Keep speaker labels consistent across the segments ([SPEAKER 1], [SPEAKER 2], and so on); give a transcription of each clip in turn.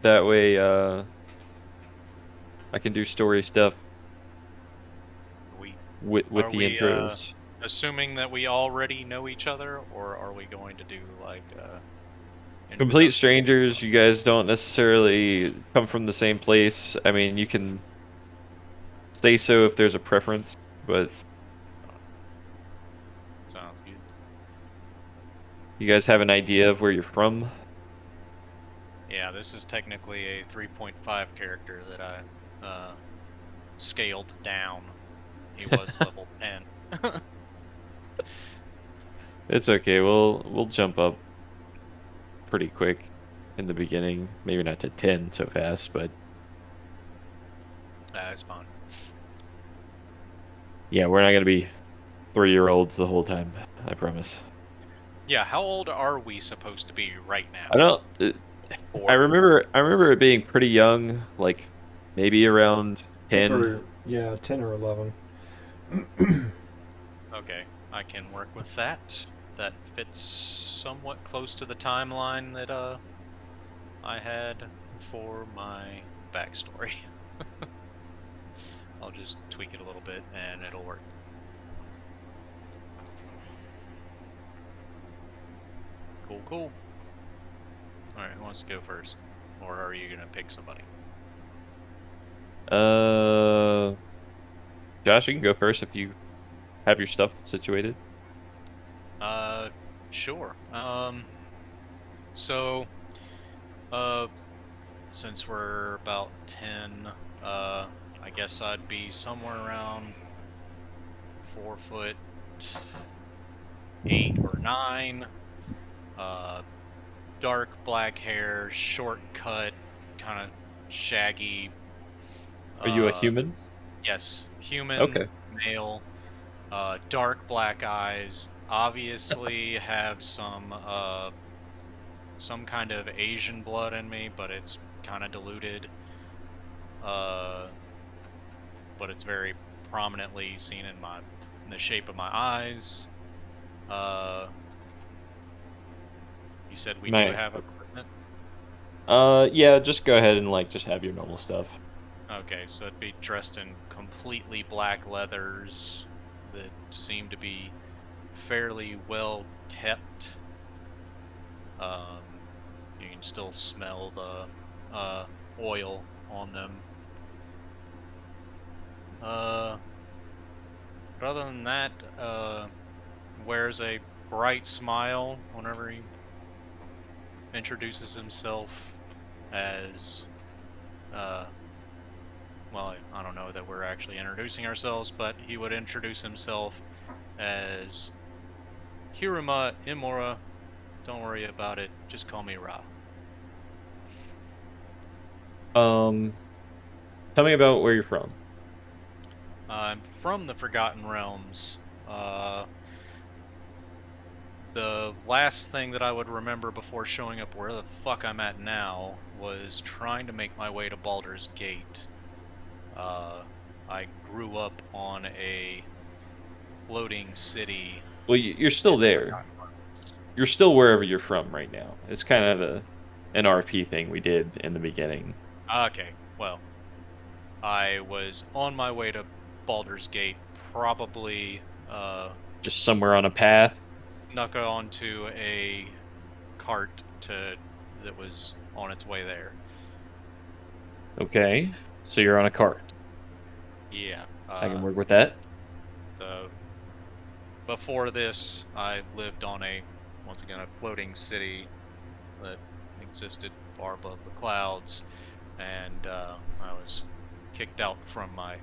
[SPEAKER 1] That way, I can do story stuff
[SPEAKER 2] We
[SPEAKER 1] with
[SPEAKER 2] are
[SPEAKER 1] the
[SPEAKER 2] we
[SPEAKER 1] intros.
[SPEAKER 2] assuming that we already know each other, or are we going to do like
[SPEAKER 1] Complete
[SPEAKER 2] introduction?
[SPEAKER 1] strangers, you guys don't necessarily come from the same place. I mean, you can say so if there's a preference, but
[SPEAKER 2] Uh, sounds good.
[SPEAKER 1] you guys have an idea of where you're from.
[SPEAKER 2] Yeah, this is technically a 3.5 character that I scaled down. He was level 10.
[SPEAKER 1] It's okay. We'll jump up pretty quick in the beginning. Maybe not to 10 so fast, but
[SPEAKER 2] It's fine.
[SPEAKER 1] yeah, we're not gonna be 3-year-olds the whole time. I promise.
[SPEAKER 2] Yeah, how old are we supposed to be right
[SPEAKER 1] I
[SPEAKER 2] now?
[SPEAKER 1] don't. I
[SPEAKER 2] Or
[SPEAKER 1] remember. I remember it being pretty young, like maybe around
[SPEAKER 3] I think
[SPEAKER 1] 10.
[SPEAKER 3] we're, yeah, 10 or 11.
[SPEAKER 2] okay, I can work with that. That fits somewhat close to the timeline that I had for my backstory. I'll just tweak it a little bit and it'll work. Cool, cool. All right, who wants to go first? Or are you gonna pick somebody?
[SPEAKER 1] Uh, Josh, you can go first if you have your stuff situated.
[SPEAKER 2] Uh, sure. So, uh, since we're about 10, I guess I'd be somewhere around 4 foot 8 or 9. Uh, dark black hair, short cut, kind of shaggy.
[SPEAKER 1] Are you a
[SPEAKER 2] Uh,
[SPEAKER 1] human?
[SPEAKER 2] yes, human,
[SPEAKER 1] Okay.
[SPEAKER 2] male, dark black eyes. Obviously have some kind of Asian blood in me, but it's kind of diluted. Uh, but it's very prominently seen in the shape of my eyes. Uh, you said we do
[SPEAKER 1] My.
[SPEAKER 2] have equipment.
[SPEAKER 1] Yeah, just go ahead and like just have your normal stuff.
[SPEAKER 2] Okay, so it'd be dressed in completely black leathers that seem to be fairly well kept. Um, you can still smell the oil on them. Uh, but other than that, wears a bright smile whenever he introduces himself as uh, well. I don't know that we're actually introducing ourselves, but he would introduce himself as Hiruma Imura. Don't worry about it. Just call me Ra.
[SPEAKER 1] Um, Tell me about where you're from.
[SPEAKER 2] I'm from the Forgotten Realms. The last thing that I would remember before showing up where the fuck I'm at now was trying to make my way to Baldur's Gate. Uh, I grew up on a floating city
[SPEAKER 1] Well, you're
[SPEAKER 2] in
[SPEAKER 1] still
[SPEAKER 2] the
[SPEAKER 1] there.
[SPEAKER 2] Forgotten Realms.
[SPEAKER 1] You're still wherever you're from right now. It's kind of an RP thing we did in the beginning.
[SPEAKER 2] Okay, well, I was on my way to Baldur's Gate, probably
[SPEAKER 1] Just somewhere on a path.
[SPEAKER 2] snuck onto a cart to that was on its way there.
[SPEAKER 1] Okay, so you're on a cart.
[SPEAKER 2] Yeah.
[SPEAKER 1] I can work with that.
[SPEAKER 2] The before this, I lived on a once again a floating city that existed far above the clouds, and I was kicked out from my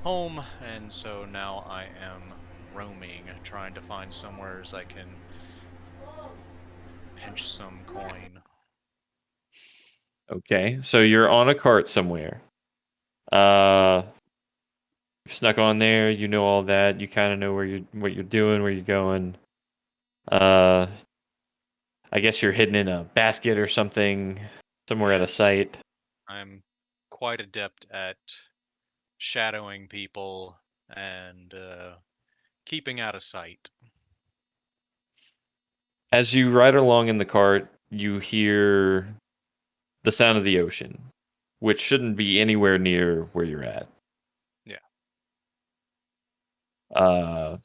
[SPEAKER 2] home, and so now I am roaming, trying to find somewhere as I can pinch some coin.
[SPEAKER 1] Okay, so you're on a cart somewhere. Uh, Snuck on there. You know all that. You kind of know where you're what you're doing, where you're going. Uh, I guess you're hidden in a basket or something, somewhere at a
[SPEAKER 2] Yes,
[SPEAKER 1] site.
[SPEAKER 2] I'm quite adept at shadowing people and keeping out of sight.
[SPEAKER 1] As you ride along in the cart, you hear the sound of the ocean, which shouldn't be anywhere near where you're at.
[SPEAKER 2] Yeah.
[SPEAKER 1] Uh,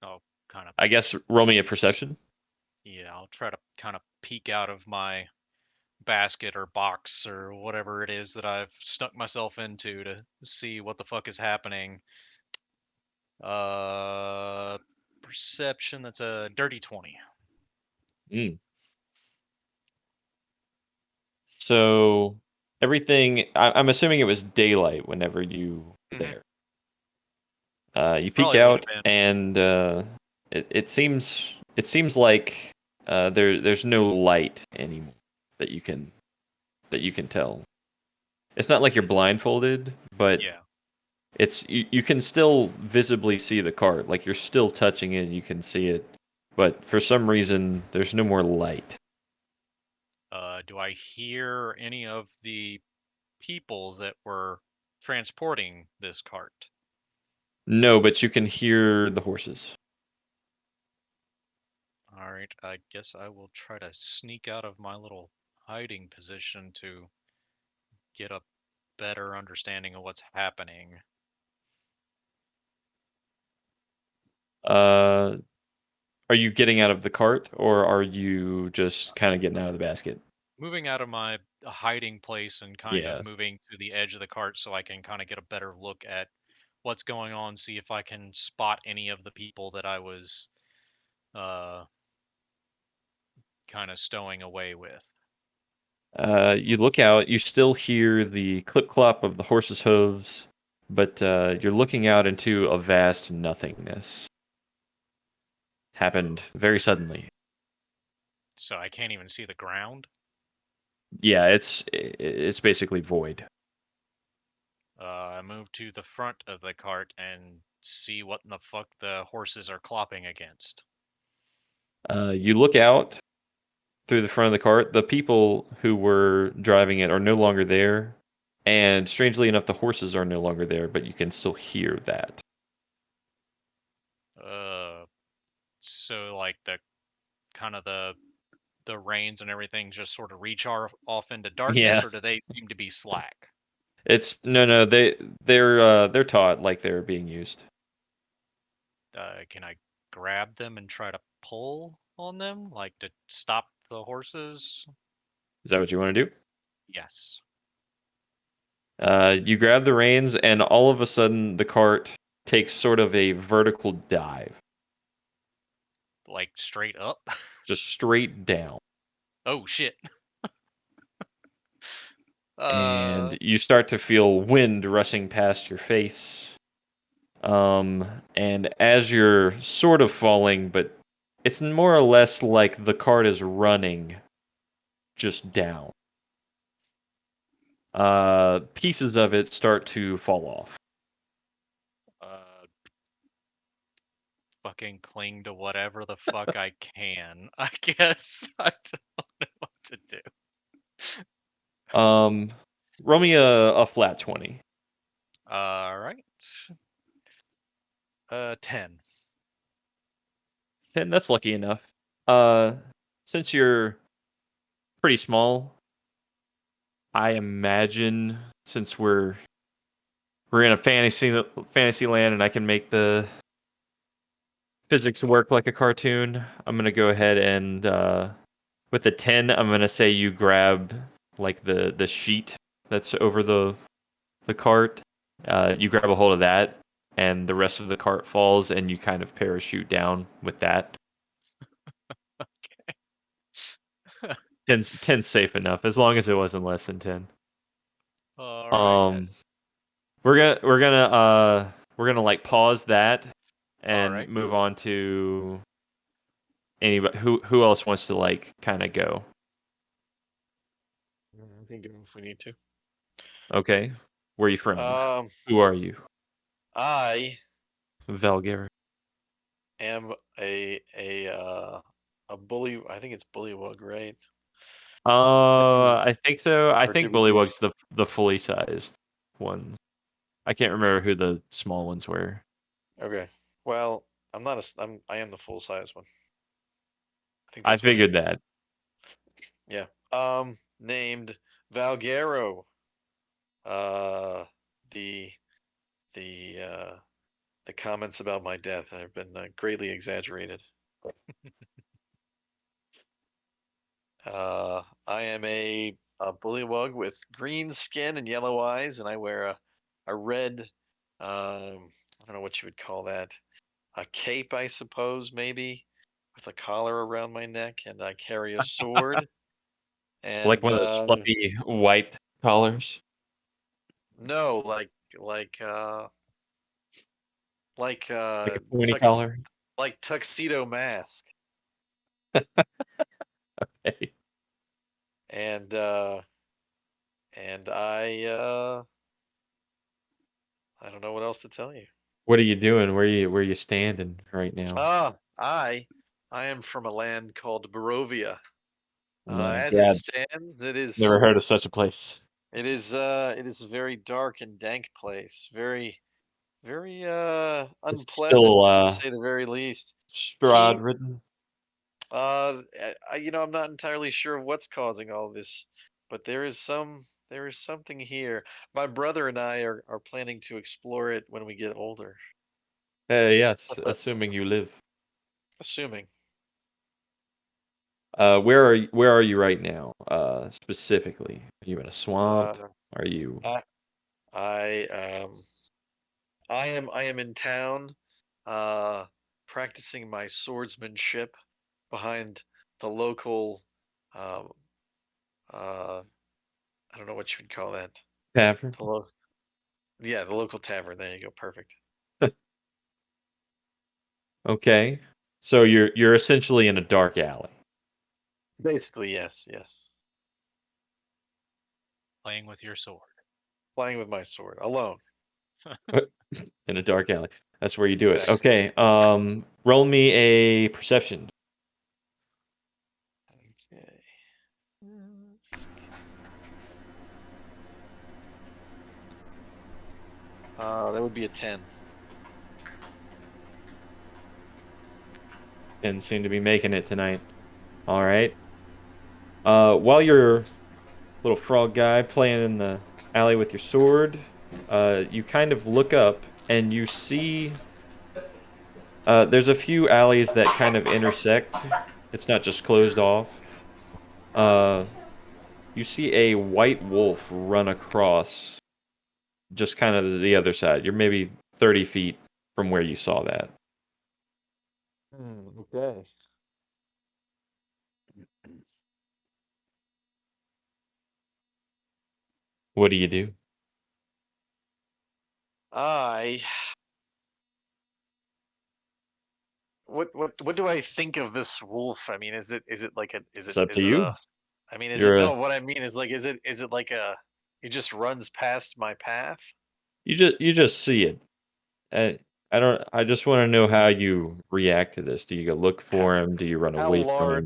[SPEAKER 2] I'll kind of
[SPEAKER 1] I guess roll me a perception.
[SPEAKER 2] yeah, I'll try to kind of peek out of my basket or box or whatever it is that I've stuck myself into to see what the fuck is happening. Uh, perception. That's a dirty 20.
[SPEAKER 1] Mm. So everything. I'm assuming it was daylight whenever you were
[SPEAKER 2] Hmm.
[SPEAKER 1] there. You peek
[SPEAKER 2] Probably would have
[SPEAKER 1] out,
[SPEAKER 2] been.
[SPEAKER 1] and it seems like there's no light anymore that you can tell. It's not like you're blindfolded, but
[SPEAKER 2] Yeah.
[SPEAKER 1] you can still visibly see the cart. Like you're still touching it, and you can see it, but for some reason there's no more light.
[SPEAKER 2] Do I hear any of the people that were transporting this cart?
[SPEAKER 1] No, but you can hear the horses.
[SPEAKER 2] All right, I guess I will try to sneak out of my little hiding position to get a better understanding of what's happening.
[SPEAKER 1] Uh, are you getting out of the cart, or are you just kind of getting out of the basket?
[SPEAKER 2] Moving out of my hiding place and kind of
[SPEAKER 1] Yeah.
[SPEAKER 2] moving to the edge of the cart so I can kind of get a better look at what's going on, see if I can spot any of the people that I was uh, kind of stowing away with.
[SPEAKER 1] You look out, you still hear the clip clop of the horse's hooves, but you're looking out into a vast nothingness. Happened very suddenly.
[SPEAKER 2] So I can't even see the ground.
[SPEAKER 1] Yeah, it's basically void.
[SPEAKER 2] I move to the front of the cart and see what in the fuck the horses are clopping against.
[SPEAKER 1] You look out through the front of the cart. The people who were driving it are no longer there, and strangely enough, the horses are no longer there. But you can still hear that.
[SPEAKER 2] Uh, so like the kind of the reins and everything just sort of reach off into darkness,
[SPEAKER 1] Yeah,
[SPEAKER 2] or do they seem to be slack?
[SPEAKER 1] it's no, they're taught like they're being used.
[SPEAKER 2] Can I grab them and try to pull on them, like to stop the horses?
[SPEAKER 1] Is that what you want to do?
[SPEAKER 2] Yes.
[SPEAKER 1] You grab the reins, and all of a sudden, the cart takes sort of a vertical dive,
[SPEAKER 2] Like straight up?
[SPEAKER 1] just straight down.
[SPEAKER 2] Oh shit. Uh,
[SPEAKER 1] And you start to feel wind rushing past your face. And as you're sort of falling, but it's more or less like the cart is running just down. Pieces of it start to fall off.
[SPEAKER 2] uh, fucking cling to whatever the fuck I can. I guess I don't know what to do.
[SPEAKER 1] Um, Roll me a flat 20.
[SPEAKER 2] All right. 10.
[SPEAKER 1] 10, that's lucky enough. Uh, since you're pretty small, I imagine since we're in a fantasy land and I can make the physics work like a cartoon, I'm gonna go ahead and with the 10, I'm gonna say you grab like the sheet that's over the cart. You grab a hold of that, and the rest of the cart falls, and you kind of parachute down with that. 10's safe enough, as long as it wasn't less than 10.
[SPEAKER 2] All right.
[SPEAKER 1] Um, we're gonna like pause that
[SPEAKER 2] All
[SPEAKER 1] and
[SPEAKER 2] right.
[SPEAKER 1] move on to anybody who else wants to like kind of go.
[SPEAKER 3] I can go if we need to.
[SPEAKER 1] Okay, where are you from?
[SPEAKER 3] Um,
[SPEAKER 1] Who are you?
[SPEAKER 3] I
[SPEAKER 1] Velgar.
[SPEAKER 3] am a bully. I think it's bullywug, right?
[SPEAKER 1] I think so. I
[SPEAKER 3] Or did
[SPEAKER 1] think
[SPEAKER 3] we do?
[SPEAKER 1] Bullywug's the fully sized one. I can't remember who the small ones were.
[SPEAKER 3] Okay. Well, I'm not a. I am the full size one. I think
[SPEAKER 1] I
[SPEAKER 3] that's what I
[SPEAKER 1] figured
[SPEAKER 3] am.
[SPEAKER 1] that.
[SPEAKER 3] Yeah. named Valguero. Uh, the the uh, the comments about my death have been greatly exaggerated. I am a bullywug with green skin and yellow eyes, and I wear a red, I don't know what you would call that, a cape, I suppose, maybe, with a collar around my neck, and I carry a sword.
[SPEAKER 1] Like
[SPEAKER 3] And
[SPEAKER 1] one of those fluffy white collars?
[SPEAKER 3] no, like uh, like
[SPEAKER 1] Like
[SPEAKER 3] uh,
[SPEAKER 1] a pointy
[SPEAKER 3] tux
[SPEAKER 1] collar?
[SPEAKER 3] like tuxedo mask,
[SPEAKER 1] Hey,
[SPEAKER 3] and uh, and I don't know what else to tell you.
[SPEAKER 1] what are you doing? Where you standing right now?
[SPEAKER 3] Ah, I am from a land called Barovia.
[SPEAKER 1] My
[SPEAKER 3] As it
[SPEAKER 1] god,
[SPEAKER 3] stands,
[SPEAKER 1] never heard of such a place.
[SPEAKER 3] it is a very dark and dank place. Very
[SPEAKER 1] Is it
[SPEAKER 3] unpleasant
[SPEAKER 1] still,
[SPEAKER 3] to say the very least.
[SPEAKER 1] Strahd
[SPEAKER 3] Keen
[SPEAKER 1] ridden?
[SPEAKER 3] I'm not entirely sure what's causing all this, but there is something here. My brother and I are planning to explore it when we get older,
[SPEAKER 1] Yes,
[SPEAKER 3] but
[SPEAKER 1] assuming you live.
[SPEAKER 3] assuming.
[SPEAKER 1] Where are you right now, specifically? Are you in a swamp?
[SPEAKER 3] Uh,
[SPEAKER 1] Are you
[SPEAKER 3] I I I am in town, uh, practicing my swordsmanship behind the local, um, uh, I don't know what you would call that.
[SPEAKER 1] tavern?
[SPEAKER 3] The lo Yeah, the local tavern. There you go. Perfect.
[SPEAKER 1] Okay. So you're essentially in a dark alley.
[SPEAKER 3] Basically, yes, yes.
[SPEAKER 2] Playing with your sword.
[SPEAKER 3] Playing with my sword alone.
[SPEAKER 1] In a dark alley. That's where you do it.
[SPEAKER 3] Exactly.
[SPEAKER 1] Okay, roll me a perception.
[SPEAKER 3] Okay. That would be a 10.
[SPEAKER 1] And seem to be making it tonight. All right. While you're little frog guy playing in the alley with your sword, you kind of look up and you see there's a few alleys that kind of intersect. It's not just closed off. Uh, you see a white wolf run across just kind of the other side. You're maybe 30 feet from where you saw that.
[SPEAKER 3] Okay.
[SPEAKER 1] What do you do?
[SPEAKER 3] I what do I think of this wolf? I mean, is it like a
[SPEAKER 1] It's up to
[SPEAKER 3] is it
[SPEAKER 1] you.
[SPEAKER 3] a I mean, is it
[SPEAKER 1] You're a
[SPEAKER 3] no, what I mean is like is it like a it just runs past my path?
[SPEAKER 1] you just see it. Uh, I don't. I just want to know how you react to this. Do you go look
[SPEAKER 3] How,
[SPEAKER 1] for him? Do you run
[SPEAKER 3] how
[SPEAKER 1] away from him?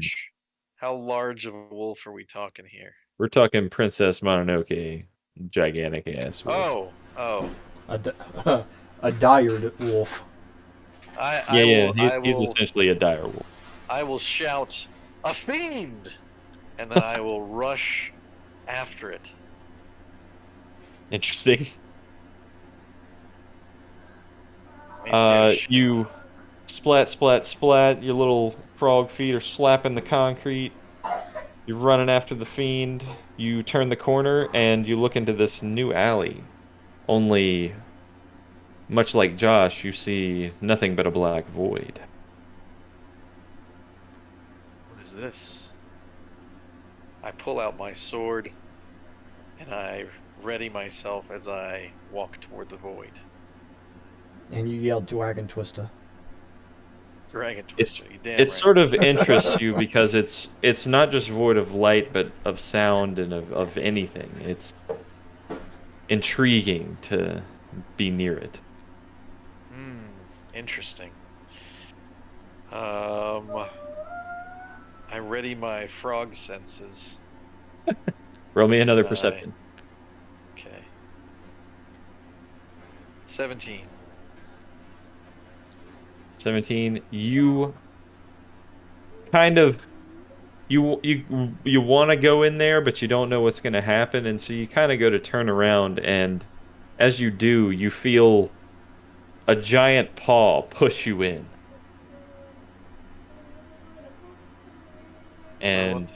[SPEAKER 3] large of a wolf are we talking here?
[SPEAKER 1] We're talking Princess Mononoke, gigantic ass wolf.
[SPEAKER 3] Oh.
[SPEAKER 4] A, d- a dire wolf.
[SPEAKER 1] Yeah, yeah.
[SPEAKER 3] I
[SPEAKER 1] He's
[SPEAKER 3] will
[SPEAKER 1] essentially a dire wolf.
[SPEAKER 3] shout a fiend, and then I will rush after it.
[SPEAKER 1] Interesting.
[SPEAKER 3] Makes me out of shit.
[SPEAKER 1] You splat, splat, splat. Your little frog feet are slapping the concrete. You're running after the fiend. You turn the corner and you look into this new alley. Only, much like Josh, you see nothing but a black void.
[SPEAKER 3] What is this? I pull out my sword and I ready myself as I walk toward the void.
[SPEAKER 4] And you yell Dragon Twister.
[SPEAKER 3] Dragon
[SPEAKER 1] It's
[SPEAKER 3] Twister, you damn
[SPEAKER 1] it
[SPEAKER 3] right.
[SPEAKER 1] sort of interests you because it's not just void of light, but of sound and of anything. It's intriguing to be near it.
[SPEAKER 3] Interesting. Um, I ready my frog senses,
[SPEAKER 1] Roll me
[SPEAKER 3] and
[SPEAKER 1] another
[SPEAKER 3] I
[SPEAKER 1] perception.
[SPEAKER 3] okay. 17.
[SPEAKER 1] 17. You kind of you want to go in there, but you don't know what's going to happen, and so you kind of go to turn around, and as you do, you feel a giant paw push you in,
[SPEAKER 3] Well,
[SPEAKER 1] and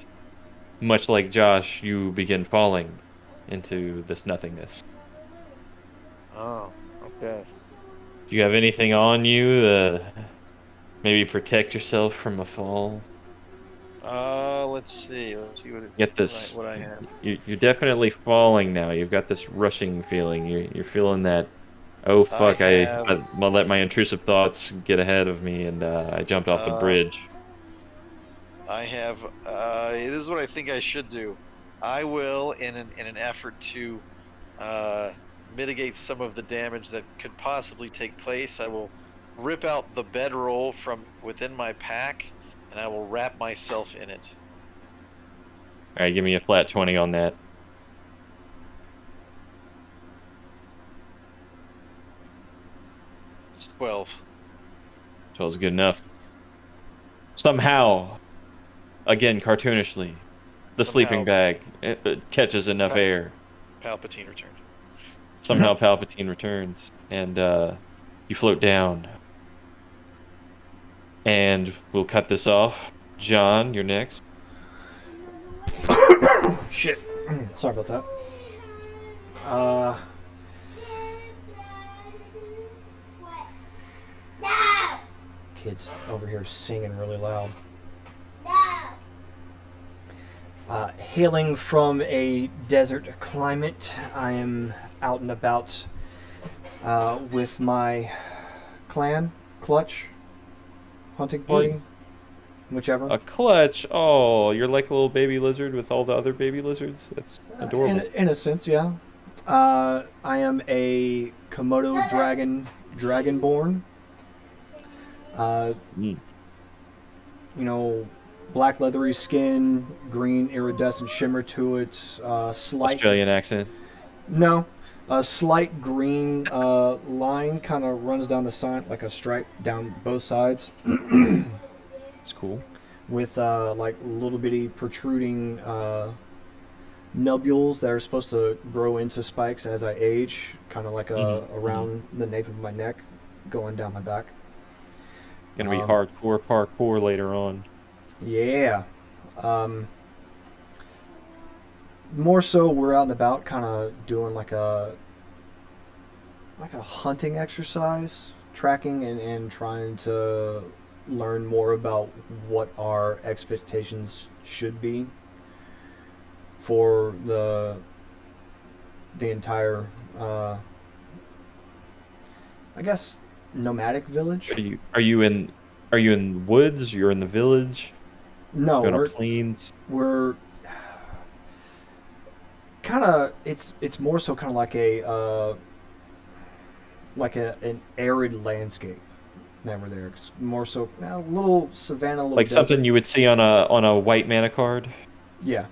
[SPEAKER 1] much like Josh, you begin falling into this nothingness.
[SPEAKER 3] oh, okay.
[SPEAKER 1] Do you have anything on you to maybe protect yourself from a fall?
[SPEAKER 3] Let's see. Let's see what it's
[SPEAKER 1] Get this.
[SPEAKER 3] what I have.
[SPEAKER 1] You're definitely falling now. You've got this rushing feeling. You're feeling that. Oh
[SPEAKER 3] I
[SPEAKER 1] fuck!
[SPEAKER 3] have
[SPEAKER 1] I'll let my intrusive thoughts get ahead of me, and I jumped off the
[SPEAKER 3] uh
[SPEAKER 1] bridge.
[SPEAKER 3] I have this is what I think I should do. I will in an effort to uh mitigate some of the damage that could possibly take place, I will rip out the bedroll from within my pack and I will wrap myself in it.
[SPEAKER 1] All right, give me a flat 20 on that.
[SPEAKER 3] It's 12.
[SPEAKER 1] 12's good enough. Somehow, again, cartoonishly, the sleeping
[SPEAKER 3] Somehow
[SPEAKER 1] bag catches enough
[SPEAKER 3] Pa-
[SPEAKER 1] air.
[SPEAKER 3] Palpatine returned.
[SPEAKER 1] Somehow, Palpatine returns, and you float down. And we'll cut this off. John, you're next.
[SPEAKER 4] Shit. Sorry about that. Uh, kids over here singing really loud. Hailing from a desert climate, I am out and about with my clan, Clutch, hunting
[SPEAKER 1] Neat.
[SPEAKER 4] party, whichever.
[SPEAKER 1] A clutch. Oh, you're like a little baby lizard with all the other baby lizards. That's adorable.
[SPEAKER 4] In a sense, yeah. I am a Komodo dragonborn. Uh,
[SPEAKER 1] Mm.
[SPEAKER 4] you know, black leathery skin, green iridescent shimmer to it, slight
[SPEAKER 1] Australian accent.
[SPEAKER 4] no, a slight green line kind of runs down the side like a stripe down both sides,
[SPEAKER 1] It's cool.
[SPEAKER 4] with like little bitty protruding nubules that are supposed to grow into spikes as I age, kind of like
[SPEAKER 1] Hmm.
[SPEAKER 4] around the nape of my neck, going down my back.
[SPEAKER 1] Gonna be
[SPEAKER 4] Um,
[SPEAKER 1] hardcore parkour later on.
[SPEAKER 4] yeah. Um, More so, we're out and about, kind of doing like a hunting exercise, tracking and trying to learn more about what our expectations should be for the entire, uh, I guess, nomadic village.
[SPEAKER 1] Are you in the woods? You're in the village?
[SPEAKER 4] No,
[SPEAKER 1] You on a plains?
[SPEAKER 4] we're kind of it's more so kind of like an arid landscape that we're there. It's more so a little savanna, a little
[SPEAKER 1] Like
[SPEAKER 4] desert.
[SPEAKER 1] something you would see on a white mana card?
[SPEAKER 4] Yeah,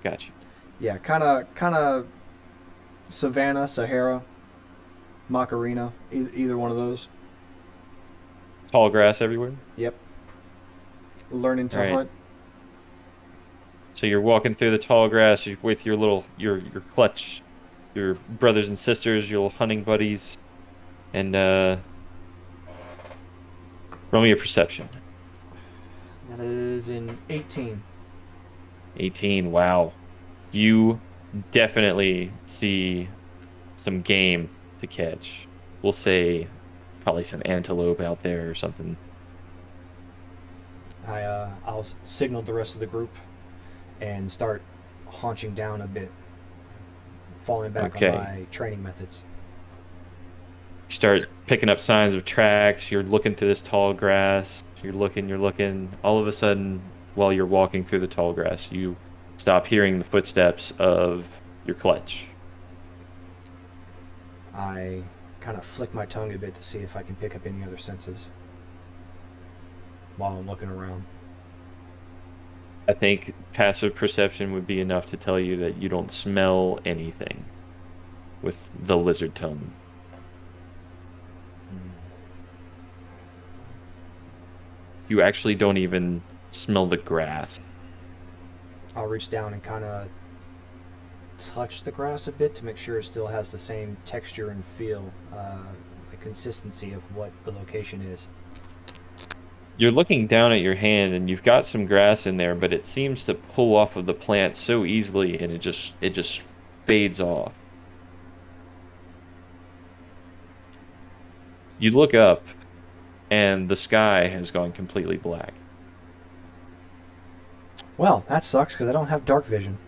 [SPEAKER 1] Gotcha.
[SPEAKER 4] yeah, kind of Savannah, Sahara, Macarena, either one of those.
[SPEAKER 1] Tall grass everywhere.
[SPEAKER 4] Yep. Learning
[SPEAKER 1] All
[SPEAKER 4] to
[SPEAKER 1] right.
[SPEAKER 4] hunt.
[SPEAKER 1] So you're walking through the tall grass with your your clutch, your brothers and sisters, your little hunting buddies, and roll me a perception.
[SPEAKER 4] That is in 18.
[SPEAKER 1] 18. Wow. You definitely see some game to catch. We'll say probably some antelope out there or something.
[SPEAKER 4] I'll signal the rest of the group and start haunching down a bit, falling back on
[SPEAKER 1] Okay.
[SPEAKER 4] my training methods.
[SPEAKER 1] You start picking up signs of tracks. You're looking through this tall grass. You're looking. All of a sudden, while you're walking through the tall grass, you stop hearing the footsteps of your clutch.
[SPEAKER 4] I kind of flick my tongue a bit to see if I can pick up any other senses while I'm looking around.
[SPEAKER 1] I think passive perception would be enough to tell you that you don't smell anything with the lizard tongue. You actually don't even smell the grass.
[SPEAKER 4] I'll reach down and kind of touch the grass a bit to make sure it still has the same texture and feel, the consistency of what the location is.
[SPEAKER 1] You're looking down at your hand and you've got some grass in there, but it seems to pull off of the plant so easily and it just fades off. You look up and the sky has gone completely black.
[SPEAKER 4] Well, that sucks because I don't have dark vision.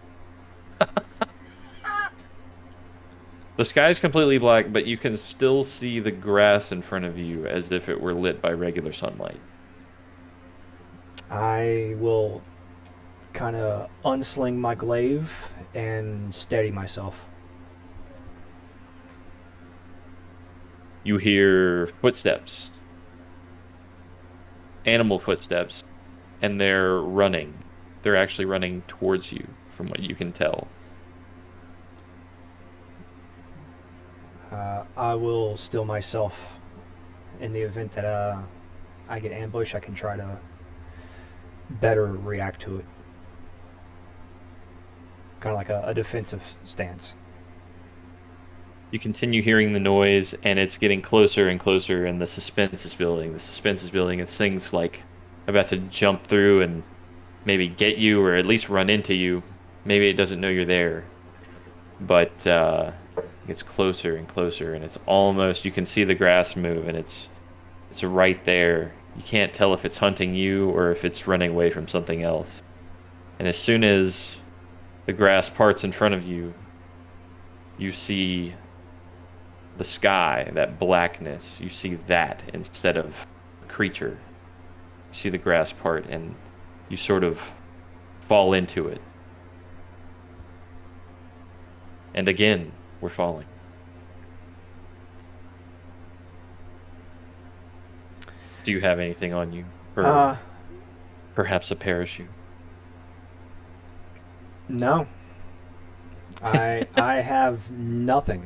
[SPEAKER 1] The sky's completely black, but you can still see the grass in front of you as if it were lit by regular sunlight.
[SPEAKER 4] I will kind of unsling my glaive and steady myself.
[SPEAKER 1] You hear footsteps, animal footsteps, and they're running. They're actually running towards you, from what you can tell.
[SPEAKER 4] I will still myself in the event that I get ambushed. I can try to better react to it. Kind of like a defensive stance.
[SPEAKER 1] You continue hearing the noise, and it's getting closer and closer, and the suspense is building. The suspense is building, and things like about to jump through and maybe get you, or at least run into you. Maybe it doesn't know you're there, but it gets closer and closer, and it's almost, you can see the grass move, and it's right there. You can't tell if it's hunting you or if it's running away from something else. And as soon as the grass parts in front of you, you see the sky, that blackness. You see that instead of a creature. You see the grass part, and you sort of fall into it. And again, we're falling. Do you have anything on you? Or perhaps a parachute?
[SPEAKER 4] No. I have nothing.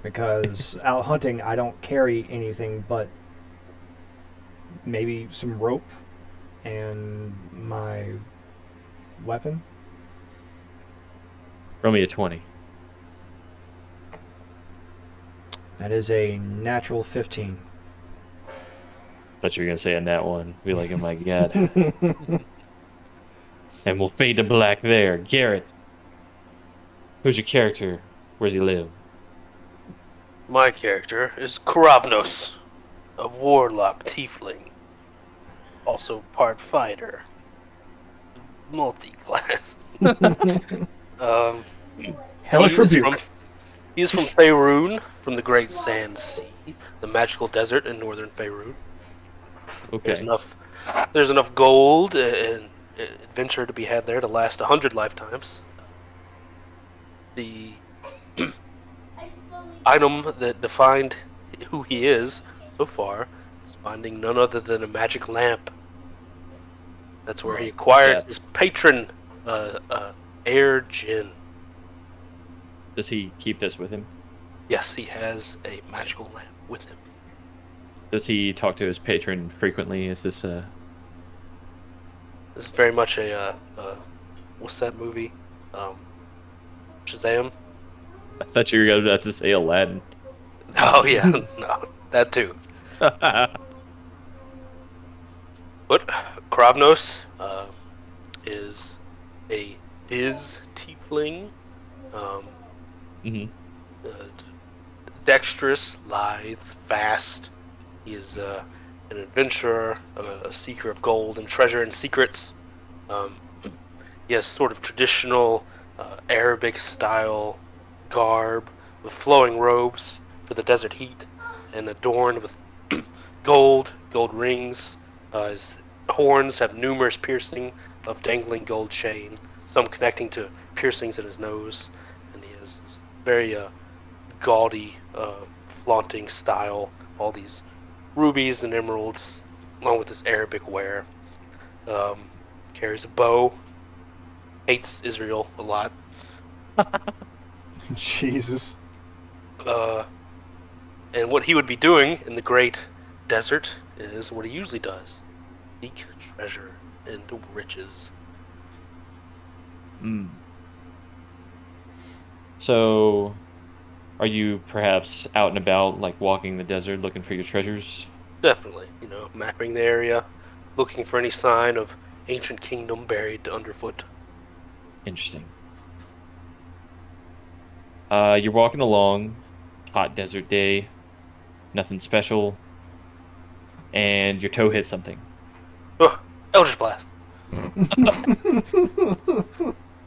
[SPEAKER 4] Because out hunting, I don't carry anything but maybe some rope and my weapon.
[SPEAKER 1] Roll me a 20.
[SPEAKER 4] That is a natural 15.
[SPEAKER 1] Thought you were going to say a nat one. Be like, oh my god. And we'll fade to black there. Garrett, who's your character? Where does he live?
[SPEAKER 5] My character is Krabnos, a warlock tiefling, also part fighter, multi-class.
[SPEAKER 4] Hellish Rebuke.
[SPEAKER 5] He is from Faerun, from the Great Sand Sea, the magical desert in northern Faerun.
[SPEAKER 1] Okay.
[SPEAKER 5] There's enough gold and adventure to be had there to last 100 lifetimes. The item that defined who he is so far is finding none other than a magic lamp. That's where he acquired his patron, Air Jin.
[SPEAKER 1] Does he keep this with him?
[SPEAKER 5] Yes, he has a magical lamp with him.
[SPEAKER 1] Does he talk to his patron frequently? Is this
[SPEAKER 5] This is very much a what's that movie? Shazam.
[SPEAKER 1] I thought you were about to say Aladdin.
[SPEAKER 5] Oh yeah, no, that too. But Krabnos is a tiefling,
[SPEAKER 1] Mm-hmm.
[SPEAKER 5] dexterous, lithe, fast. He is an adventurer, a seeker of gold and treasure and secrets. He has sort of traditional Arabic style garb with flowing robes for the desert heat and adorned with gold rings. His horns have numerous piercing of dangling gold chain, some connecting to piercings in his nose, and he has very gaudy, flaunting style, all these rubies and emeralds, along with this Arabic wear. Carries a bow, hates Israel a lot.
[SPEAKER 4] Jesus.
[SPEAKER 5] And what he would be doing in the great desert is what he usually does: seek treasure and riches.
[SPEAKER 1] So, are you perhaps out and about, like walking the desert looking for your treasures?
[SPEAKER 5] Definitely, mapping the area, looking for any sign of ancient kingdom buried underfoot.
[SPEAKER 1] Interesting. You're walking along, hot desert day, nothing special, and your toe hits something.
[SPEAKER 5] Oh, Eldritch Blast!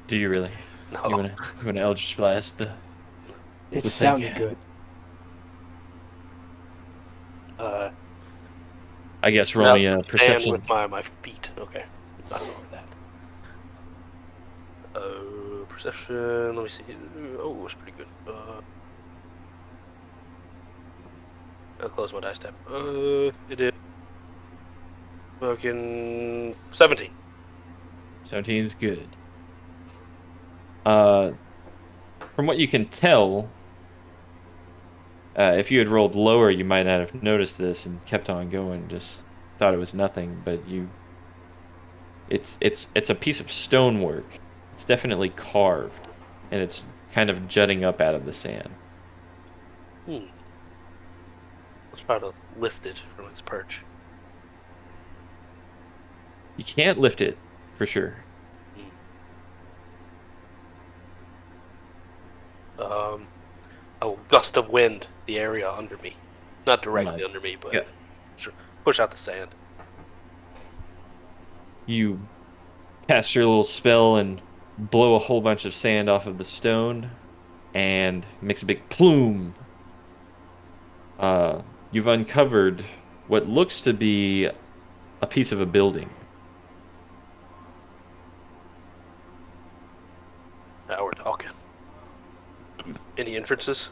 [SPEAKER 1] Do you really? You
[SPEAKER 5] No.
[SPEAKER 1] wanna Eldritch Blast
[SPEAKER 4] It
[SPEAKER 1] the thing?
[SPEAKER 4] sounded good.
[SPEAKER 5] Uh,
[SPEAKER 1] I guess roll
[SPEAKER 5] now
[SPEAKER 1] me
[SPEAKER 5] to
[SPEAKER 1] a
[SPEAKER 5] the sand with
[SPEAKER 1] perception.
[SPEAKER 5] my feet. Okay, not ignore that. Perception. Let me see. Oh, it's pretty good. I'll close my dice tab. It is fucking 17.
[SPEAKER 1] 17's good. Uh, from what you can tell, if you had rolled lower, you might not have noticed this and kept on going. Just thought it was nothing, but it's a piece of stonework. It's definitely carved, and it's kind of jutting up out of the sand.
[SPEAKER 5] Hmm. Let's try to lift it from its perch.
[SPEAKER 1] You can't lift it for sure.
[SPEAKER 5] Hmm. Um, a gust of wind, the area under me. Not
[SPEAKER 1] My
[SPEAKER 5] directly under me, but
[SPEAKER 1] God.
[SPEAKER 5] push out the sand.
[SPEAKER 1] You cast your little spell and blow a whole bunch of sand off of the stone, and makes a big plume. You've uncovered what looks to be a piece of a building.
[SPEAKER 5] Now we're talking. Any entrances?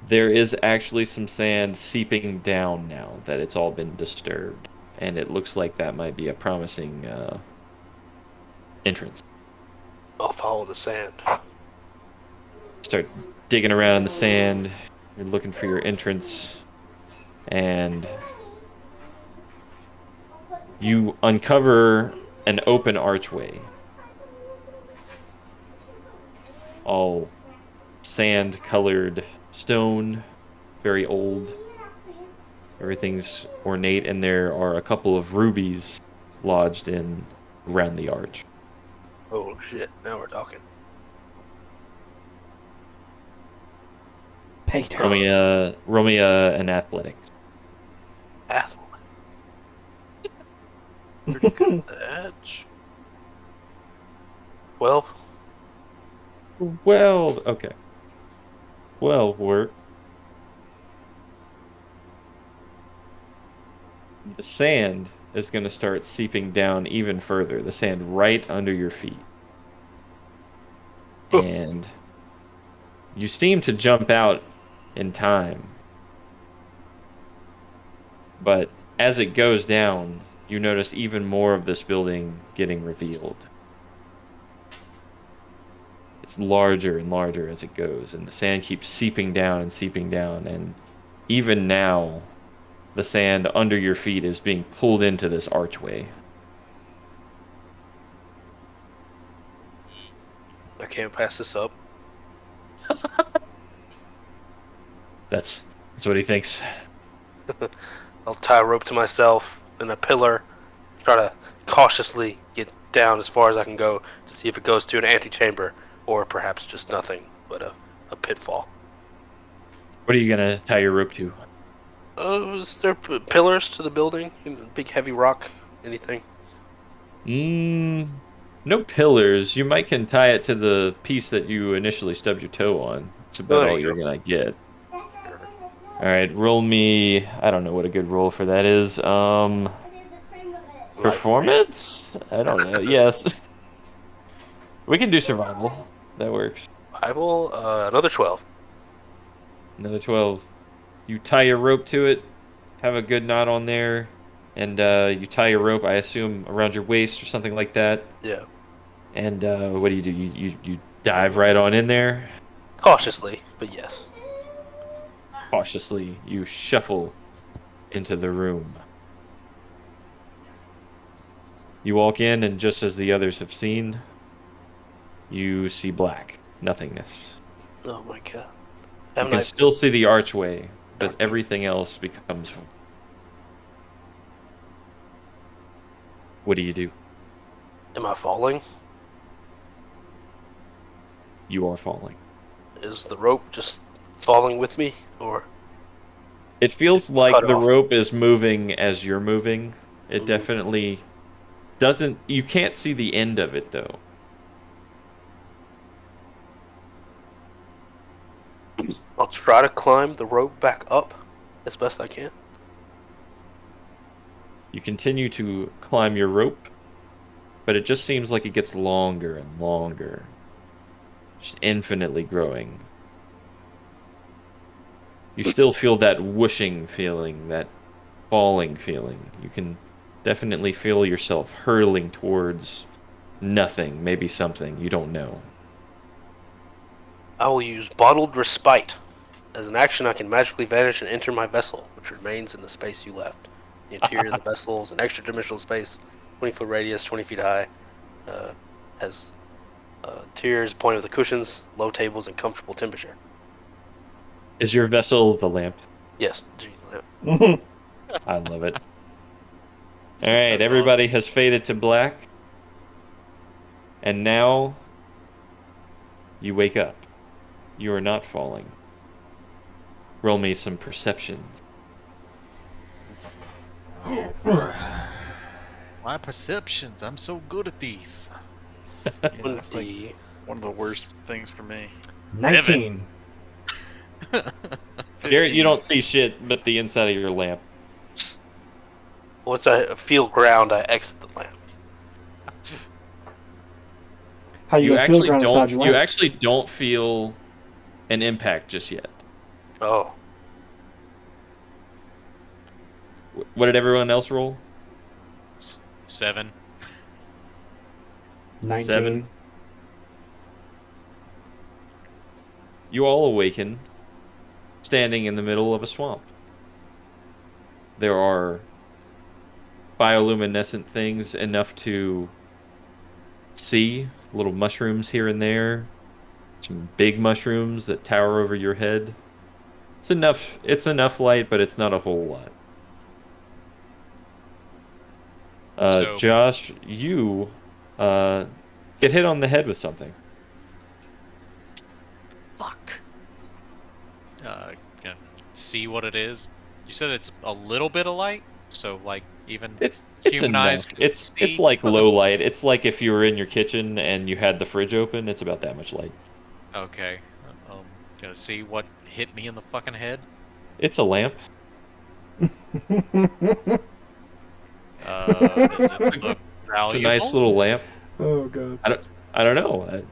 [SPEAKER 1] There is actually some sand seeping down now that it's all been disturbed, and it looks like that might be a promising entrance.
[SPEAKER 5] I'll follow the sand.
[SPEAKER 1] Start digging around in the sand. You're looking for your entrance, and you uncover an open archway, all sand-colored stone, very old. Everything's ornate, and there are a couple of rubies lodged in around the arch.
[SPEAKER 5] Oh shit! Now we're talking.
[SPEAKER 4] Pater.
[SPEAKER 1] Roll me an athletic.
[SPEAKER 5] Athlete. Pretty good at that. 12.
[SPEAKER 1] Well, okay. Well, work. The sand is going to start seeping down even further. The sand right under your feet. And you seem to jump out in time. But as it goes down, you notice even more of this building getting revealed. It's larger and larger as it goes, and the sand keeps seeping down, and even now, the sand under your feet is being pulled into this archway.
[SPEAKER 5] I can't pass this up.
[SPEAKER 1] That's what he thinks.
[SPEAKER 5] I'll tie a rope to myself and a pillar. Try to cautiously get down as far as I can go to see if it goes to an antechamber or perhaps just nothing but a pitfall.
[SPEAKER 1] What are you gonna tie your rope to?
[SPEAKER 5] Is there pillars to the building? Big heavy rock? Anything?
[SPEAKER 1] Mm, no pillars. You might can tie it to the piece that you initially stubbed your toe on. That's
[SPEAKER 5] Oh,
[SPEAKER 1] about
[SPEAKER 5] there
[SPEAKER 1] all
[SPEAKER 5] you
[SPEAKER 1] you're
[SPEAKER 5] go.
[SPEAKER 1] gonna get.
[SPEAKER 5] Sure.
[SPEAKER 1] All right, roll me. I don't know what a good roll for that is.
[SPEAKER 5] Life, maybe.
[SPEAKER 1] Performance? I don't know. Yes, we can do survival. That works.
[SPEAKER 5] Bible, another 12.
[SPEAKER 1] Another 12. You tie your rope to it, have a good knot on there, and you tie your rope, I assume, around your waist or something like that.
[SPEAKER 5] Yeah.
[SPEAKER 1] And what do? You dive right on in there.
[SPEAKER 5] Cautiously, but yes.
[SPEAKER 1] Cautiously, you shuffle into the room. You walk in, and just as the others have seen, you see black, nothingness.
[SPEAKER 5] Oh my god.
[SPEAKER 1] You
[SPEAKER 5] Haven't
[SPEAKER 1] can
[SPEAKER 5] I?
[SPEAKER 1] still see the archway, but everything else becomes. What do you do?
[SPEAKER 5] Am I falling?
[SPEAKER 1] You are falling.
[SPEAKER 5] Is the rope just falling with me, or
[SPEAKER 1] It feels like
[SPEAKER 5] cut
[SPEAKER 1] the
[SPEAKER 5] off?
[SPEAKER 1] rope is moving as you're moving. It
[SPEAKER 5] Mhm.
[SPEAKER 1] definitely doesn't. You can't see the end of it, though.
[SPEAKER 5] I'll try to climb the rope back up as best I can.
[SPEAKER 1] You continue to climb your rope, but it just seems like it gets longer and longer, just infinitely growing. You still feel that whooshing feeling, that falling feeling. You can definitely feel yourself hurtling towards nothing, maybe something, you don't know.
[SPEAKER 5] I will use bottled respite. As an action, I can magically vanish and enter my vessel, which remains in the space you left. The interior of the vessel is an extra-dimensional space, 20-foot radius, 20 feet high. Has tiers, point of the cushions, low tables, and comfortable temperature.
[SPEAKER 1] Is your vessel the lamp?
[SPEAKER 5] Yes.
[SPEAKER 1] I love it. All right,
[SPEAKER 2] That's
[SPEAKER 1] everybody has faded to black, and now you wake up. You are not falling. Roll me some perception.
[SPEAKER 2] my perceptions. I'm so good at these.
[SPEAKER 3] Yeah, that's like
[SPEAKER 5] 20.
[SPEAKER 3] one of the worst things for me.
[SPEAKER 4] 19.
[SPEAKER 1] Garrett, you
[SPEAKER 3] 15.
[SPEAKER 1] don't see shit but the inside of your lamp.
[SPEAKER 5] Once I feel ground, I exit the lamp.
[SPEAKER 4] How you
[SPEAKER 1] You
[SPEAKER 4] gonna feel
[SPEAKER 1] actually
[SPEAKER 4] ground inside
[SPEAKER 1] don't.
[SPEAKER 4] your
[SPEAKER 1] You
[SPEAKER 4] lamp?
[SPEAKER 1] actually don't feel an impact just yet.
[SPEAKER 5] Oh,
[SPEAKER 1] What did everyone else roll?
[SPEAKER 2] 7.
[SPEAKER 1] 7.
[SPEAKER 4] 19.
[SPEAKER 1] You all awaken, standing in the middle of a swamp. There are bioluminescent things enough to see, little mushrooms here and there, some big mushrooms that tower over your head. It's enough light, but it's not a whole lot.
[SPEAKER 2] So,
[SPEAKER 1] Josh, you uh, get hit on the head with something.
[SPEAKER 2] fuck. Gonna see what it is. You said it's a little bit of light, so like even
[SPEAKER 1] It's
[SPEAKER 2] human eyes
[SPEAKER 1] enough.
[SPEAKER 2] can
[SPEAKER 1] It's
[SPEAKER 2] see.
[SPEAKER 1] like low light. It's like if you were in your kitchen and you had the fridge open. It's about that much light.
[SPEAKER 2] Okay. Gonna see what hit me in the fucking head.
[SPEAKER 1] It's a lamp.
[SPEAKER 2] Does it look
[SPEAKER 1] It's a nice
[SPEAKER 2] valuable?
[SPEAKER 1] little lamp.
[SPEAKER 4] Oh god.
[SPEAKER 1] I don't know.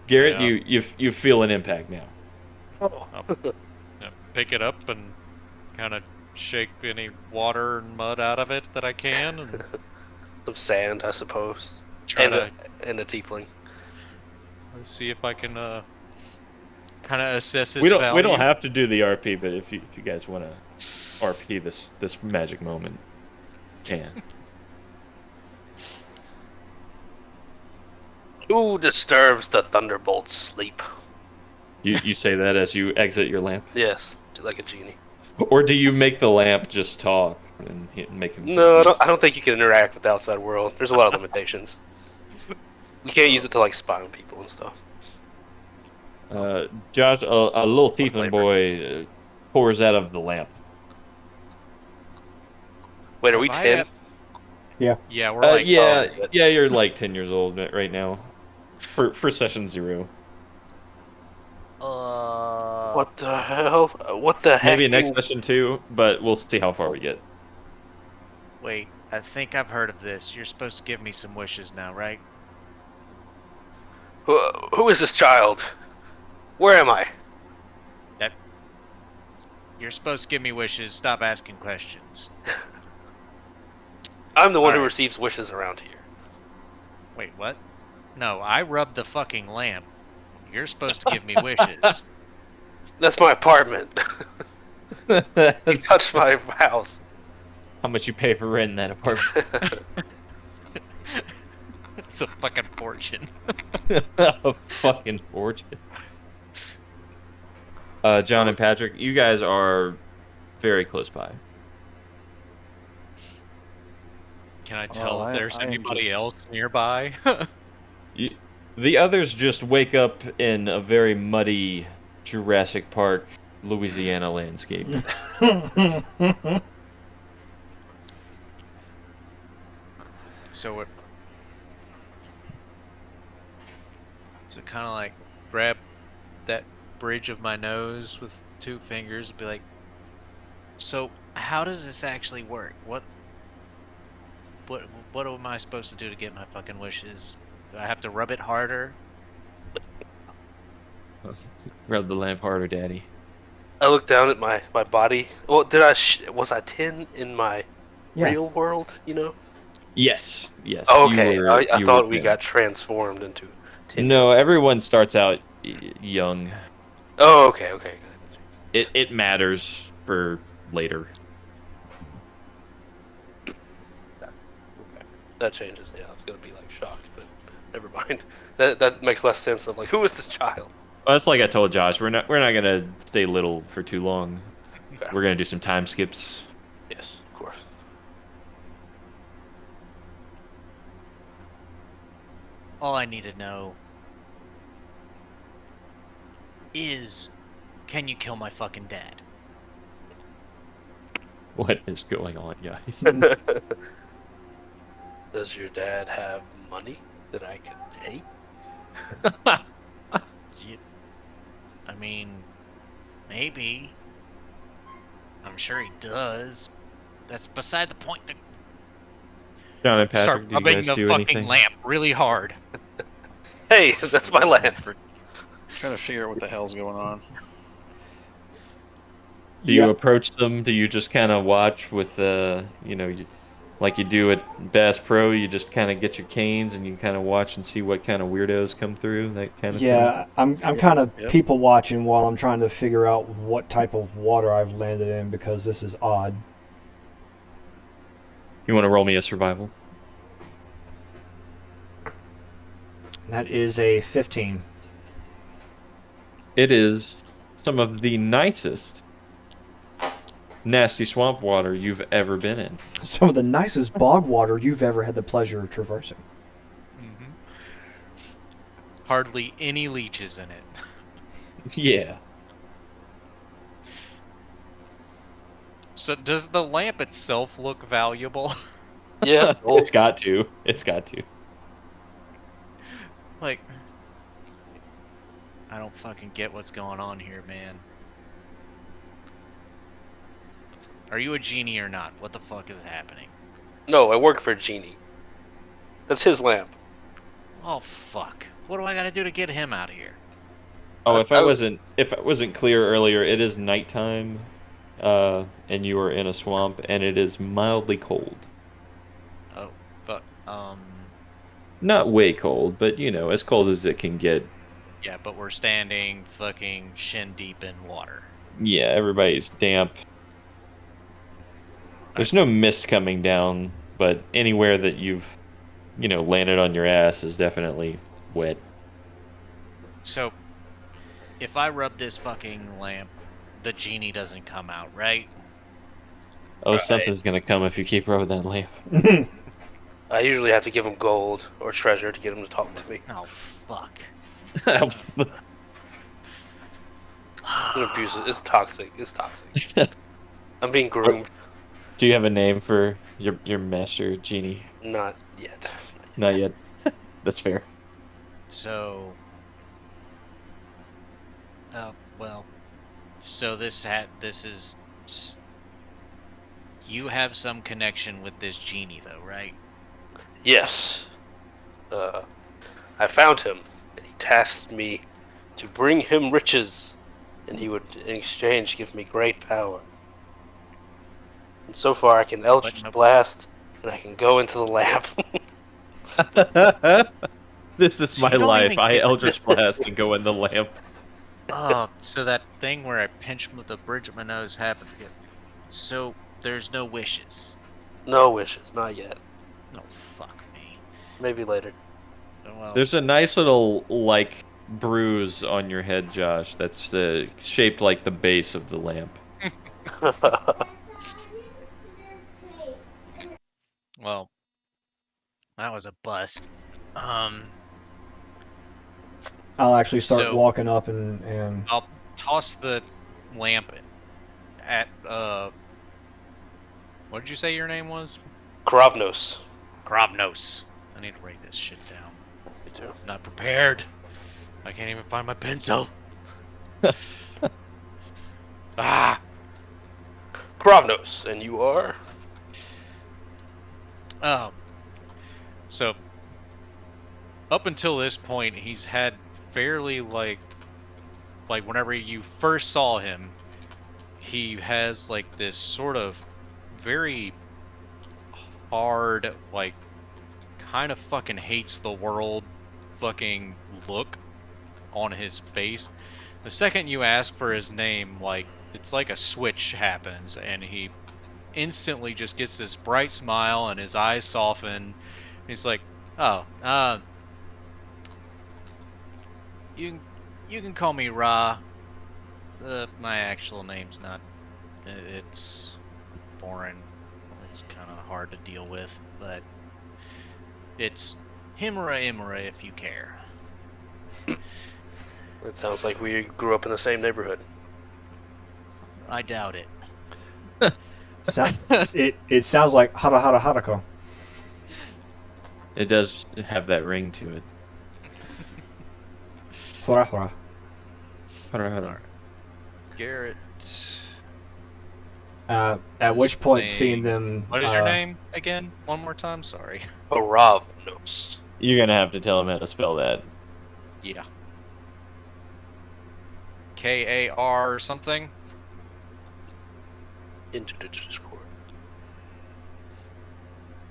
[SPEAKER 1] Garrett,
[SPEAKER 2] Yeah.
[SPEAKER 1] you feel an impact now.
[SPEAKER 5] oh.
[SPEAKER 2] I'll pick it up and kind of shake any water and mud out of it that I can, and
[SPEAKER 5] Some sand, I suppose,
[SPEAKER 2] try to
[SPEAKER 5] and a tiefling.
[SPEAKER 2] see if I can kind of assess
[SPEAKER 1] We
[SPEAKER 2] its
[SPEAKER 1] don't
[SPEAKER 2] value.
[SPEAKER 1] have to do the RP, but if you guys want to RP this magic moment, can.
[SPEAKER 5] Who disturbs the thunderbolt's sleep?
[SPEAKER 1] You say that as you exit your lamp,
[SPEAKER 5] Yes, like a genie.
[SPEAKER 1] or do you make the lamp just talk and make him
[SPEAKER 5] No, I
[SPEAKER 1] confused?
[SPEAKER 5] don't think you can interact with the outside world. There's a lot of limitations. You can't use it to like spy on people and stuff.
[SPEAKER 1] Josh, a little
[SPEAKER 5] Or
[SPEAKER 1] tiefling
[SPEAKER 5] flavor.
[SPEAKER 1] boy pours out of the lamp.
[SPEAKER 5] Wait, are
[SPEAKER 2] Have
[SPEAKER 5] we
[SPEAKER 2] I
[SPEAKER 5] 10?
[SPEAKER 4] Yeah.
[SPEAKER 2] Yeah, we're like
[SPEAKER 1] Yeah,
[SPEAKER 5] good.
[SPEAKER 1] yeah, you're like 10 years old right now for session 0.
[SPEAKER 5] What the hell? What the heck?
[SPEAKER 1] Maybe next session 2, but we'll see how far we get.
[SPEAKER 6] Wait, I think I've heard of this. You're supposed to give me some wishes now, right?
[SPEAKER 5] Who is this child? Where am I?
[SPEAKER 6] You're supposed to give me wishes. Stop asking questions.
[SPEAKER 5] I'm the one who
[SPEAKER 6] Alright.
[SPEAKER 5] receives wishes around here.
[SPEAKER 6] Wait, what? No, I rubbed the fucking lamp. You're supposed to give me wishes.
[SPEAKER 5] That's my apartment. You
[SPEAKER 1] That's
[SPEAKER 5] touched my house.
[SPEAKER 1] how much you pay for rent in that apartment.
[SPEAKER 6] It's a fucking fortune.
[SPEAKER 1] A fucking fortune. John and Patrick, you guys are very close by.
[SPEAKER 6] Can I
[SPEAKER 3] Oh,
[SPEAKER 6] tell if there's
[SPEAKER 3] I am
[SPEAKER 6] anybody
[SPEAKER 3] just.
[SPEAKER 6] else nearby?
[SPEAKER 1] You, the others just wake up in a very muddy Jurassic Park, Louisiana landscape.
[SPEAKER 6] So kind of like grab that bridge of my nose with 2 fingers and be like, so how does this actually work? What am I supposed to do to get my fucking wishes? Do I have to rub it harder?
[SPEAKER 1] Rub the lamp harder, Daddy.
[SPEAKER 5] I look down at my body. Well, did I? Was I 10 in my
[SPEAKER 4] Yeah.
[SPEAKER 5] real world? You know.
[SPEAKER 1] Yes, yes.
[SPEAKER 5] Oh,
[SPEAKER 1] You
[SPEAKER 5] okay.
[SPEAKER 1] were
[SPEAKER 5] I
[SPEAKER 1] you were
[SPEAKER 5] thought we
[SPEAKER 1] 10.
[SPEAKER 5] got transformed into 10
[SPEAKER 1] No,
[SPEAKER 5] years.
[SPEAKER 1] everyone starts out young.
[SPEAKER 5] Oh, okay, okay.
[SPEAKER 1] It matters for later.
[SPEAKER 5] Okay, that changes. Yeah, I was gonna be like shocked, but never mind. That makes less sense. Of like, who is this child?
[SPEAKER 1] Well, that's like I told Josh. We're not gonna stay little for too long.
[SPEAKER 5] Okay.
[SPEAKER 1] We're gonna do some time skips.
[SPEAKER 5] Yes, of course.
[SPEAKER 6] All I need to know is, can you kill my fucking dad?
[SPEAKER 1] What is going on, guys?
[SPEAKER 5] Does your dad have money that I can pay?
[SPEAKER 6] I mean, maybe. I'm sure he does. That's beside the point.
[SPEAKER 1] John and
[SPEAKER 6] Start
[SPEAKER 1] Patrick, do you
[SPEAKER 6] rubbing
[SPEAKER 1] guys
[SPEAKER 6] the
[SPEAKER 1] do
[SPEAKER 6] fucking
[SPEAKER 1] anything?
[SPEAKER 6] lamp really hard.
[SPEAKER 5] Hey, that's my lamp.
[SPEAKER 3] Trying to figure out what the hell's going on.
[SPEAKER 1] Do you
[SPEAKER 4] Yeah.
[SPEAKER 1] approach them? Do you just kind of watch with like you do at Bass Pro? You just kind of get your canes and you kind of watch and see what kind of weirdos come through, that kind of thing.
[SPEAKER 4] Yeah, I'm
[SPEAKER 3] Yep,
[SPEAKER 4] kind of
[SPEAKER 3] yep.
[SPEAKER 4] people watching while I'm trying to figure out what type of water I've landed in because this is odd.
[SPEAKER 1] You want to roll me a survival?
[SPEAKER 4] That is a 15.
[SPEAKER 1] It is some of the nicest nasty swamp water you've ever been in.
[SPEAKER 4] Some of the nicest bog water you've ever had the pleasure of traversing.
[SPEAKER 6] Mm-hmm. Hardly any leeches in it.
[SPEAKER 1] Yeah.
[SPEAKER 6] So does the lamp itself look valuable?
[SPEAKER 5] Yeah,
[SPEAKER 1] It's got to. It's got to.
[SPEAKER 6] Like, I don't fucking get what's going on here, man. Are you a genie or not? What the fuck is happening?
[SPEAKER 5] no, I work for Genie. That's his lamp.
[SPEAKER 6] Oh fuck. What do I gotta do to get him out of here?
[SPEAKER 1] Oh,
[SPEAKER 5] I, I,
[SPEAKER 1] if I wasn't clear earlier, it is nighttime, and you are in a swamp, and it is mildly cold.
[SPEAKER 6] Oh, fuck.
[SPEAKER 1] Not way cold, but as cold as it can get.
[SPEAKER 6] Yeah, but we're standing fucking shin deep in water.
[SPEAKER 1] Yeah, everybody's damp. There's no mist coming down, but anywhere that you've, landed on your ass is definitely wet.
[SPEAKER 6] So, if I rub this fucking lamp, the genie doesn't come out, right?
[SPEAKER 1] Oh,
[SPEAKER 5] right.
[SPEAKER 1] something's gonna come if you keep rubbing that lamp.
[SPEAKER 5] I usually have to give him gold or treasure to get him to talk to me.
[SPEAKER 6] Oh, fuck.
[SPEAKER 5] It abuses. It's toxic. It's toxic. I'm being groomed.
[SPEAKER 1] Do you have a name for your master genie?
[SPEAKER 5] Not yet.
[SPEAKER 1] Not yet. That's fair.
[SPEAKER 6] So, well, so this is, you have some connection with this genie, though, right?
[SPEAKER 5] Yes. I found him, and he tasked me to bring him riches, and he would, in exchange, give me great power. And so far, I can Eldritch
[SPEAKER 6] no-
[SPEAKER 5] Blast, and I can go into the lamp.
[SPEAKER 1] This is
[SPEAKER 6] So
[SPEAKER 1] my
[SPEAKER 6] you don't
[SPEAKER 1] life.
[SPEAKER 6] even
[SPEAKER 1] I
[SPEAKER 6] get-
[SPEAKER 1] Eldritch Blast and go in the lamp.
[SPEAKER 6] Oh, so that thing where I pinch with the bridge of my nose happens again. So there's no wishes.
[SPEAKER 5] No wishes, not yet.
[SPEAKER 6] No, fuck me.
[SPEAKER 5] Maybe later.
[SPEAKER 2] Well,
[SPEAKER 1] There's a nice little like bruise on your head, Josh. That's shaped like the base of the lamp.
[SPEAKER 2] well, that was a bust. Um,
[SPEAKER 4] I'll actually start
[SPEAKER 2] so
[SPEAKER 4] walking up and
[SPEAKER 2] I'll toss the lamp at what did you say your name was?
[SPEAKER 5] Kravnos.
[SPEAKER 2] Grobnos. I need to write this shit down.
[SPEAKER 5] Me too.
[SPEAKER 2] Not prepared. I can't even find my pencil. Ah.
[SPEAKER 5] Kravnos, and you are?
[SPEAKER 2] Um. So up until this point, he's had fairly like whenever you first saw him, he has like this sort of very hard, like kind of fucking hates the world fucking look on his face. The second you ask for his name, like it's like a switch happens and he instantly just gets this bright smile and his eyes soften. He's like, "Oh, you can call me Ra. My actual name's not. It's boring. It's kind of hard to deal with, but it's Himura Imura if you care."
[SPEAKER 5] It sounds like we grew up in the same neighborhood.
[SPEAKER 2] I doubt it.
[SPEAKER 4] it sounds like hara hara harako.
[SPEAKER 1] It does have that ring to it.
[SPEAKER 4] Hora hora.
[SPEAKER 1] Hold on, hold on.
[SPEAKER 2] Alright. Garrett.
[SPEAKER 4] At which point, seeing
[SPEAKER 2] Listening.
[SPEAKER 4] them.
[SPEAKER 2] What is your name again? One more time. Sorry.
[SPEAKER 5] Kravnos.
[SPEAKER 1] You're gonna have to tell him how to spell that.
[SPEAKER 2] Yeah. KAR something.
[SPEAKER 5] Into the Discord.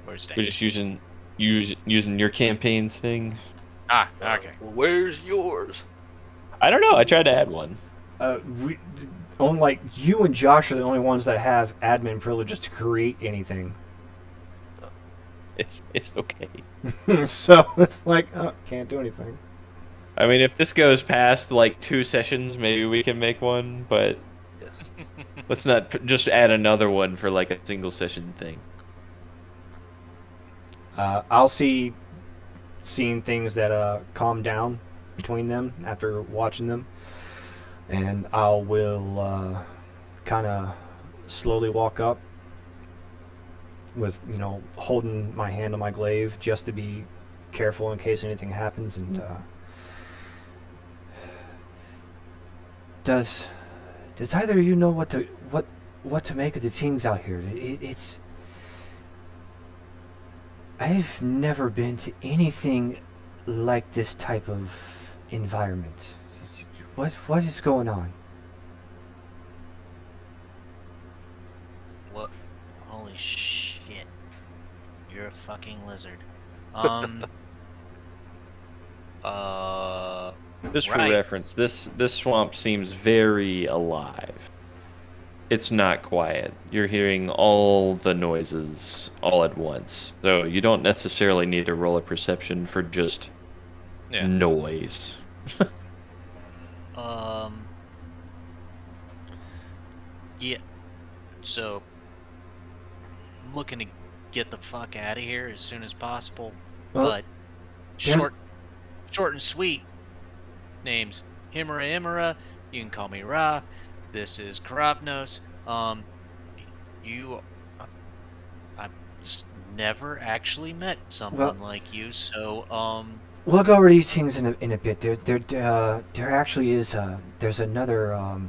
[SPEAKER 2] Where's
[SPEAKER 1] We're
[SPEAKER 2] Dan?
[SPEAKER 1] just using your campaigns thing.
[SPEAKER 2] Ah, okay.
[SPEAKER 5] Where's yours?
[SPEAKER 1] I don't know. I tried to add one.
[SPEAKER 4] We, only like you and Josh are the only ones that have admin privileges to create anything.
[SPEAKER 1] It's okay.
[SPEAKER 4] So it's like can't do anything.
[SPEAKER 1] I mean, if this goes past like 2 sessions, maybe we can make one. But
[SPEAKER 5] Yes.
[SPEAKER 1] let's not just add another one for like a single session thing.
[SPEAKER 4] I'll seeing things that calm down between them after watching them, and I will kind of slowly walk up with holding my hand on my glaive just to be careful in case anything happens. And does either of you know what to make of the things out here? It's I've never been to anything like this type of environment. What is going on?
[SPEAKER 6] What? Holy shit. You're a fucking lizard.
[SPEAKER 1] Just for
[SPEAKER 6] Right.
[SPEAKER 1] reference, this swamp seems very alive. It's not quiet. You're hearing all the noises all at once. So you don't necessarily need to roll a perception for just
[SPEAKER 2] Yeah.
[SPEAKER 1] noise.
[SPEAKER 6] Yeah. So, I'm looking to get the fuck out of here as soon as possible.
[SPEAKER 4] Well,
[SPEAKER 6] But short and sweet. Name's Himura Imura. You can call me Ra. This is Karabnos. You, I've never actually met someone like you, so
[SPEAKER 4] we'll go over these things in a bit. There actually is there's another a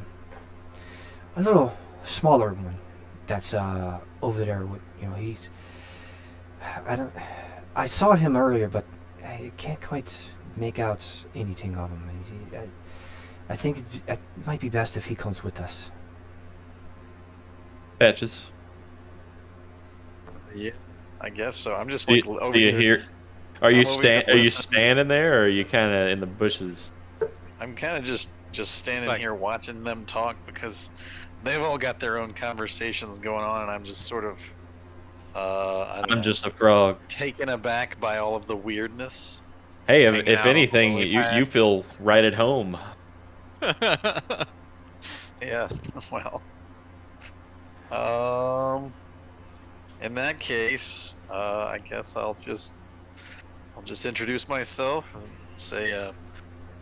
[SPEAKER 4] little smaller one that's over there. With he's I don't I saw him earlier, but I can't quite make out anything of him. I think it might be best if he comes with us.
[SPEAKER 1] Patches.
[SPEAKER 3] Yeah, I guess so. I'm just
[SPEAKER 1] Do
[SPEAKER 3] like
[SPEAKER 1] you,
[SPEAKER 3] over
[SPEAKER 1] do you
[SPEAKER 3] here.
[SPEAKER 1] hear? Are you
[SPEAKER 3] I'm over here
[SPEAKER 1] are you
[SPEAKER 3] listening.
[SPEAKER 1] standing there, or are you kind of in the bushes?
[SPEAKER 3] I'm kind of just standing
[SPEAKER 2] like-
[SPEAKER 3] here watching them talk because they've all got their own conversations going on, and I'm just sort of I don't
[SPEAKER 1] I'm
[SPEAKER 3] know,
[SPEAKER 1] just a frog.
[SPEAKER 3] taken aback by all of the weirdness.
[SPEAKER 1] Hey,
[SPEAKER 2] hanging
[SPEAKER 1] if
[SPEAKER 2] out on the
[SPEAKER 1] anything,
[SPEAKER 2] lily
[SPEAKER 1] you feel right at home.
[SPEAKER 2] pad.
[SPEAKER 3] Yeah. Well, in that case, I guess I'll just introduce myself and say,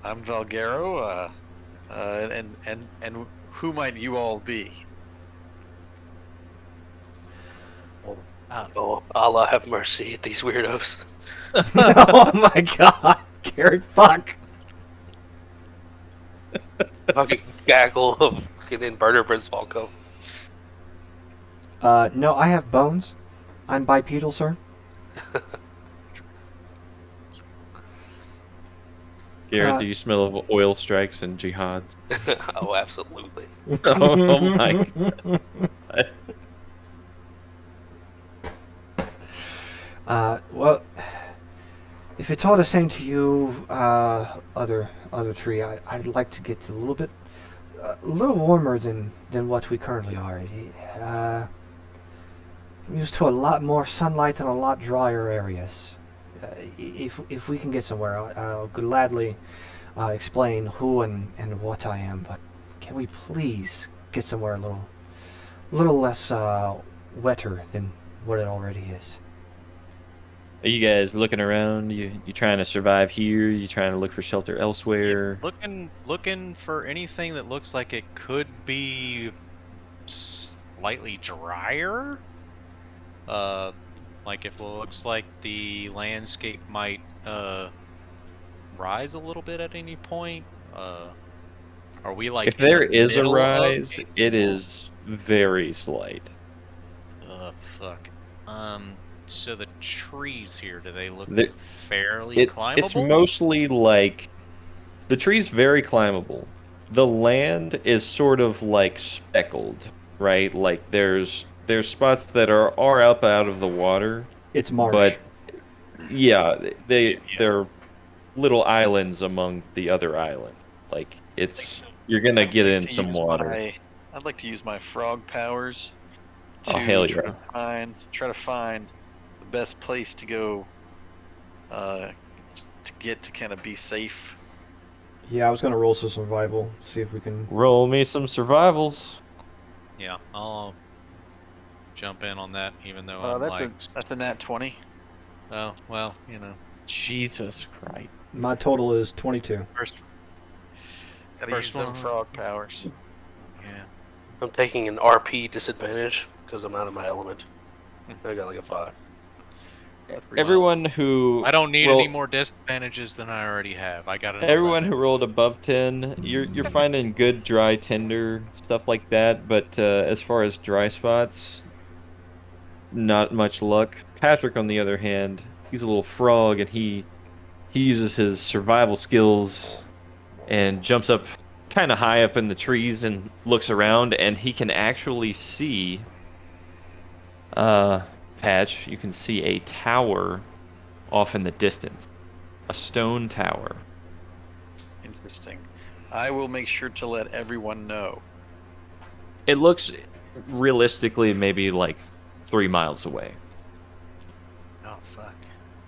[SPEAKER 3] I'm Valgero, and who might you all be?
[SPEAKER 5] Oh, Allah have mercy at these weirdos.
[SPEAKER 4] Oh my god, Garrett, fuck.
[SPEAKER 5] Fucking gaggle of fucking invertebrates all come.
[SPEAKER 4] No, I have bones. I'm bipedal, sir.
[SPEAKER 1] Garrett, do you smell of oil strikes and jihads?
[SPEAKER 5] Oh, absolutely.
[SPEAKER 1] Oh my god.
[SPEAKER 4] Well, if it's all the same to you, other tree, I'd like to get a little warmer than what we currently are. I'm used to a lot more sunlight and a lot drier areas. If we can get somewhere, I'll gladly explain who and what I am. But can we please get somewhere a little less wetter than what it already is?
[SPEAKER 1] Are you guys looking around? You trying to survive here? You trying to look for shelter
[SPEAKER 2] Yeah,
[SPEAKER 1] elsewhere?
[SPEAKER 2] looking for anything that looks like it could be slightly drier. Uh, like if it looks like the landscape might rise a little bit at any point. Are we like
[SPEAKER 1] If
[SPEAKER 2] in the
[SPEAKER 1] there is a
[SPEAKER 2] middle of
[SPEAKER 1] rise,
[SPEAKER 2] a
[SPEAKER 1] it
[SPEAKER 2] field?
[SPEAKER 1] is very slight.
[SPEAKER 2] Fuck. So the trees here, do they look
[SPEAKER 1] The,
[SPEAKER 2] fairly
[SPEAKER 1] it's
[SPEAKER 2] climbable?
[SPEAKER 1] mostly like the tree's very climbable. The land is sort of like speckled, right? Like there's spots that are up out of the water,
[SPEAKER 4] It's marsh.
[SPEAKER 1] but yeah,
[SPEAKER 2] Yeah.
[SPEAKER 1] they're little islands among the other islands. Like
[SPEAKER 3] Like
[SPEAKER 1] it's
[SPEAKER 3] to-
[SPEAKER 1] you're gonna
[SPEAKER 3] I'd
[SPEAKER 1] get
[SPEAKER 3] like
[SPEAKER 1] in
[SPEAKER 3] to
[SPEAKER 1] some
[SPEAKER 3] use
[SPEAKER 1] water.
[SPEAKER 3] my I'd like to use my frog powers
[SPEAKER 1] Oh
[SPEAKER 3] to
[SPEAKER 1] hell yeah!
[SPEAKER 3] try to find the best place to go uh to get to kind of be safe.
[SPEAKER 4] Yeah, I was gonna roll some survival, see if we can.
[SPEAKER 1] Roll me some survivals.
[SPEAKER 2] Yeah, I'll jump in on that, even though I'm
[SPEAKER 3] That's
[SPEAKER 2] like,
[SPEAKER 3] a nat 20.
[SPEAKER 2] oh, well, you know,
[SPEAKER 1] Jesus Christ!
[SPEAKER 4] My total is 22.
[SPEAKER 2] first,
[SPEAKER 3] Gotta use
[SPEAKER 2] first
[SPEAKER 3] them
[SPEAKER 2] one,
[SPEAKER 3] frog powers.
[SPEAKER 2] yeah.
[SPEAKER 5] I'm taking an RP disadvantage because I'm out of my element. I got like a 5.
[SPEAKER 3] That's
[SPEAKER 2] Well,
[SPEAKER 3] reasonable.
[SPEAKER 1] Everyone who
[SPEAKER 2] I don't need any
[SPEAKER 1] roll
[SPEAKER 2] more disadvantages than I already have. I got an
[SPEAKER 1] everyone
[SPEAKER 2] 11.
[SPEAKER 1] who rolled above 10, you're finding good dry tinder stuff like that. But as far as dry spots, not much luck. Patrick, on the other hand, he's a little frog, and he uses his survival skills and jumps up kind of high up in the trees and looks around, and he can actually see uh Patch. You can see a tower off in the distance, a stone tower.
[SPEAKER 3] Interesting. I will make sure to let everyone know.
[SPEAKER 1] It looks realistically maybe like 3 miles away.
[SPEAKER 2] Oh, fuck.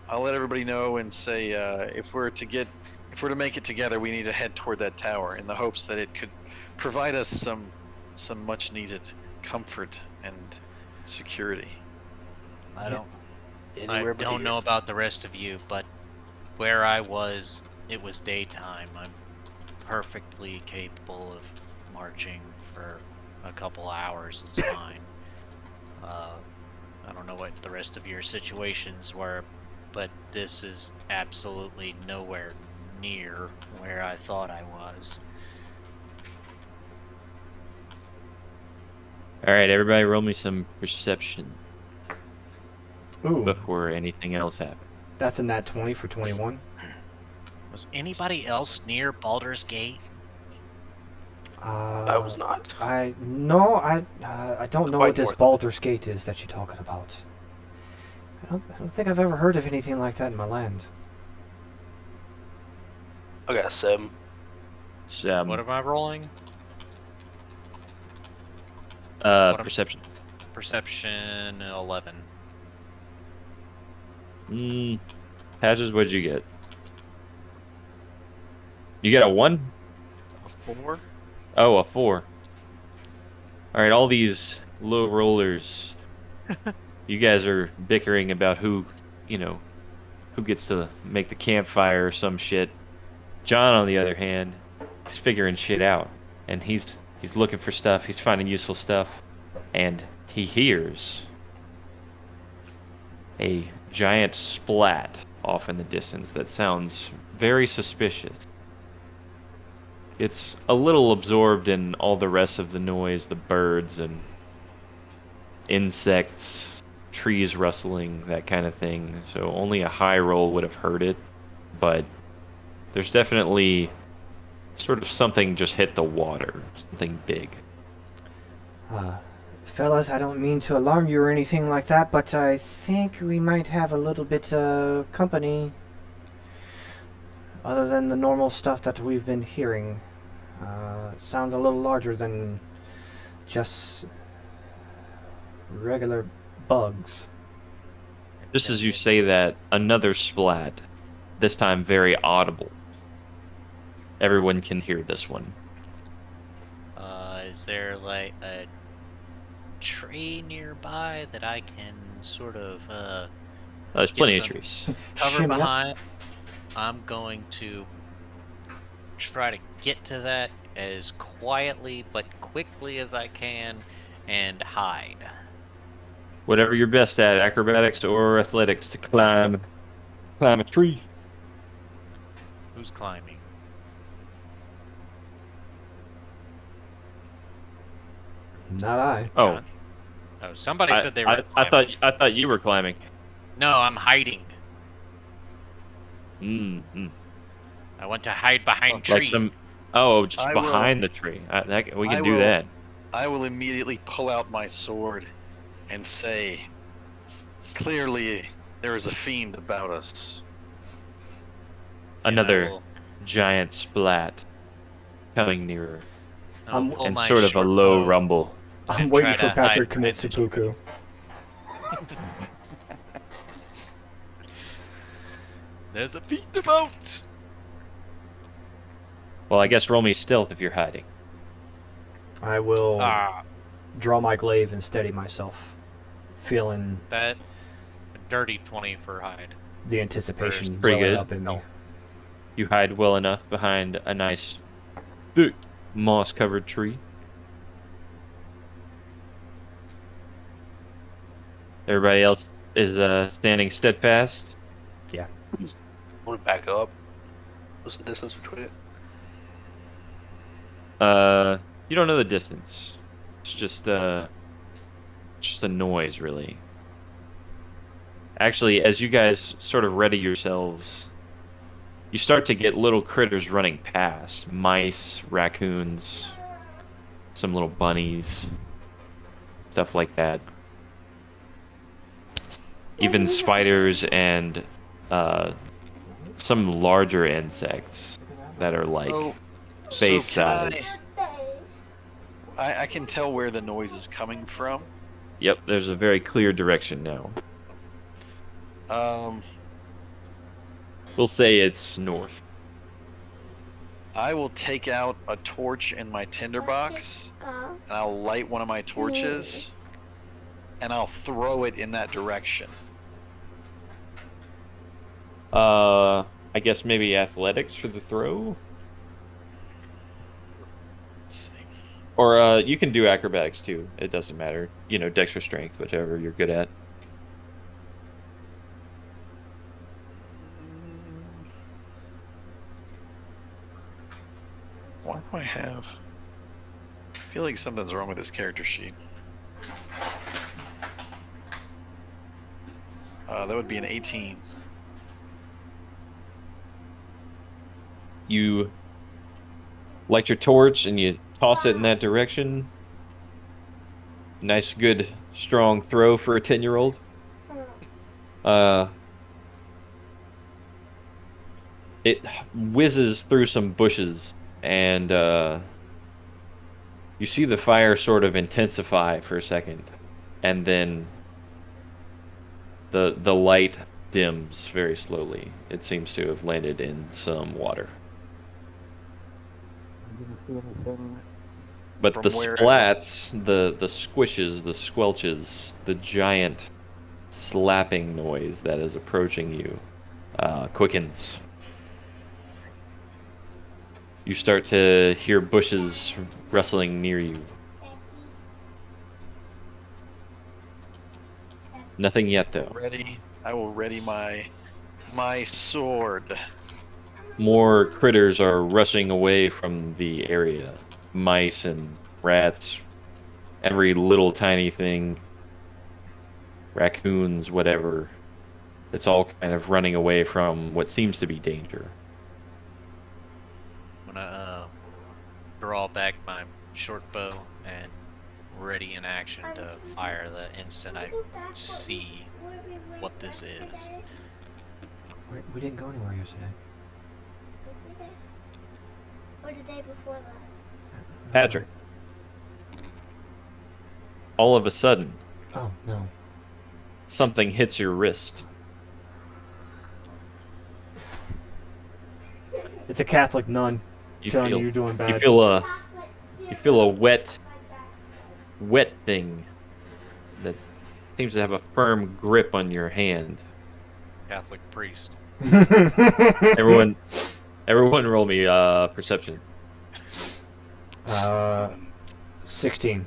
[SPEAKER 3] I'll let everybody know and say if we're to make it together, we need to head toward that tower in the hopes that it could provide us some much needed comfort and security.
[SPEAKER 2] I don't, I
[SPEAKER 5] Anywhere but
[SPEAKER 2] don't
[SPEAKER 5] here.
[SPEAKER 2] know about the rest of you, but where I was, it was daytime. I'm perfectly capable of marching for a couple hours. It's fine. Uh, I don't know what the rest of your situations were, but this is absolutely nowhere near where I thought I was.
[SPEAKER 1] All right, everybody, roll me some perception
[SPEAKER 4] Ooh,
[SPEAKER 1] before anything else happens.
[SPEAKER 4] that's a nat 20 for 21.
[SPEAKER 2] Was anybody else near Baldur's Gate?
[SPEAKER 5] I
[SPEAKER 4] Uh,
[SPEAKER 5] was not.
[SPEAKER 4] I don't know what
[SPEAKER 5] Quite
[SPEAKER 4] this
[SPEAKER 5] north of it.
[SPEAKER 4] Baldur's Gate is that you're talking about. I don't think I've ever heard of anything like that in my land.
[SPEAKER 5] I got a 7.
[SPEAKER 1] It's,
[SPEAKER 2] What am I rolling? What am
[SPEAKER 1] perception.
[SPEAKER 2] perception 11.
[SPEAKER 1] Patches, what'd you get? You got a 1?
[SPEAKER 3] A 4?
[SPEAKER 1] Oh, a 4. All right, all these low rollers. You guys are bickering about you know, who gets to make the campfire or some shit. John, on the other hand, he's figuring shit out, and he's looking for stuff. He's finding useful stuff, and he hears a giant splat off in the distance that sounds very suspicious. It's a little absorbed in all the rest of the noise, the birds and insects, trees rustling, that kind of thing. So only a high roll would have heard it, but there's definitely sort of something just hit the water, something big.
[SPEAKER 4] Uh, Fellas, I don't mean to alarm you or anything like that, but I think we might have a little bit company other than the normal stuff that we've been hearing. It sounds a little larger than just regular bugs.
[SPEAKER 1] Just as
[SPEAKER 6] Does
[SPEAKER 1] you
[SPEAKER 6] it?
[SPEAKER 1] say that, another splat, this time very audible. Everyone can hear this one.
[SPEAKER 6] Is there like a tree nearby that I can sort of
[SPEAKER 1] There's
[SPEAKER 6] get
[SPEAKER 1] plenty of
[SPEAKER 6] some
[SPEAKER 1] trees.
[SPEAKER 6] cover
[SPEAKER 4] Shimmy up.
[SPEAKER 6] behind? I'm going to try to get to that as quietly but quickly as I can and hide.
[SPEAKER 1] Whatever you're best at, acrobatics or athletics to climb a tree.
[SPEAKER 6] Who's climbing?
[SPEAKER 4] Not I.
[SPEAKER 1] Oh,
[SPEAKER 6] John? Oh, somebody
[SPEAKER 1] I,
[SPEAKER 6] said they were
[SPEAKER 1] I, I thought
[SPEAKER 6] climbing.
[SPEAKER 1] I thought you were climbing.
[SPEAKER 6] No, I'm hiding.
[SPEAKER 1] Mm-hmm.
[SPEAKER 6] I want to hide behind
[SPEAKER 1] Like
[SPEAKER 6] tree.
[SPEAKER 1] some. Oh, just
[SPEAKER 3] I will.
[SPEAKER 1] behind the tree. We
[SPEAKER 3] I
[SPEAKER 1] can do
[SPEAKER 3] will.
[SPEAKER 1] that.
[SPEAKER 3] I will immediately pull out my sword and say, "Clearly, there is a fiend about us."
[SPEAKER 6] And I
[SPEAKER 1] Another
[SPEAKER 6] will
[SPEAKER 1] giant splat coming nearer,
[SPEAKER 4] I'm
[SPEAKER 6] pull
[SPEAKER 1] and
[SPEAKER 6] my
[SPEAKER 1] sort of a
[SPEAKER 6] short
[SPEAKER 1] low
[SPEAKER 6] bow
[SPEAKER 1] rumble.
[SPEAKER 4] I'm
[SPEAKER 6] and
[SPEAKER 4] waiting
[SPEAKER 6] try
[SPEAKER 4] for
[SPEAKER 6] to hide
[SPEAKER 4] Patrick to commit
[SPEAKER 6] behind the tree.
[SPEAKER 4] seppuku.
[SPEAKER 6] There's a fiend about.
[SPEAKER 1] Well, I guess roll me stealth if you're hiding.
[SPEAKER 4] I will
[SPEAKER 6] Ah,
[SPEAKER 4] draw my glaive and steady myself, feeling
[SPEAKER 6] that a dirty 20 for hide.
[SPEAKER 4] the
[SPEAKER 6] For
[SPEAKER 4] anticipation
[SPEAKER 1] Pretty
[SPEAKER 4] welling
[SPEAKER 1] good.
[SPEAKER 4] up in me.
[SPEAKER 6] stealth.
[SPEAKER 1] You hide well enough behind a nice, thick, moss-covered tree. Everybody else is standing steadfast.
[SPEAKER 4] Yeah.
[SPEAKER 5] I want to back up. What's the distance between it?
[SPEAKER 1] You don't know the distance. It's just a noise, really. Actually, as you guys sort of ready yourselves, you start to get little critters running past. Mice, raccoons, some little bunnies, stuff like that. Even spiders and uh, some larger insects that are like
[SPEAKER 3] So,
[SPEAKER 1] face
[SPEAKER 3] can
[SPEAKER 1] size.
[SPEAKER 3] I can tell where the noise is coming from.
[SPEAKER 1] Yep, there's a very clear direction now.
[SPEAKER 3] Um,
[SPEAKER 1] We'll say it's north.
[SPEAKER 3] I will take out a torch in my tinderbox, and I'll light one of my torches, and I'll throw it in that direction.
[SPEAKER 1] I guess maybe athletics for the throw,
[SPEAKER 3] Let's see.
[SPEAKER 1] or you can do acrobatics too. It doesn't matter. You know, dex or strength, whichever you're good at.
[SPEAKER 3] Why do I have? I feel like something's wrong with this character sheet. That would be an 18.
[SPEAKER 1] You light your torch and you toss it in that direction. Nice, good, strong throw for a 10-year-old. Uh, it whizzes through some bushes, and you see the fire sort of intensify for a second, and then the light dims very slowly. It seems to have landed in some water.
[SPEAKER 3] didn't see anything
[SPEAKER 1] But
[SPEAKER 3] from
[SPEAKER 1] the
[SPEAKER 3] where I was.
[SPEAKER 1] splats, the squishes, the squelches, the giant slapping noise that is approaching you quickens. You start to hear bushes rustling near you. Nothing yet, though.
[SPEAKER 3] I will ready my sword.
[SPEAKER 1] More critters are rushing away from the area. Mice and rats, every little tiny thing, raccoons, whatever. It's all kind of running away from what seems to be danger.
[SPEAKER 2] I'm gonna draw back my short bow and ready in action to fire the instant I see what this is.
[SPEAKER 4] We didn't go anywhere yesterday.
[SPEAKER 7] Yesterday? Or the day before that?
[SPEAKER 1] Patrick, all of a sudden,
[SPEAKER 4] Oh no.
[SPEAKER 1] something hits your wrist.
[SPEAKER 4] It's a Catholic nun
[SPEAKER 1] You
[SPEAKER 4] telling you
[SPEAKER 1] feel
[SPEAKER 4] you're doing
[SPEAKER 1] you
[SPEAKER 4] bad.
[SPEAKER 1] feel a you feel a wet thing that seems to have a firm grip on your hand.
[SPEAKER 2] Catholic priest.
[SPEAKER 1] Everyone roll me perception.
[SPEAKER 4] 16.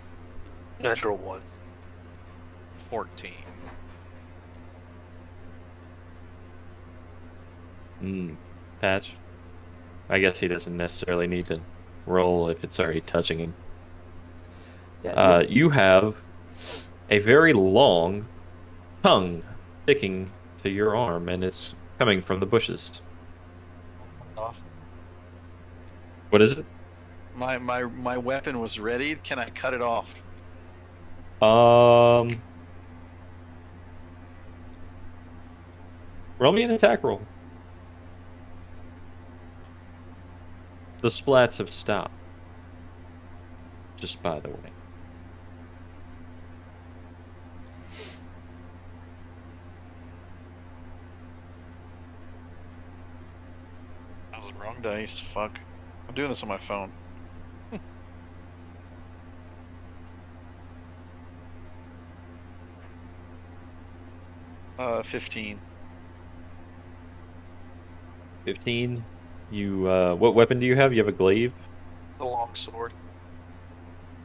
[SPEAKER 5] Natural 1.
[SPEAKER 2] 14.
[SPEAKER 1] Patch. I guess he doesn't necessarily need to roll if it's already touching him.
[SPEAKER 4] Yeah,
[SPEAKER 1] You have a very long tongue sticking to your arm, and it's coming from the bushes.
[SPEAKER 3] Off.
[SPEAKER 1] What is it?
[SPEAKER 3] My weapon was ready. Can I cut it off?
[SPEAKER 1] Roll me an attack roll. The splats have stopped. Just by the way.
[SPEAKER 3] That was the wrong dice. Fuck. I'm doing this on my phone. 15.
[SPEAKER 1] 15. You what weapon do you have? You have a glaive?
[SPEAKER 3] It's a long sword.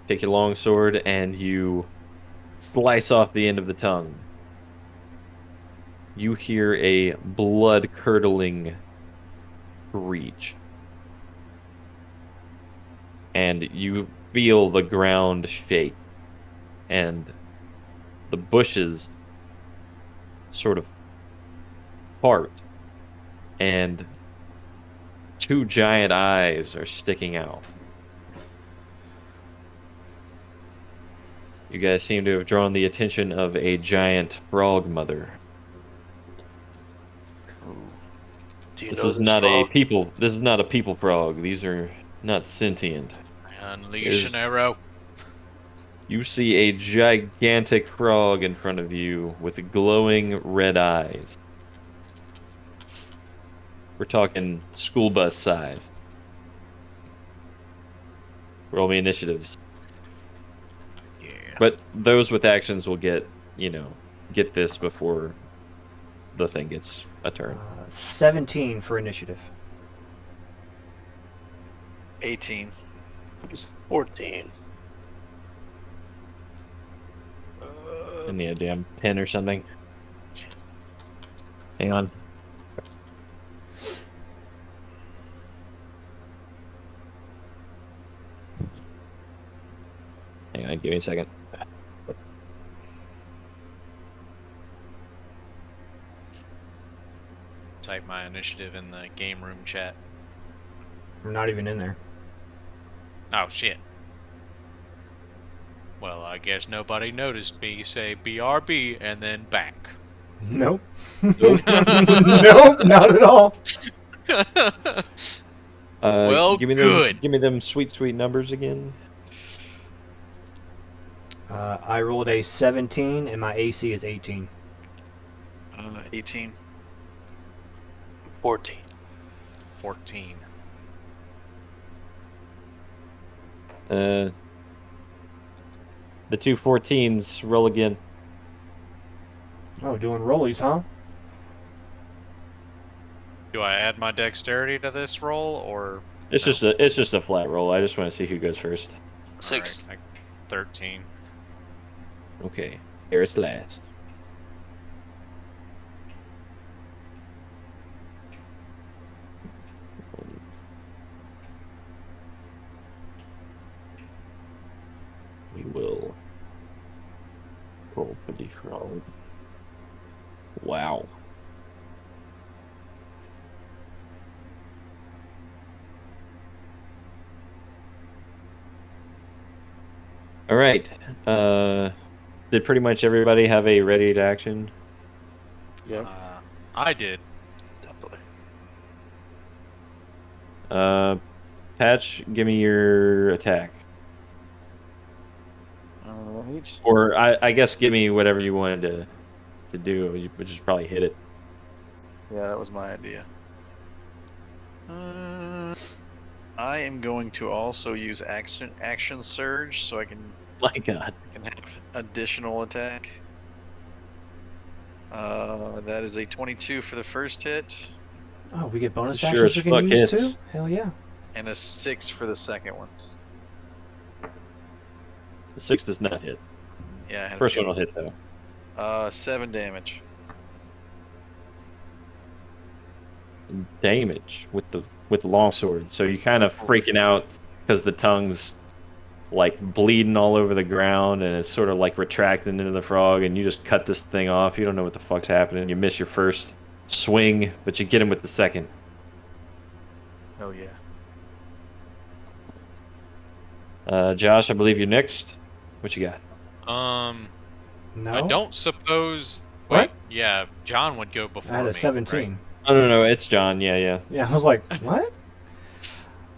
[SPEAKER 1] Take your long sword and you slice off the end of the tongue. You hear a blood-curdling screech. And you feel the ground shake. And the bushes sort of part. And two giant eyes are sticking out. You guys seem to have drawn the attention of a giant frog mother.
[SPEAKER 5] Do you
[SPEAKER 1] This
[SPEAKER 5] know
[SPEAKER 1] is
[SPEAKER 5] this
[SPEAKER 1] not a
[SPEAKER 5] frog?
[SPEAKER 1] people. This is not a people frog. These are not sentient.
[SPEAKER 2] I unleash
[SPEAKER 1] There's-
[SPEAKER 2] an arrow.
[SPEAKER 1] You see a gigantic frog in front of you with glowing red eyes. We're talking school bus size. Roll me initiatives.
[SPEAKER 2] Yeah.
[SPEAKER 1] But those with actions will get this before the thing gets a turn.
[SPEAKER 4] 17 for initiative.
[SPEAKER 3] 18.
[SPEAKER 5] 14.
[SPEAKER 1] I need a damn pen or something. Hang on. Hang on, give me a second.
[SPEAKER 2] Type my initiative in the game room chat.
[SPEAKER 4] I'm not even in there.
[SPEAKER 2] Oh shit. Well, I guess nobody noticed me say BRB and then back.
[SPEAKER 4] Nope.
[SPEAKER 1] Nope.
[SPEAKER 4] Nope, not at all.
[SPEAKER 2] Well, good.
[SPEAKER 1] Give me them sweet numbers again.
[SPEAKER 4] I rolled a 17 and my AC is 18.
[SPEAKER 3] 18.
[SPEAKER 5] 14.
[SPEAKER 2] 14.
[SPEAKER 1] The two 14s roll again.
[SPEAKER 4] Oh, doing rollies, huh?
[SPEAKER 2] Do I add my dexterity to this roll, or
[SPEAKER 1] It's
[SPEAKER 2] no?
[SPEAKER 1] just a flat roll. I just want to see who goes first.
[SPEAKER 5] 6.
[SPEAKER 2] All right, 13.
[SPEAKER 1] Okay, Garrett's last. We will roll for the frog. Wow. All right. Did pretty much everybody have a ready to action?
[SPEAKER 3] Yep.
[SPEAKER 2] I did.
[SPEAKER 5] Definitely.
[SPEAKER 1] Patch, give me your attack.
[SPEAKER 3] All right.
[SPEAKER 1] Or I guess give me whatever you wanted to do, which is probably hit it.
[SPEAKER 3] Yeah, that was my idea. I am going to also use action surge so I can
[SPEAKER 1] My God.
[SPEAKER 3] have additional attack. That is a 22 for the first hit
[SPEAKER 4] Oh, we get bonus
[SPEAKER 1] Sure
[SPEAKER 4] actions
[SPEAKER 1] as
[SPEAKER 4] we can
[SPEAKER 1] fuck
[SPEAKER 4] use
[SPEAKER 1] hits.
[SPEAKER 4] too? Hell yeah.
[SPEAKER 3] and a 6 for the second one.
[SPEAKER 1] The 6 does not hit.
[SPEAKER 3] Yeah, I had a
[SPEAKER 1] First one will
[SPEAKER 3] feeling.
[SPEAKER 1] hit though.
[SPEAKER 3] 7 damage.
[SPEAKER 1] Damage with the longsword. So you kind of freaking out because the tongue's like bleeding all over the ground and it's sort of like retracting into the frog, and you just cut this thing off. You don't know what the fuck's happening. You miss your first swing, but you get him with the second.
[SPEAKER 3] Oh yeah.
[SPEAKER 1] Josh, I believe you're next. What you got?
[SPEAKER 4] No?
[SPEAKER 2] I don't suppose.
[SPEAKER 4] What?
[SPEAKER 2] Wait, yeah, John would go
[SPEAKER 4] I
[SPEAKER 2] before
[SPEAKER 4] had a
[SPEAKER 2] me,
[SPEAKER 4] 17.
[SPEAKER 2] right?
[SPEAKER 1] Oh no, it's John. Yeah.
[SPEAKER 4] Yeah, I was like, what?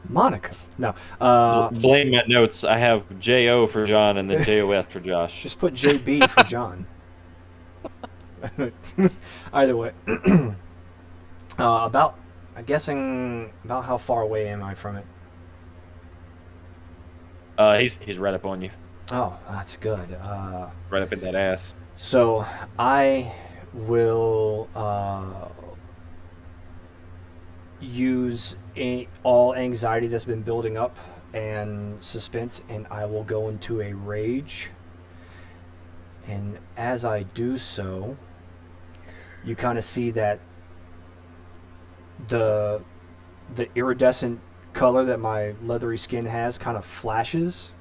[SPEAKER 4] Monica. No.
[SPEAKER 1] Blame my notes. I have J-O for John and then J-O-S for Josh.
[SPEAKER 4] Just put JB for John. Either way. I'm guessing, about how far away am I from it?
[SPEAKER 1] He's right up on you,
[SPEAKER 4] Oh, that's good.
[SPEAKER 1] right up in that ass.
[SPEAKER 4] So I will use all anxiety that's been building up and suspense, and I will go into a rage. And as I do so, you kind of see that the iridescent color that my leathery skin has kind of flashes.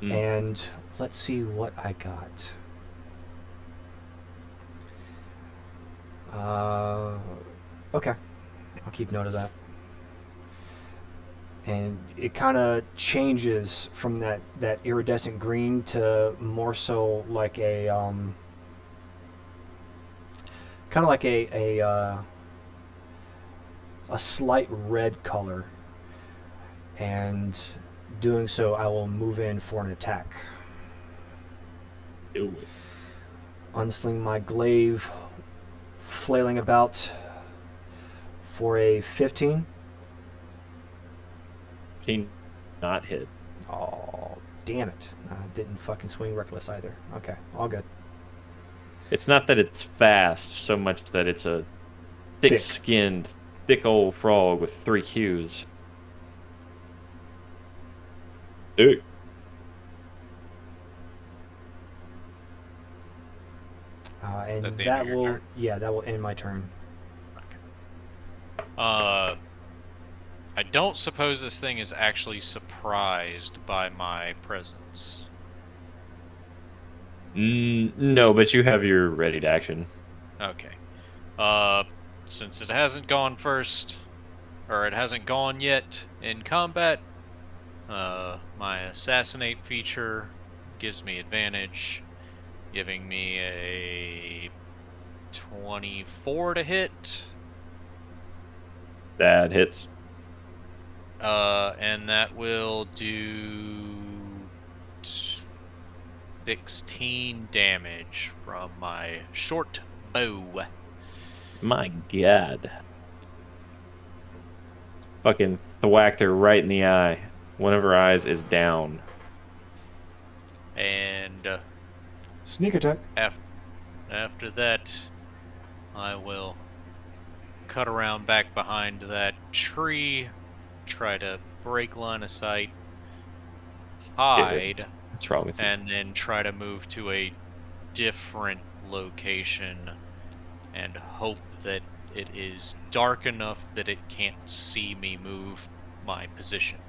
[SPEAKER 1] Mm.
[SPEAKER 4] And let's see what I got. Okay, I'll keep note of that. And it kind of changes from that iridescent green to more so like a kind of like a slight red color. And doing so, I will move in for an attack.
[SPEAKER 1] Do it.
[SPEAKER 4] Unsling my glaive, flailing about for a 15.
[SPEAKER 1] 15 not hit.
[SPEAKER 4] Oh, damn it. I didn't fucking swing reckless either. Okay, all good.
[SPEAKER 1] It's not that it's fast so much that it's a thick-skinned, thick old frog with 3 Qs. Dude.
[SPEAKER 4] And
[SPEAKER 2] At the end
[SPEAKER 4] that
[SPEAKER 2] of your
[SPEAKER 4] will,
[SPEAKER 2] turn?
[SPEAKER 4] yeah, that will end my turn.
[SPEAKER 2] I don't suppose this thing is actually surprised by my presence.
[SPEAKER 1] No, but you have your ready to action.
[SPEAKER 2] Okay. Since it hasn't gone first, or it hasn't gone yet in combat, my assassinate feature gives me advantage, giving me a 24 to hit.
[SPEAKER 1] That hits.
[SPEAKER 2] And that will do 16 damage from my short bow.
[SPEAKER 1] My God. Fucking whacked her right in the eye. One of her eyes is down.
[SPEAKER 2] And
[SPEAKER 4] Sneak attack.
[SPEAKER 2] after that, I will cut around back behind that tree, try to break line of sight,
[SPEAKER 1] Good.
[SPEAKER 2] hide,
[SPEAKER 1] What's wrong with you?
[SPEAKER 2] and then try to move to a different location and hope that it is dark enough that it can't see me move my position.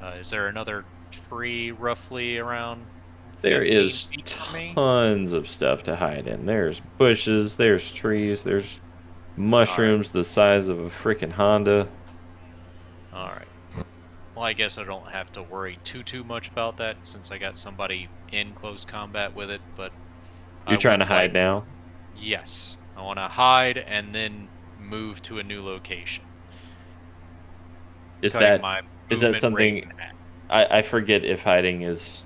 [SPEAKER 2] Is there another tree roughly around
[SPEAKER 1] There
[SPEAKER 2] 15
[SPEAKER 1] is
[SPEAKER 2] feet from me?
[SPEAKER 1] tons of stuff to hide in. There's bushes, there's trees, there's
[SPEAKER 2] All right.
[SPEAKER 1] mushrooms the size of a freaking Honda.
[SPEAKER 2] All right. Well, I guess I don't have to worry too much about that since I got somebody in close combat with it, but I
[SPEAKER 1] You're trying to
[SPEAKER 2] would like,
[SPEAKER 1] hide now?
[SPEAKER 2] yes, I want to hide and then move to a new location,
[SPEAKER 1] Is
[SPEAKER 2] cutting
[SPEAKER 1] that
[SPEAKER 2] my
[SPEAKER 1] is that
[SPEAKER 2] movement rate
[SPEAKER 1] something
[SPEAKER 2] in half.
[SPEAKER 1] I forget if hiding is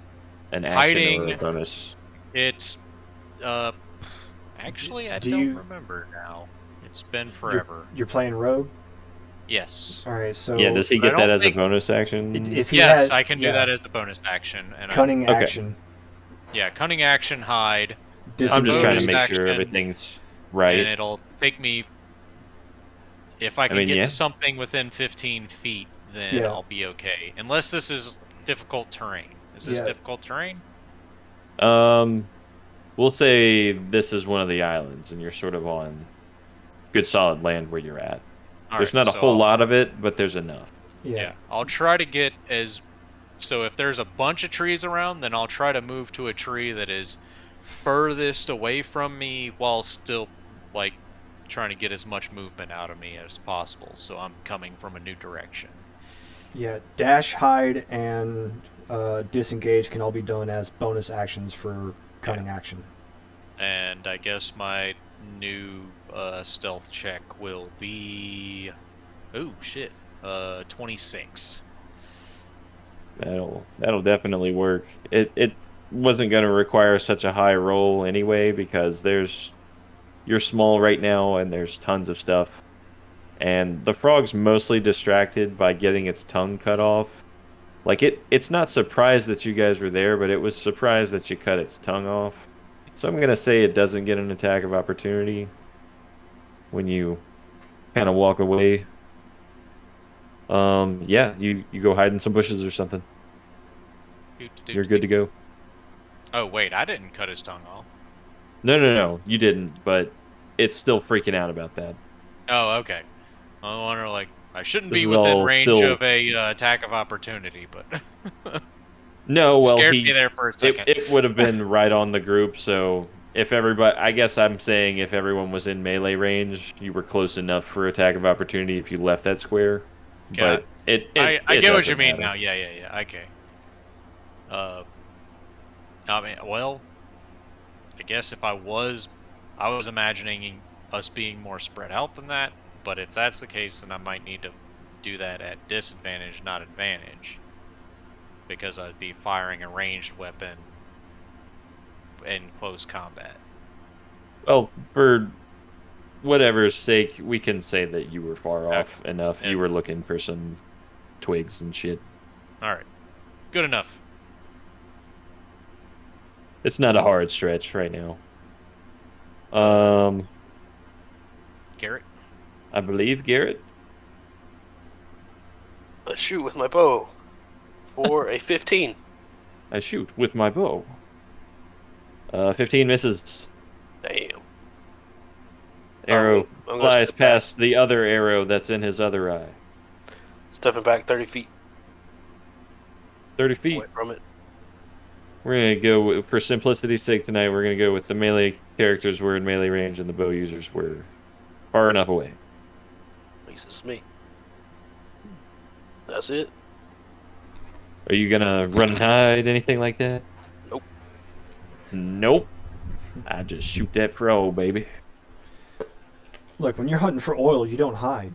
[SPEAKER 1] an action or a
[SPEAKER 2] Hiding,
[SPEAKER 1] bonus.
[SPEAKER 2] it's uh actually I
[SPEAKER 4] Do
[SPEAKER 2] don't
[SPEAKER 4] you
[SPEAKER 2] remember now. It's been
[SPEAKER 4] you're
[SPEAKER 2] forever.
[SPEAKER 4] you're playing rogue?
[SPEAKER 2] Yes.
[SPEAKER 4] All right,
[SPEAKER 1] Yeah,
[SPEAKER 4] so
[SPEAKER 1] does he
[SPEAKER 2] But I
[SPEAKER 1] get that
[SPEAKER 2] don't
[SPEAKER 1] as a
[SPEAKER 2] think
[SPEAKER 1] bonus action?
[SPEAKER 4] if he
[SPEAKER 2] yes,
[SPEAKER 4] had,
[SPEAKER 2] I can do
[SPEAKER 4] yeah,
[SPEAKER 2] that as a bonus action and I
[SPEAKER 4] cunning
[SPEAKER 1] Okay.
[SPEAKER 4] action,
[SPEAKER 2] yeah, cunning action hide as a
[SPEAKER 1] I'm just trying to
[SPEAKER 2] bonus
[SPEAKER 4] disengage.
[SPEAKER 1] make sure
[SPEAKER 2] action
[SPEAKER 1] everything's
[SPEAKER 2] and
[SPEAKER 1] right.
[SPEAKER 2] it'll take me if I
[SPEAKER 1] I
[SPEAKER 2] can
[SPEAKER 1] mean,
[SPEAKER 2] get to
[SPEAKER 1] yeah.
[SPEAKER 2] something within 15 feet, then
[SPEAKER 4] Yeah,
[SPEAKER 2] I'll be okay. Unless this is difficult terrain. Is this
[SPEAKER 4] yeah,
[SPEAKER 2] difficult terrain?
[SPEAKER 1] Um, we'll say this is one of the islands, and you're sort of on good solid land where you're at.
[SPEAKER 2] All
[SPEAKER 1] There's
[SPEAKER 2] right,
[SPEAKER 1] not a
[SPEAKER 2] so
[SPEAKER 1] whole lot of it, but there's enough.
[SPEAKER 4] yeah,
[SPEAKER 2] yeah, I'll try to get as so if there's a bunch of trees around, then I'll try to move to a tree that is furthest away from me while still like trying to get as much movement out of me as possible. So I'm coming from a new direction.
[SPEAKER 4] yeah. Dash, hide, and disengage can all be done as bonus actions for
[SPEAKER 2] Yeah.
[SPEAKER 4] cunning action.
[SPEAKER 2] And I guess my new stealth check will be oh shit. 26.
[SPEAKER 1] That'll definitely work. It wasn't going to require such a high roll anyway because you're small right now and there's tons of stuff. And the frog's mostly distracted by getting its tongue cut off. Like it's not surprised that you guys were there, but it was surprised that you cut its tongue off. So I'm gonna say it doesn't get an attack of opportunity when you kind of walk away. Yeah, you go hide in some bushes or something.
[SPEAKER 2] Doot, doot,
[SPEAKER 1] You're
[SPEAKER 2] doot,
[SPEAKER 1] good to
[SPEAKER 2] doot.
[SPEAKER 1] go.
[SPEAKER 2] Oh wait, I didn't cut his tongue off.
[SPEAKER 1] No, no, no, you didn't, but it's still freaking out about that.
[SPEAKER 2] Oh, okay. I wonder, like, I shouldn't
[SPEAKER 1] This
[SPEAKER 2] be
[SPEAKER 1] is
[SPEAKER 2] within
[SPEAKER 1] all
[SPEAKER 2] range
[SPEAKER 1] still
[SPEAKER 2] of a attack of opportunity, but
[SPEAKER 1] no, well
[SPEAKER 2] scared me there for a second.
[SPEAKER 1] it would have been right on the group, so if everybody I guess I'm saying if everyone was in melee range, you were close enough for attack of opportunity if you left that square.
[SPEAKER 2] Got.
[SPEAKER 1] But
[SPEAKER 2] I
[SPEAKER 1] it
[SPEAKER 2] get what you
[SPEAKER 1] doesn't
[SPEAKER 2] mean
[SPEAKER 1] matter.
[SPEAKER 2] now. Yeah, yeah, yeah. Okay. Uh, I mean, well, I guess if I was imagining us being more spread out than that. But if that's the case, then I might need to do that at disadvantage, not advantage, because I'd be firing a ranged weapon in close combat.
[SPEAKER 1] Well, for whatever's sake, we can say that you were far
[SPEAKER 2] Okay.
[SPEAKER 1] off enough. You
[SPEAKER 2] If
[SPEAKER 1] were looking for some twigs and shit.
[SPEAKER 2] all right, good enough.
[SPEAKER 1] It's not a hard stretch right now.
[SPEAKER 2] Uh,
[SPEAKER 1] Um,
[SPEAKER 2] Garrett.
[SPEAKER 1] I believe Garrett.
[SPEAKER 5] I shoot with my bow for a 15.
[SPEAKER 1] I shoot with my bow. 15 misses.
[SPEAKER 5] Damn.
[SPEAKER 1] Arrow
[SPEAKER 5] I'm gonna
[SPEAKER 1] flies
[SPEAKER 5] step back,
[SPEAKER 1] past the other arrow that's in his other eye.
[SPEAKER 5] stepping back 30 feet
[SPEAKER 1] 30
[SPEAKER 5] away
[SPEAKER 1] feet.
[SPEAKER 5] from it.
[SPEAKER 1] We're gonna go for simplicity's sake tonight. We're gonna go with the melee characters were in melee range and the bow users were far enough away.
[SPEAKER 5] At least it's me. That's it.
[SPEAKER 1] Are you gonna run and hide, anything like that?
[SPEAKER 5] Nope.
[SPEAKER 1] Nope. I just shoot that pro, baby.
[SPEAKER 4] Look, when you're hunting for oil, you don't hide.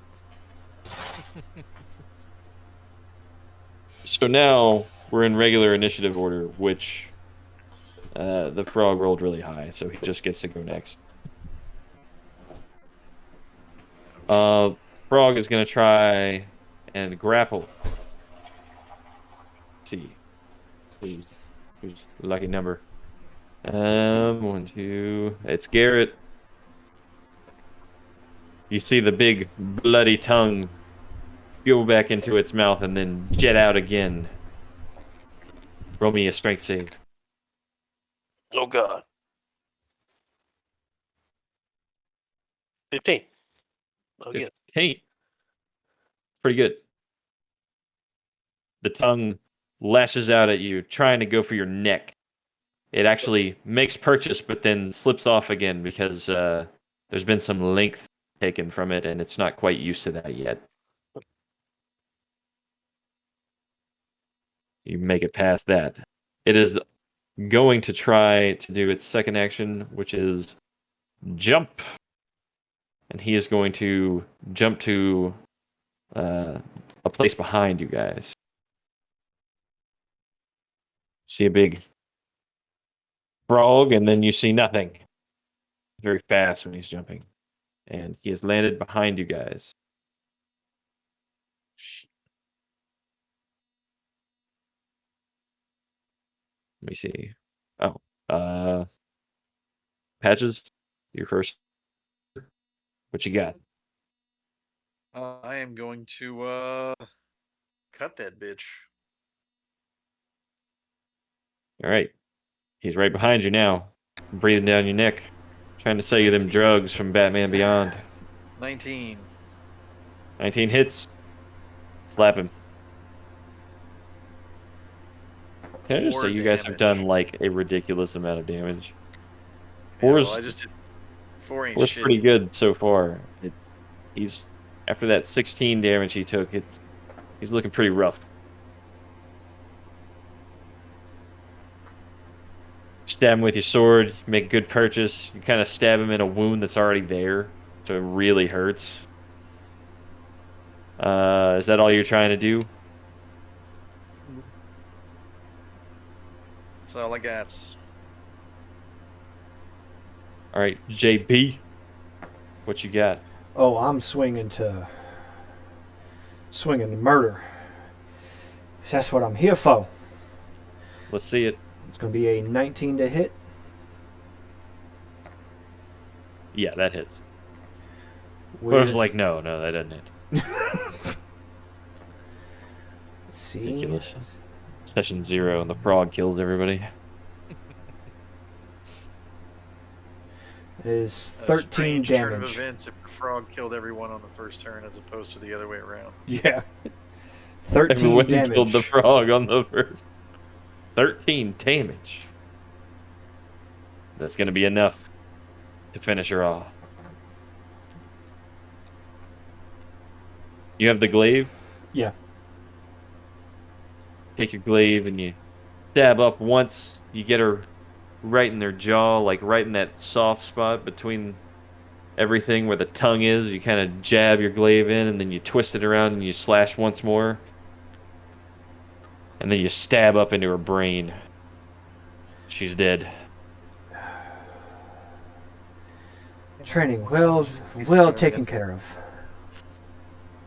[SPEAKER 1] So now we're in regular initiative order, which the frog rolled really high, so he just gets to go next.
[SPEAKER 2] Oh shit.
[SPEAKER 1] Uh, frog is gonna try and grapple. see. Please. Who's the lucky number? 1, 2. It's Garrett. You see the big bloody tongue go back into its mouth and then jet out again. Roll me a strength save.
[SPEAKER 5] Oh God. 15. Again.
[SPEAKER 1] 15. Pretty good. The tongue lashes out at you, trying to go for your neck. It actually makes purchase, but then slips off again because there's been some length taken from it, and it's not quite used to that yet. You make it past that. It is going to try to do its second action, which is jump. And he is going to jump to a place behind you guys. See a big frog, and then you see nothing. Very fast when he's jumping. And he has landed behind you guys. Let me see. Oh, Patches, you're first. What you got?
[SPEAKER 3] I am going to cut that bitch.
[SPEAKER 1] All right. He's right behind you now, breathing down your neck, trying to sell you them
[SPEAKER 3] 19.
[SPEAKER 1] drugs from Batman Beyond.
[SPEAKER 3] 19.
[SPEAKER 1] 19 hits. Slap him. Can I just say
[SPEAKER 3] 4
[SPEAKER 1] you guys have done
[SPEAKER 3] damage.
[SPEAKER 1] like a ridiculous amount of damage?
[SPEAKER 3] Yeah, well,
[SPEAKER 1] Four's,
[SPEAKER 3] I just did 4 ain't
[SPEAKER 1] four's
[SPEAKER 3] shit.
[SPEAKER 1] pretty good so far. He's after that 16 damage he took. He's looking pretty rough. Stab him with your sword. Make good purchase. You kind of stab him in a wound that's already there, so it really hurts. Is that all you're trying to do?
[SPEAKER 3] That's all I got.
[SPEAKER 1] All right, JB. What you got?
[SPEAKER 4] Oh, I'm swinging to murder. That's what I'm here for.
[SPEAKER 1] Let's see it.
[SPEAKER 4] It's going to be a 19 to hit.
[SPEAKER 1] Yeah, that hits. But I was
[SPEAKER 4] With
[SPEAKER 1] like, no, that doesn't hit.
[SPEAKER 4] Let's see.
[SPEAKER 1] Ridiculous. Session 0 and the frog kills everybody.
[SPEAKER 4] It is
[SPEAKER 3] A
[SPEAKER 4] 13
[SPEAKER 3] strange turn of
[SPEAKER 4] damage.
[SPEAKER 3] events if the frog killed everyone on the first turn as opposed to the other way around.
[SPEAKER 4] Yeah. 13
[SPEAKER 1] Everyone
[SPEAKER 4] damage.
[SPEAKER 1] killed the frog on the first. 13 damage. That's going to be enough to finish her off. You have the glaive?
[SPEAKER 4] Yeah.
[SPEAKER 1] Take your glaive and you stab up once. You get her right in their jaw, like right in that soft spot between everything where the tongue is. You kind of jab your glaive in and then you twist it around and you slash once more. And then you stab up into her brain. She's dead.
[SPEAKER 4] Training well taken care of.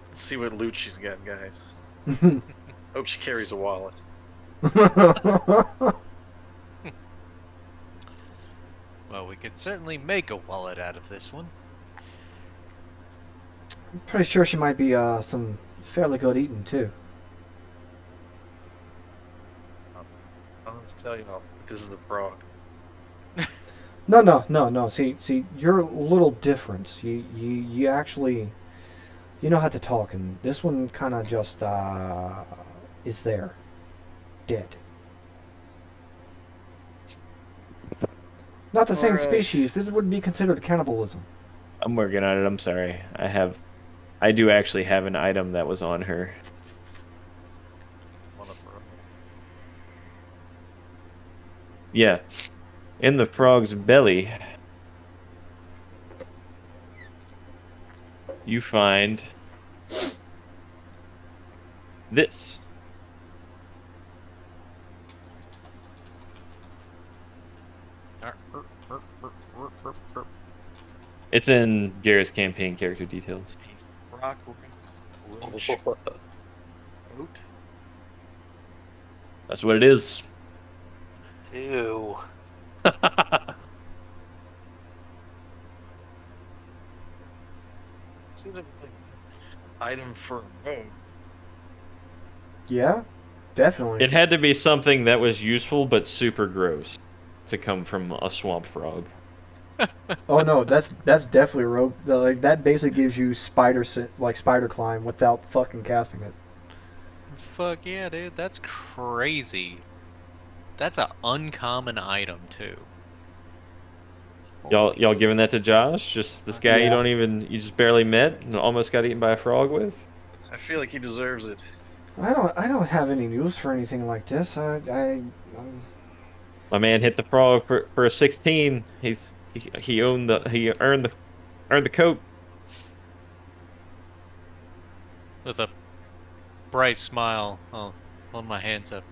[SPEAKER 3] Let's see what loot she's got, guys. Hope she carries a wallet.
[SPEAKER 6] Well, we could certainly make a wallet out of this one.
[SPEAKER 4] I'm pretty sure she might be some fairly good eating too.
[SPEAKER 3] I'll just tell you all, this is the frog.
[SPEAKER 4] No. See, you're a little different. You actually you know how to talk, and this one kind of just is there, dead. Not the same
[SPEAKER 3] Alright.
[SPEAKER 4] species. This would be considered cannibalism.
[SPEAKER 1] I'm working on it. I'm sorry. I do actually have an item that was on her.
[SPEAKER 3] On the frog.
[SPEAKER 1] Yeah. In the frog's belly, you find this. It's in Garrett's campaign character details.
[SPEAKER 3] A rock roach oat.
[SPEAKER 1] That's what it is.
[SPEAKER 5] Ew.
[SPEAKER 3] Seems like a really good item for a rogue.
[SPEAKER 4] Yeah, definitely.
[SPEAKER 1] It had to be something that was useful but super gross to come from a swamp frog.
[SPEAKER 4] Oh no, that's definitely rogue. Like that basically gives you like spider climb without fucking casting it.
[SPEAKER 2] Fuck yeah, dude. That's crazy. That's an uncommon item too.
[SPEAKER 1] Y'all,
[SPEAKER 2] Holy
[SPEAKER 1] y'all giving that to Josh? Just this
[SPEAKER 2] fuck.
[SPEAKER 1] guy
[SPEAKER 4] Yeah.
[SPEAKER 1] you just barely met and almost got eaten by a frog with?
[SPEAKER 3] I feel like he deserves it.
[SPEAKER 4] I don't have any news for anything like this.
[SPEAKER 1] My man hit the frog for a 16. He earned the coat.
[SPEAKER 2] With a bright smile, I'll hold my hands up.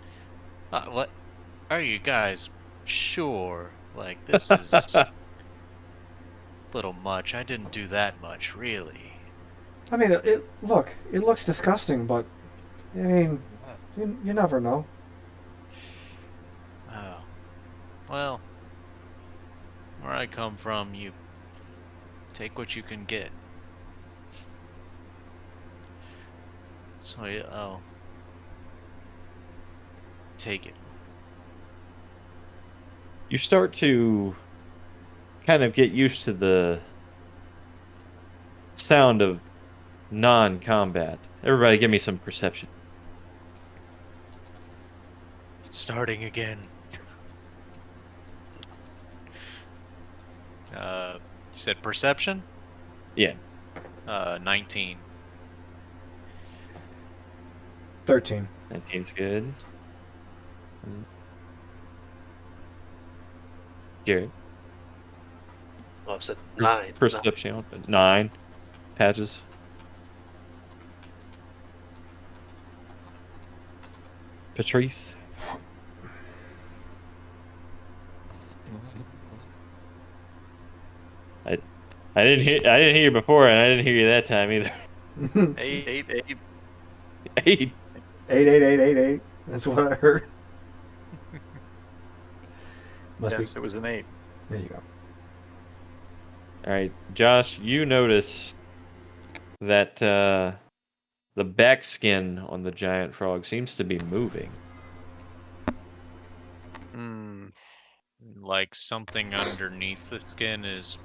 [SPEAKER 2] What are you guys sure? Like, this is a little much. I didn't do that much, really.
[SPEAKER 4] I mean, it looks disgusting, but I mean,
[SPEAKER 3] Yeah.
[SPEAKER 4] you never know.
[SPEAKER 2] Oh, well, where I come from, you take what you can get. So, I'll take it.
[SPEAKER 1] You start to kind of get used to the sound of non-combat. Everybody give me some perception.
[SPEAKER 2] It's starting again. You said perception?
[SPEAKER 1] Yeah,
[SPEAKER 2] 19.
[SPEAKER 4] 13.
[SPEAKER 1] 19's good. Garrett,
[SPEAKER 5] Oh, I said 9. No.
[SPEAKER 1] perception, 9. Patches. Patrice. I I didn't hear you before, and I didn't hear you that time either.
[SPEAKER 3] 8, 8, 8.
[SPEAKER 1] 8.
[SPEAKER 4] 88888. That's what I heard. Must be.
[SPEAKER 3] Yes, it was an 8.
[SPEAKER 4] There you go.
[SPEAKER 1] All right, Josh, you notice that the back skin on the giant frog seems to be moving.
[SPEAKER 3] Hmm.
[SPEAKER 2] Like something underneath the skin is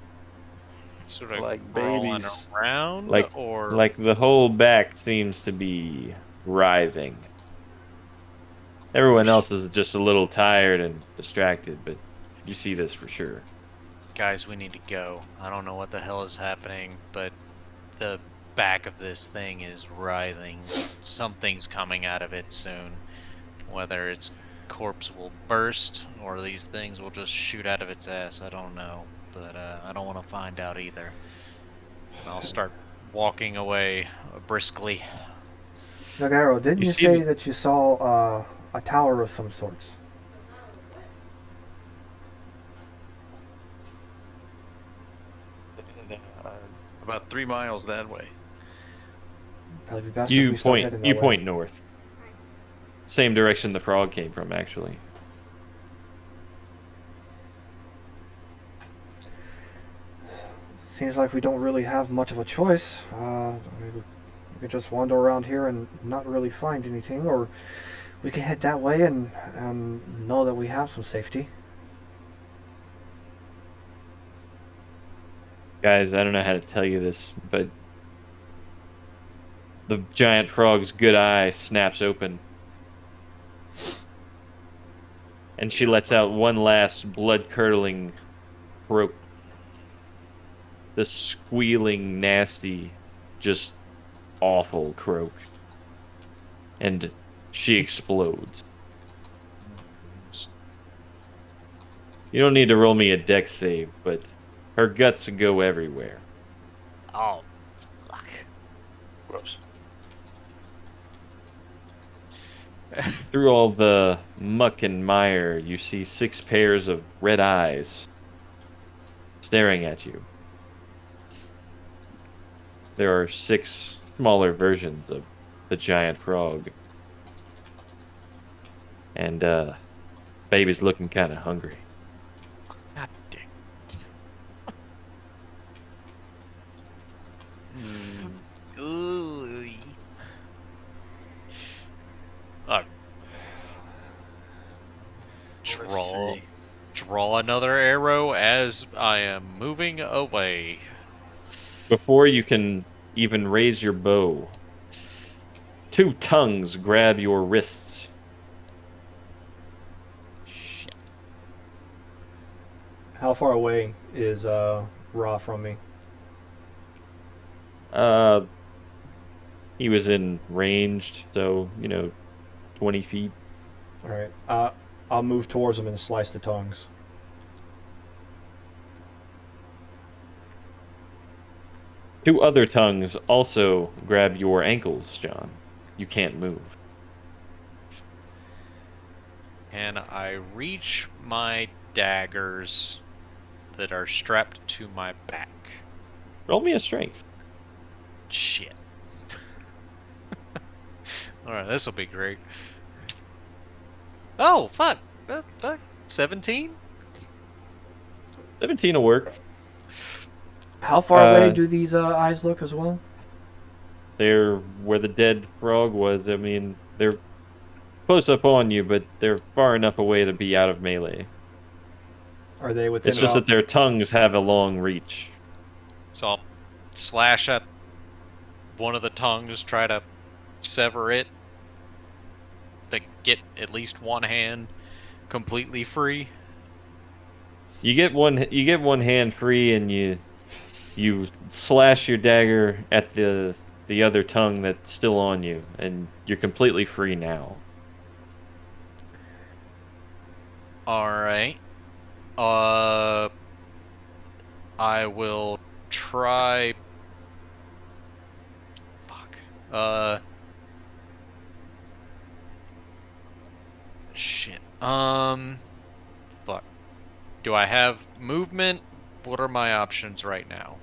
[SPEAKER 2] sort of
[SPEAKER 3] Like
[SPEAKER 2] crawling
[SPEAKER 3] babies.
[SPEAKER 2] around,
[SPEAKER 1] Like
[SPEAKER 2] or
[SPEAKER 1] like the whole back seems to be writhing.
[SPEAKER 2] we
[SPEAKER 1] Everyone
[SPEAKER 2] sh-
[SPEAKER 1] else is just a little tired and distracted, but you see this for sure.
[SPEAKER 2] guys, we need to go. I don't know what the hell is happening, but the back of this thing is writhing. Something's coming out of it soon. Whether its corpse will burst or these things will just shoot out of its ass, I don't know. But I don't want to find out either. And I'll start walking away briskly.
[SPEAKER 4] Nagaro, didn't
[SPEAKER 1] You
[SPEAKER 4] you
[SPEAKER 1] see
[SPEAKER 4] say that you saw a tower of some sorts?
[SPEAKER 3] About 3 miles that way.
[SPEAKER 4] Probably be best if we start heading
[SPEAKER 1] you
[SPEAKER 4] that way.
[SPEAKER 1] point north. Same direction the frog came from, actually.
[SPEAKER 4] Seems like we don't really have much of a choice. We could just wander around here and not really find anything, or we can head that way and know that we have some safety.
[SPEAKER 1] Guys, I don't know how to tell you this, but the giant frog's good eye snaps open, and she lets out one last blood-curdling croak. This squealing, nasty, just awful croak. And she explodes.
[SPEAKER 3] Oh, goodness.
[SPEAKER 1] You don't need to roll me a dex save, but her guts go everywhere.
[SPEAKER 5] Oh, fuck. Gross.
[SPEAKER 1] Through all the muck and mire, you see 6 pairs of red eyes staring at you. There are 6 smaller versions of the giant frog. and baby's looking kind of hungry.
[SPEAKER 2] God damn.
[SPEAKER 3] Hmm.
[SPEAKER 2] Ooh. Uh,
[SPEAKER 3] Let's
[SPEAKER 2] draw
[SPEAKER 3] see.
[SPEAKER 2] draw another arrow as I am moving away.
[SPEAKER 1] Before you can even raise your bow, two tongues grab your wrists.
[SPEAKER 2] Shit.
[SPEAKER 4] How far away is Ra from me?
[SPEAKER 1] Uh, he was in ranged, so 20 feet.
[SPEAKER 4] All right. I'll move towards him and slice the tongues.
[SPEAKER 1] Two other tongues also grab your ankles, John. You can't move.
[SPEAKER 2] And I reach my daggers that are strapped to my back.
[SPEAKER 1] Roll me a strength.
[SPEAKER 2] Shit. Alright, this will be great. Oh, fuck. Fuck. 17?
[SPEAKER 1] 17 will work.
[SPEAKER 4] How far away
[SPEAKER 1] Uh,
[SPEAKER 4] do these eyes look as well?
[SPEAKER 1] they're where the dead frog was. I mean, they're close up on you, but they're far enough away to be out of melee.
[SPEAKER 4] Are they within
[SPEAKER 1] It's just
[SPEAKER 4] about?
[SPEAKER 1] that their tongues have a long reach.
[SPEAKER 2] So I'll slash at one of the tongues, try to sever it to get at least one hand completely free.
[SPEAKER 1] You get one hand free, and you slash your dagger at the other tongue that's still on you, and you're completely free now.
[SPEAKER 2] Alright. Uh, I will try. Fuck. Shit. Fuck. Do I have movement? What are my options right now?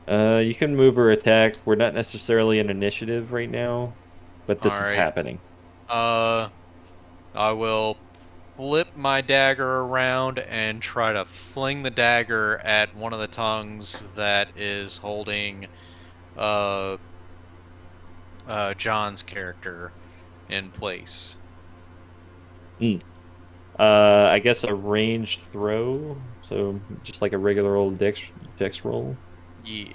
[SPEAKER 1] You can move or attack. We're not necessarily in initiative right now, but this is
[SPEAKER 2] Alright.
[SPEAKER 1] happening.
[SPEAKER 2] Uh, I will flip my dagger around and try to fling the dagger at one of the tongues that is holding uh John's character in place.
[SPEAKER 1] Mm. I guess a ranged throw, so just like a regular old dex roll.
[SPEAKER 2] Yeah.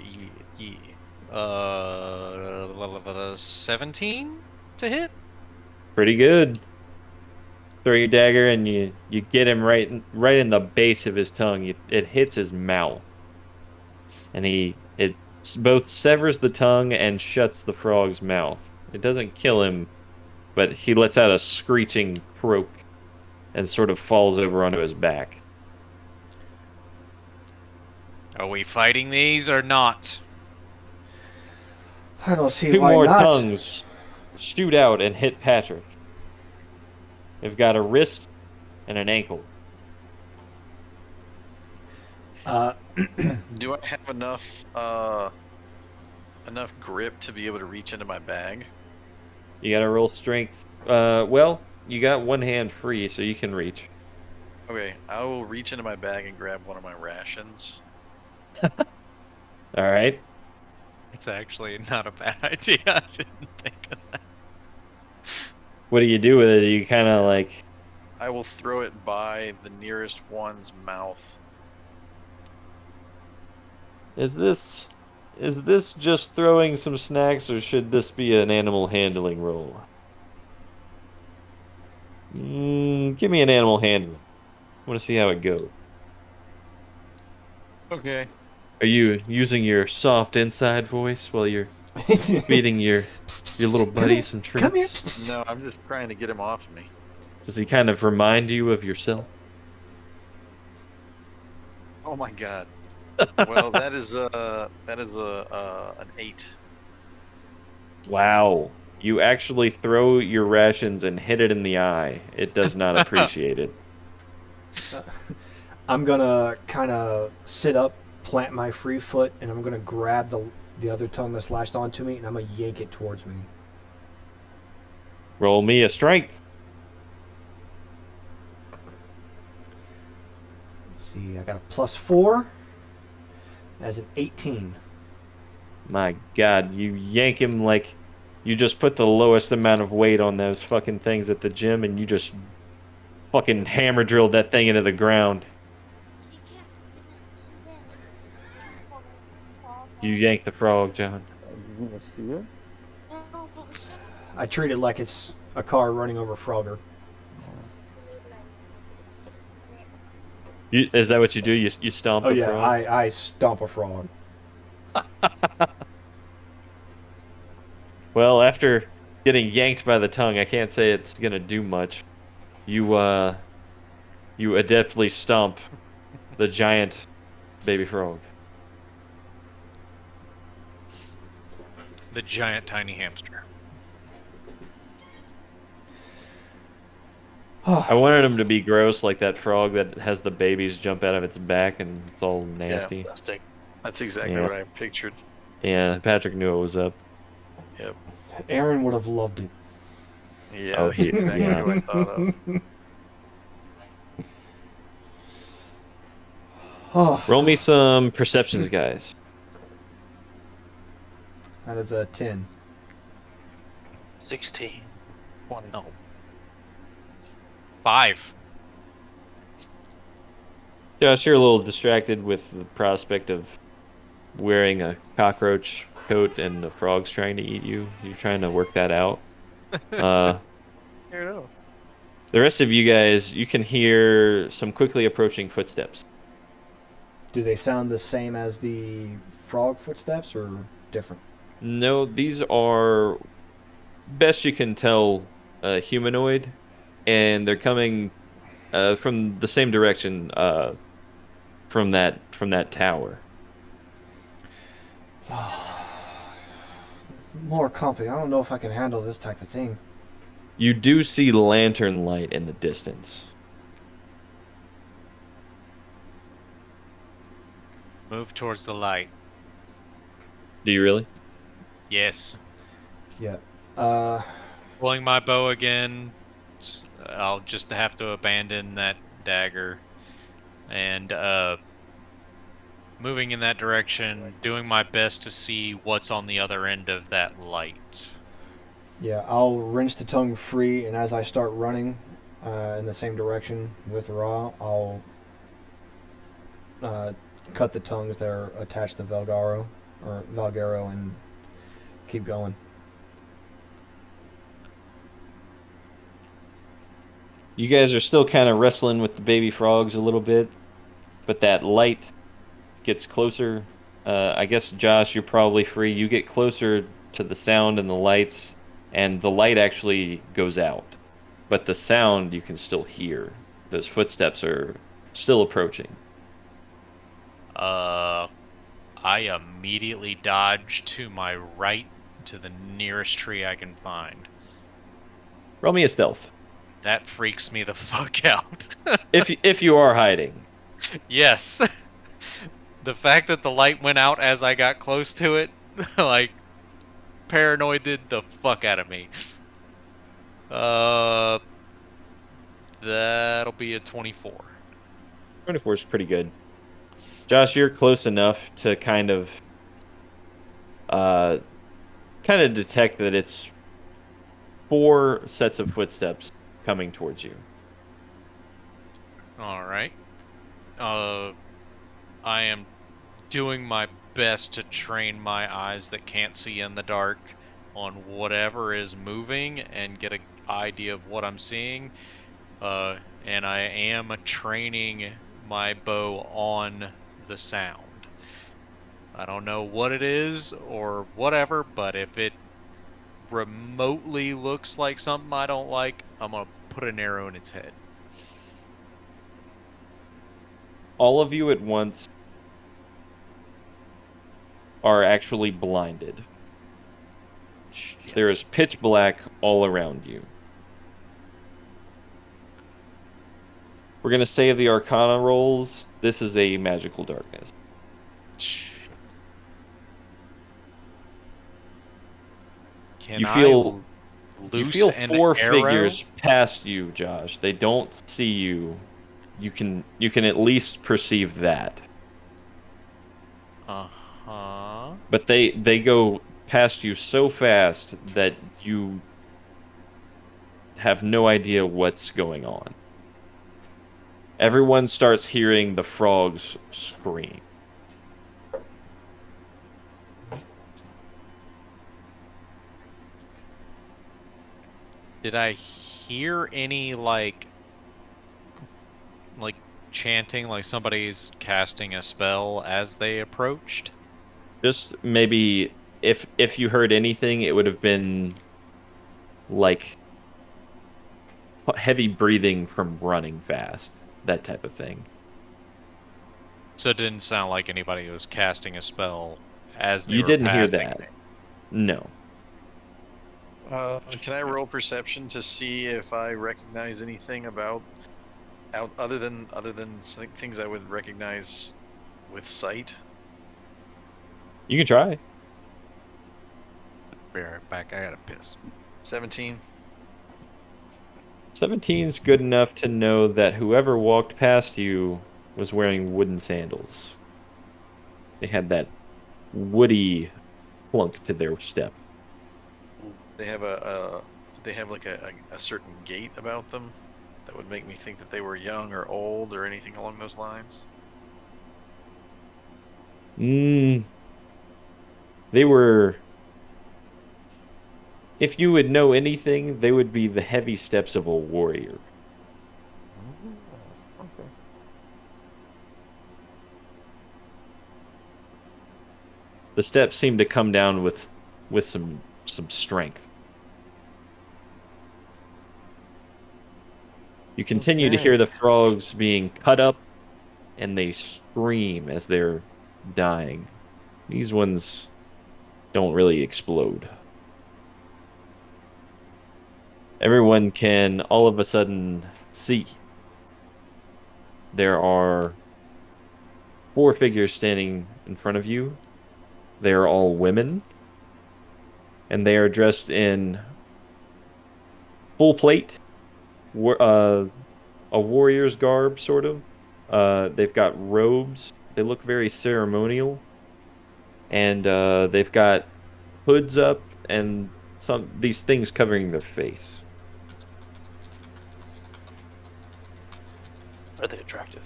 [SPEAKER 2] 17 to hit?
[SPEAKER 1] Pretty good. Throw your dagger and you get him right in the base of his tongue. It hits his mouth, and both severs the tongue and shuts the frog's mouth. It doesn't kill him, but he lets out a screeching croak and sort of falls over onto his back.
[SPEAKER 2] Are we fighting these or not?
[SPEAKER 4] I don't see
[SPEAKER 1] Two
[SPEAKER 4] why
[SPEAKER 1] more
[SPEAKER 4] not.
[SPEAKER 1] tongues shoot out and hit Patrick. They've got a wrist and an ankle.
[SPEAKER 4] Uh,
[SPEAKER 3] Do I have enough grip to be able to reach into my bag?
[SPEAKER 1] You got to roll strength. Well, you got one hand free, so you can reach.
[SPEAKER 3] Okay, I will reach into my bag and grab one of my rations.
[SPEAKER 1] All right.
[SPEAKER 2] It's actually not a bad idea. I didn't think of that.
[SPEAKER 1] What do you do with it? You kind of like,
[SPEAKER 3] I will throw it by the nearest one's mouth.
[SPEAKER 1] is this is this just throwing some snacks, or should this be an animal handling roll? Give me an animal handling. I want to see how it goes.
[SPEAKER 3] Okay.
[SPEAKER 1] Are you using your soft inside voice while you're feeding your little
[SPEAKER 4] come
[SPEAKER 1] buddy
[SPEAKER 4] here,
[SPEAKER 1] some
[SPEAKER 4] come here.
[SPEAKER 1] treats?
[SPEAKER 3] No, I'm just trying to get him off of me.
[SPEAKER 1] Does he kind of remind you of yourself?
[SPEAKER 3] Oh my god. Well, that is an 8.
[SPEAKER 1] Wow. You actually throw your rations and hit it in the eye. It does not appreciate it.
[SPEAKER 4] I'm gonna kind of sit up, plant my free foot, and I'm gonna grab the other tongue that's lashed onto me, and I'm gonna yank it towards me.
[SPEAKER 1] Roll me a strength.
[SPEAKER 4] got a +4. That's an 18.
[SPEAKER 1] My God, you yank him like you just put the lowest amount of weight on those fucking things at the gym, and you just fucking hammer drilled that thing into the ground. You yank the frog, John.
[SPEAKER 4] I treat it like it's a car running over Frogger.
[SPEAKER 1] Is that what you do? You stomp
[SPEAKER 4] Oh
[SPEAKER 1] the
[SPEAKER 4] yeah,
[SPEAKER 1] frog?
[SPEAKER 4] I stomp a frog.
[SPEAKER 1] Well, after getting yanked by the tongue, I can't say it's gonna do much. You adeptly stomp the giant baby frog.
[SPEAKER 2] The giant tiny hamster.
[SPEAKER 1] I wanted him to be gross, like that frog that has the babies jump out of its back and it's all
[SPEAKER 3] Yeah,
[SPEAKER 1] nasty.
[SPEAKER 5] Disgusting.
[SPEAKER 3] that's exactly
[SPEAKER 1] Yeah.
[SPEAKER 3] what I pictured.
[SPEAKER 1] Yeah, Patrick knew what was up.
[SPEAKER 3] Yep.
[SPEAKER 4] Aaron would have loved it.
[SPEAKER 3] Yeah,
[SPEAKER 1] Oh,
[SPEAKER 3] that's exactly
[SPEAKER 1] yeah.
[SPEAKER 3] who I thought of.
[SPEAKER 4] Oh,
[SPEAKER 1] Roll me some perceptions, guys.
[SPEAKER 4] that is a 10.
[SPEAKER 5] 16.
[SPEAKER 3] 20.
[SPEAKER 2] Oh. 5.
[SPEAKER 1] Josh, you're a little distracted with the prospect of wearing a cockroach coat and the frog's trying to eat you. You're trying to work that out. Uh,
[SPEAKER 3] Fair enough.
[SPEAKER 1] the rest of you guys, you can hear some quickly approaching footsteps.
[SPEAKER 4] Do they sound the same as the frog footsteps or different?
[SPEAKER 1] No, these are, best you can tell, humanoid, and they're coming from the same direction from that tower.
[SPEAKER 4] More complicated. I don't know if I can handle this type of thing.
[SPEAKER 1] You do see lantern light in the distance.
[SPEAKER 2] Move towards the light.
[SPEAKER 1] Do you really?
[SPEAKER 2] Yes.
[SPEAKER 4] Yeah. Uh,
[SPEAKER 2] Pulling my bow again. I'll just have to abandon that dagger. And moving in that direction, doing my best to see what's on the other end of that light.
[SPEAKER 4] yeah, I'll wrench the tongue free, and as I start running in the same direction with Ra, I'll cut the tongues that are attached to Valgaro, and keep going.
[SPEAKER 1] You guys are still kind of wrestling with the baby frogs a little bit, but that light gets closer. I guess, Josh, you're probably free. You get closer to the sound and the lights, and the light actually goes out. But the sound you can still hear. Those footsteps are still approaching.
[SPEAKER 2] Uh, I immediately dodge to my right to the nearest tree I can find.
[SPEAKER 1] Roll me a stealth.
[SPEAKER 2] That freaks me the fuck out.
[SPEAKER 1] If you are hiding.
[SPEAKER 2] Yes. The fact that the light went out as I got close to it, like, paranoided the fuck out of me. Uh, that'll be a 24.
[SPEAKER 1] 24 is pretty good. Josh, you're close enough to uh kind of detect that it's 4 sets of footsteps coming towards you.
[SPEAKER 2] All right. Uh, I am doing my best to train my eyes that can't see in the dark on whatever is moving and get an idea of what I'm seeing. And I am training my bow on the sound. I don't know what it is or whatever, but if it remotely looks like something I don't like, I'm gonna put an arrow in its head.
[SPEAKER 1] All of you at once are actually blinded. There
[SPEAKER 2] Shit.
[SPEAKER 1] is pitch black all around you. We're going to save the Arcana rolls. This is a magical darkness.
[SPEAKER 2] Can
[SPEAKER 1] You
[SPEAKER 2] I
[SPEAKER 1] feel you
[SPEAKER 2] loose
[SPEAKER 1] feel
[SPEAKER 2] an
[SPEAKER 1] 4
[SPEAKER 2] arrow?
[SPEAKER 1] figures past you, Josh. They don't see you, you can at least perceive that.
[SPEAKER 2] Uh-huh.
[SPEAKER 1] But they go past you so fast that you have no idea what's going on. Everyone starts hearing the frogs scream.
[SPEAKER 2] Did I hear any like chanting, like somebody's casting a spell as they approached?
[SPEAKER 1] Just maybe if you heard anything, it would have been like heavy breathing from running fast, that type of thing.
[SPEAKER 2] So it didn't sound like anybody was casting a spell as they
[SPEAKER 1] You
[SPEAKER 2] were
[SPEAKER 1] didn't hear
[SPEAKER 2] passing
[SPEAKER 1] that.
[SPEAKER 2] me.
[SPEAKER 1] No.
[SPEAKER 3] Can I roll perception to see if I recognize anything about other than things I would recognize with sight?
[SPEAKER 1] You can try.
[SPEAKER 2] Be right back. I gotta piss.
[SPEAKER 3] 17.
[SPEAKER 1] 17's good enough to know that whoever walked past you was wearing wooden sandals. They had that woody plunk to their step.
[SPEAKER 3] They have did they have like a certain gait about them that would make me think that they were young or old or anything along those lines?
[SPEAKER 1] Mm, they were. If you would know anything, they would be the heavy steps of a warrior.
[SPEAKER 3] Oh, okay.
[SPEAKER 1] The steps seem to come down with some strength. You continue to hear
[SPEAKER 3] Okay.
[SPEAKER 1] the frogs being cut up, and they scream as they're dying. These ones don't really explode. Everyone can all of a sudden see there are four figures standing in front of you. They are all women, and they are dressed in full plate, a warrior's garb, sort of. They've got robes. They look very ceremonial, and they've got hoods up and some these things covering their face.
[SPEAKER 5] Are they attractive?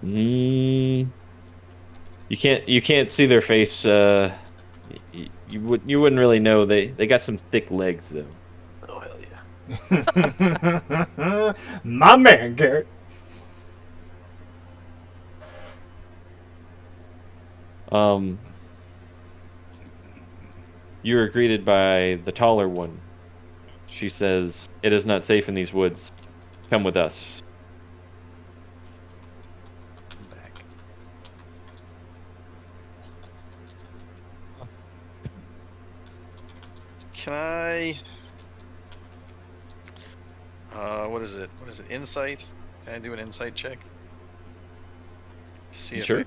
[SPEAKER 1] Mm, you can't see their face. You wouldn't really know. They got some thick legs though.
[SPEAKER 5] Oh hell yeah!
[SPEAKER 4] My man, Garrett.
[SPEAKER 1] Um, you are greeted by the taller one. She says, "It is not safe in these woods. Come with us."
[SPEAKER 2] I'm back.
[SPEAKER 3] Can I what is it? What is it? Insight? Can I do an insight check to see
[SPEAKER 1] Sure,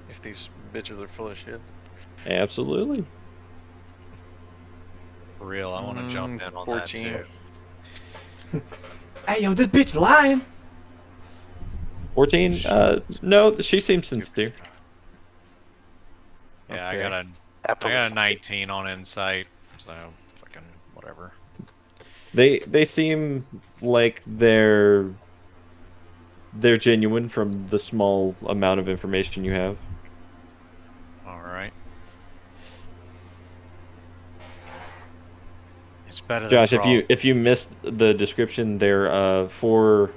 [SPEAKER 3] if these bitches are full of shit?
[SPEAKER 1] absolutely.
[SPEAKER 2] For real, I want to jump in on that
[SPEAKER 3] 14.
[SPEAKER 2] too.
[SPEAKER 4] Hey, yo, this bitch lying.
[SPEAKER 1] 14. No, she seems sincere.
[SPEAKER 2] Yeah,
[SPEAKER 3] Okay.
[SPEAKER 2] I
[SPEAKER 5] Happily.
[SPEAKER 2] got a 19 on insight, so fucking whatever.
[SPEAKER 1] They seem like they're genuine from the small amount of information you have.
[SPEAKER 2] All right. It's better than
[SPEAKER 1] Josh,
[SPEAKER 2] frog.
[SPEAKER 1] if you missed the description, they're four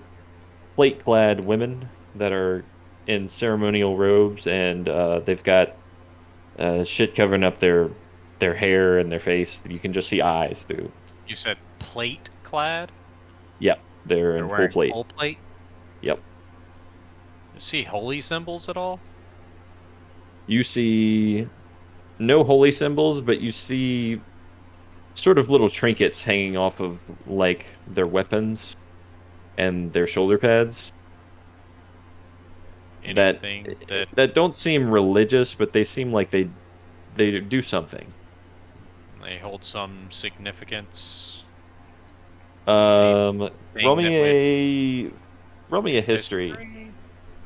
[SPEAKER 1] plate-clad women that are in ceremonial robes, and they've got shit covering up their hair and their face. You can just see eyes through.
[SPEAKER 2] You said plate clad?
[SPEAKER 1] Yep, they're
[SPEAKER 2] They're
[SPEAKER 1] in full
[SPEAKER 2] wearing
[SPEAKER 1] plate.
[SPEAKER 2] full plate?
[SPEAKER 1] Yep.
[SPEAKER 2] You see holy symbols at all?
[SPEAKER 1] You see no holy symbols, but you see sort of little trinkets hanging off of like their weapons and their shoulder pads that
[SPEAKER 2] Anything that
[SPEAKER 1] that don't seem religious, but they seem like they do something.
[SPEAKER 2] they hold some significance?
[SPEAKER 1] Roll
[SPEAKER 2] Anything that
[SPEAKER 1] me
[SPEAKER 2] would
[SPEAKER 1] a roll me a history.
[SPEAKER 2] History,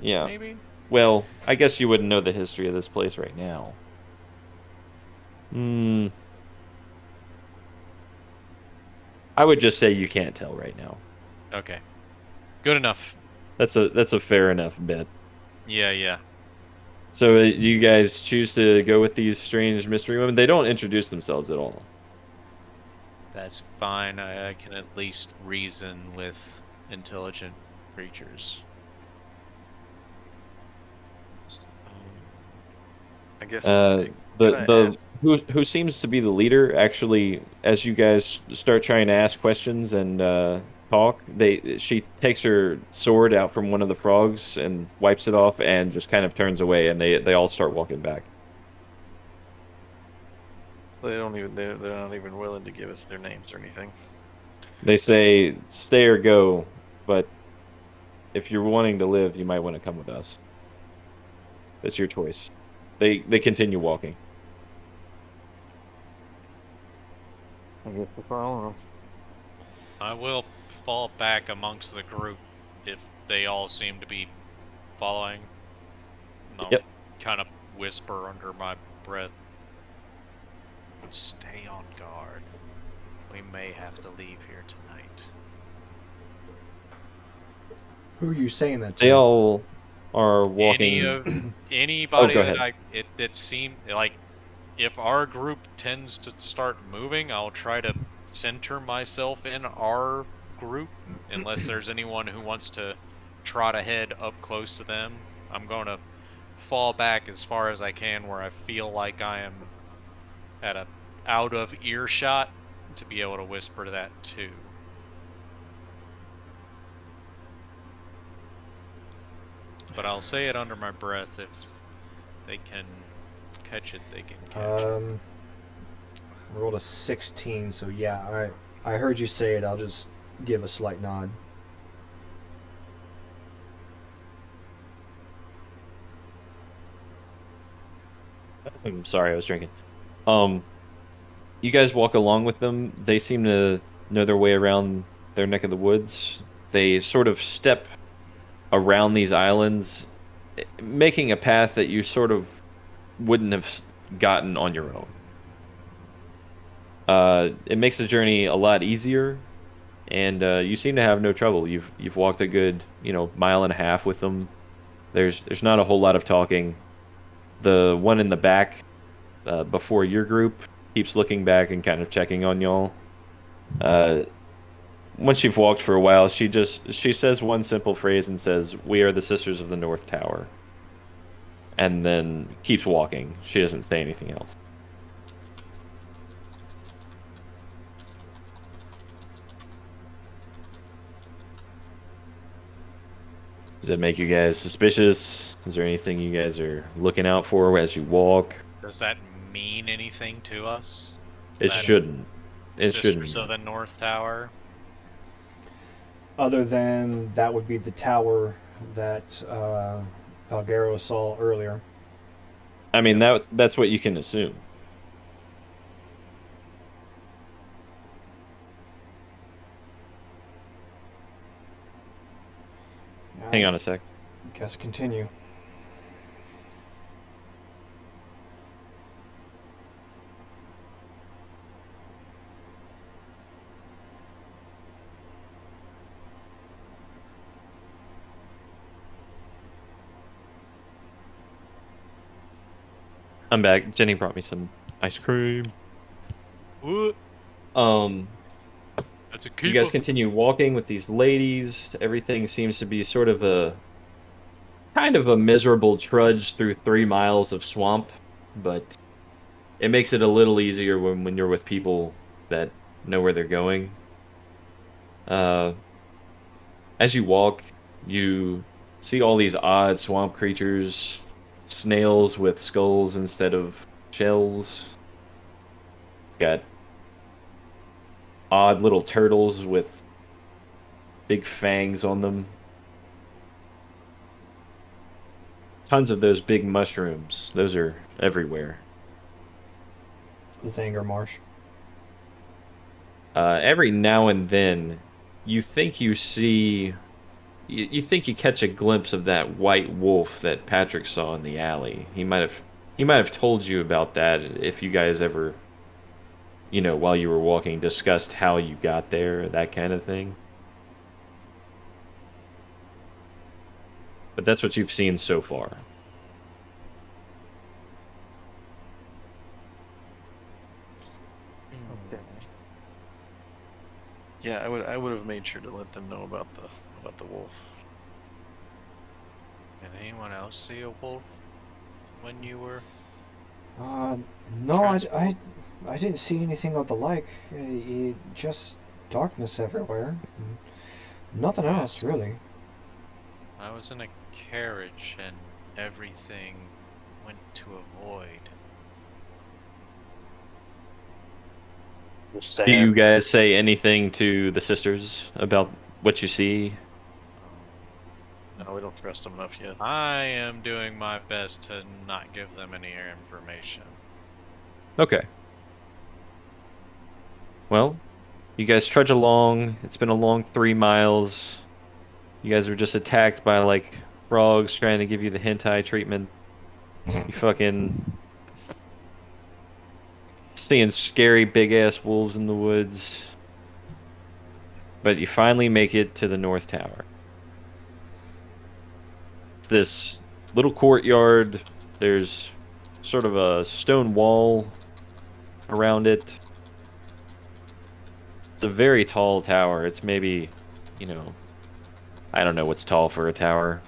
[SPEAKER 1] Yeah.
[SPEAKER 2] maybe.
[SPEAKER 1] Well, I guess you wouldn't know the history of this place right now. Hmm. I would just say you can't tell right now.
[SPEAKER 2] Okay, good enough.
[SPEAKER 1] That's a fair enough bet.
[SPEAKER 2] Yeah, yeah.
[SPEAKER 1] So you guys choose to go with these strange mystery women? They don't introduce themselves at all.
[SPEAKER 2] That's fine. I can at least reason with intelligent creatures.
[SPEAKER 3] I guess
[SPEAKER 1] Uh,
[SPEAKER 3] could
[SPEAKER 1] the
[SPEAKER 3] I
[SPEAKER 1] the
[SPEAKER 3] ask?
[SPEAKER 1] who seems to be the leader actually, as you guys start trying to ask questions and talk, she takes her sword out from one of the frogs and wipes it off and just kind of turns away, and they all start walking back.
[SPEAKER 3] They don't even they're not even willing to give us their names or anything.
[SPEAKER 1] They say stay or go, but if you're wanting to live, you might want to come with us. That's your choice. They continue walking.
[SPEAKER 3] I guess we're following them.
[SPEAKER 2] I will fall back amongst the group if they all seem to be following. And I'll
[SPEAKER 1] Yep.
[SPEAKER 2] kind of whisper under my breath, "Stay on guard. We may have to leave here tonight."
[SPEAKER 4] Who are you saying that
[SPEAKER 1] They
[SPEAKER 4] to?
[SPEAKER 1] all are
[SPEAKER 2] Any
[SPEAKER 1] walking.
[SPEAKER 2] of
[SPEAKER 1] Oh,
[SPEAKER 2] anybody
[SPEAKER 1] go
[SPEAKER 2] that
[SPEAKER 1] ahead.
[SPEAKER 2] that seem like, if our group tends to start moving, I'll try to center myself in our group unless there's anyone who wants to trot ahead up close to them. I'm going to fall back as far as I can where I feel like I am at a out of earshot to be able to whisper that too. But I'll say it under my breath. If they can catch it, they can catch it.
[SPEAKER 4] Um, rolled a 16, so yeah, I heard you say it. I'll just give a slight nod.
[SPEAKER 1] I'm sorry, I was drinking. Um, you guys walk along with them. They seem to know their way around their neck of the woods. They sort of step around these islands, making a path that you sort of wouldn't have gotten on your own. It makes the journey a lot easier, and you seem to have no trouble. You've walked a good, mile and a half with them. There's not a whole lot of talking. The one in the back, before your group, keeps looking back and kind of checking on y'all. Uh, Once you've walked for a while, she says one simple phrase and says, "We are the Sisters of the North Tower," and then keeps walking. She doesn't say anything else. Does that make you guys suspicious? Is there anything you guys are looking out for as you walk?
[SPEAKER 2] Does that mean anything to us?
[SPEAKER 1] It
[SPEAKER 2] That
[SPEAKER 1] shouldn't. It
[SPEAKER 2] Sisters of
[SPEAKER 1] shouldn't.
[SPEAKER 2] the North Tower?
[SPEAKER 4] Other than that would be the tower that Palgaro saw earlier.
[SPEAKER 1] I mean,
[SPEAKER 3] Yep.
[SPEAKER 1] that's what you can assume. Hang
[SPEAKER 4] I
[SPEAKER 1] on a sec.
[SPEAKER 4] guess continue.
[SPEAKER 1] I'm back. Jenny brought me some ice cream.
[SPEAKER 2] What?
[SPEAKER 1] Um,
[SPEAKER 2] That's a
[SPEAKER 1] you guys
[SPEAKER 2] keeper.
[SPEAKER 1] continue walking with these ladies. Everything seems to be sort of a kind of a miserable trudge through 3 miles of swamp, but it makes it a little easier when you're with people that know where they're going. Uh, as you walk, you see all these odd swamp creatures, snails with skulls instead of shells. Got odd little turtles with big fangs on them. Tons of those big mushrooms. Those are everywhere.
[SPEAKER 4] Zanger Marsh.
[SPEAKER 1] Every now and then, you think you see you think you catch a glimpse of that white wolf that Patrick saw in the alley. He might have told you about that if you guys ever, while you were walking, discussed how you got there, that kind of thing. But that's what you've seen so far.
[SPEAKER 3] Okay. Yeah, I would have made sure to let them know about the wolf.
[SPEAKER 2] Did anyone else see a wolf when you were
[SPEAKER 4] Uh, no,
[SPEAKER 2] transport?
[SPEAKER 4] I didn't see anything of the like. Just darkness everywhere. Nothing else,
[SPEAKER 2] Yes.
[SPEAKER 4] really.
[SPEAKER 2] I was in a carriage and everything went to a void.
[SPEAKER 1] Do you
[SPEAKER 5] Understand.
[SPEAKER 1] guys say anything to the sisters about what you see?
[SPEAKER 2] Um,
[SPEAKER 3] No, we don't trust them enough yet.
[SPEAKER 2] I am doing my best to not give them any information.
[SPEAKER 1] Okay. Well, you guys trudge along. It's been a long 3 miles. You guys were just attacked by like frogs trying to give you the hentai treatment. You fucking seeing scary big ass wolves in the woods. But you finally make it to the North Tower. This little courtyard. There's sort of a stone wall around it. It's a very tall tower. It's maybe, you know, I don't know what's tall for a tower.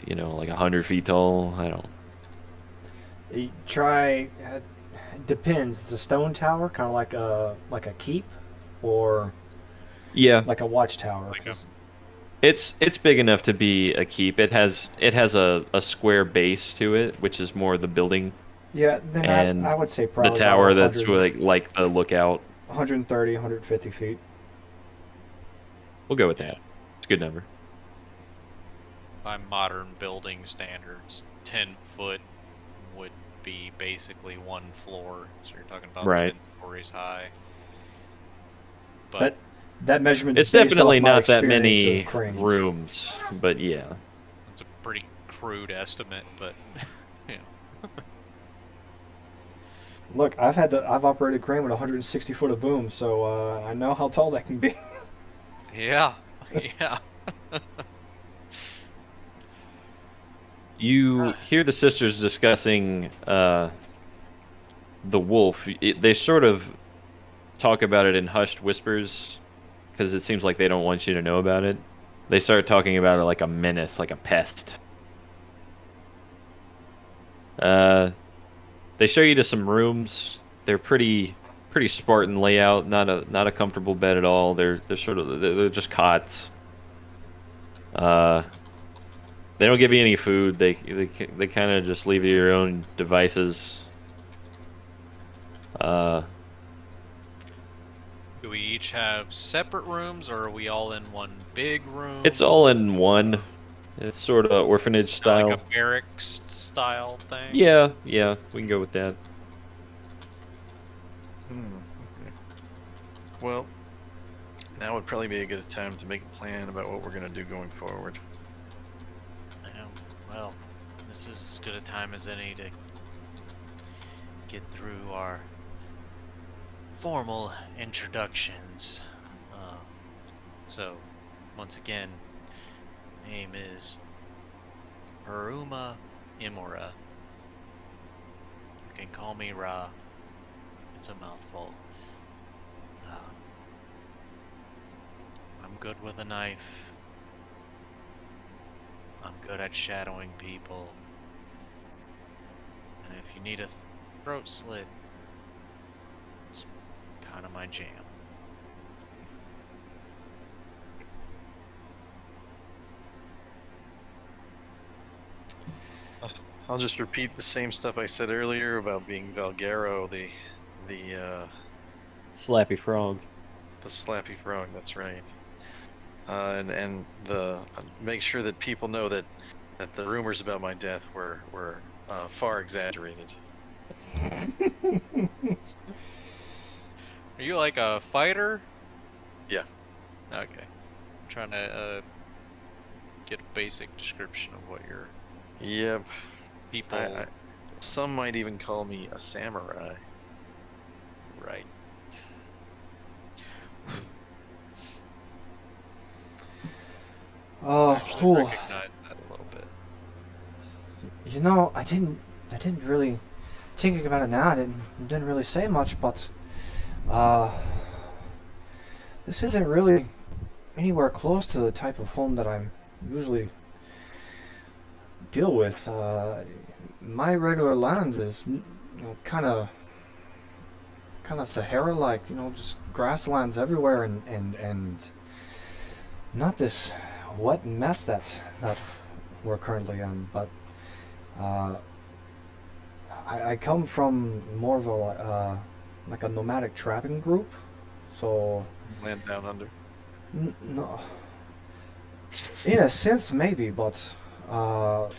[SPEAKER 1] Like 100 feet tall. I don't.
[SPEAKER 4] You try. Depends. It's a stone tower, kind of like a keep, or
[SPEAKER 1] Yeah,
[SPEAKER 4] like a watchtower.
[SPEAKER 2] Like a
[SPEAKER 4] 'Cause
[SPEAKER 1] it's big enough to be a keep. It has a square base to it, which is more the building,
[SPEAKER 4] yeah, then
[SPEAKER 1] and
[SPEAKER 4] I would say
[SPEAKER 1] the
[SPEAKER 4] probably about
[SPEAKER 1] tower that's like the lookout.
[SPEAKER 4] 130, 150 feet.
[SPEAKER 1] We'll go with
[SPEAKER 2] yeah,
[SPEAKER 1] that. It's a good number.
[SPEAKER 2] by modern building standards, 10 foot would be basically one floor. So you're talking about
[SPEAKER 1] Right.
[SPEAKER 2] 10 stories high. But
[SPEAKER 4] That that measurement's
[SPEAKER 1] It's
[SPEAKER 4] based off
[SPEAKER 1] definitely
[SPEAKER 4] my
[SPEAKER 1] not that
[SPEAKER 4] experience of
[SPEAKER 1] many
[SPEAKER 4] cranes.
[SPEAKER 1] rooms, but yeah.
[SPEAKER 2] it's a pretty crude estimate, but you know.
[SPEAKER 4] Look, I've operated a crane with 160 foot of boom, so I know how tall that can be.
[SPEAKER 2] Yeah. Yeah.
[SPEAKER 1] You hear the sisters discussing the wolf. They sort of talk about it in hushed whispers because it seems like they don't want you to know about it. They start talking about it like a menace, like a pest. Uh, they show you to some rooms. They're pretty Spartan layout, not a comfortable bed at all. They're sort of they're just cots. Uh, they don't give you any food. They kind of just leave you your own devices. Uh,
[SPEAKER 2] Do we each have separate rooms or are we all in one big
[SPEAKER 1] it's
[SPEAKER 2] room?
[SPEAKER 1] all in one. It's sort of orphanage
[SPEAKER 2] Kind of like a
[SPEAKER 1] style.
[SPEAKER 2] barracks style thing?
[SPEAKER 1] Yeah, yeah, we can go with that.
[SPEAKER 3] Okay. Well, now would probably be a good time to make a plan about what we're gonna do going forward.
[SPEAKER 6] Well, this is as good a time as any to get through our formal introductions. So, once again, name is Haruma Imura. You can call me Ra. It's a mouthful. Um, I'm good with a knife. I'm good at shadowing people. And if you need a throat slit, it's kind of my jam.
[SPEAKER 3] Uh, I'll just repeat the same stuff I said earlier about being Valgaro, the
[SPEAKER 1] Slappy frog.
[SPEAKER 3] the slappy frog. That's right. And the make sure that people know that the rumors about my death were far exaggerated.
[SPEAKER 2] Are you like a fighter?
[SPEAKER 3] Yeah.
[SPEAKER 2] Okay. I'm trying to get a basic description of what your
[SPEAKER 3] Yep.
[SPEAKER 2] people.
[SPEAKER 3] Some might even call me a samurai.
[SPEAKER 2] Right. I actually
[SPEAKER 4] Oh,
[SPEAKER 2] recognize that a little bit.
[SPEAKER 4] you know, I didn't really thinking about it now. I didn't really say much, but uh, this isn't really anywhere close to the type of home that I'm usually deal with. My regular land is, kind of Sahara-like, just grasslands everywhere, and not this wet mess that we're currently in. But uh, I come from more of a like a nomadic trapping group, so
[SPEAKER 3] Land down under.
[SPEAKER 4] no, in a sense maybe, but uh,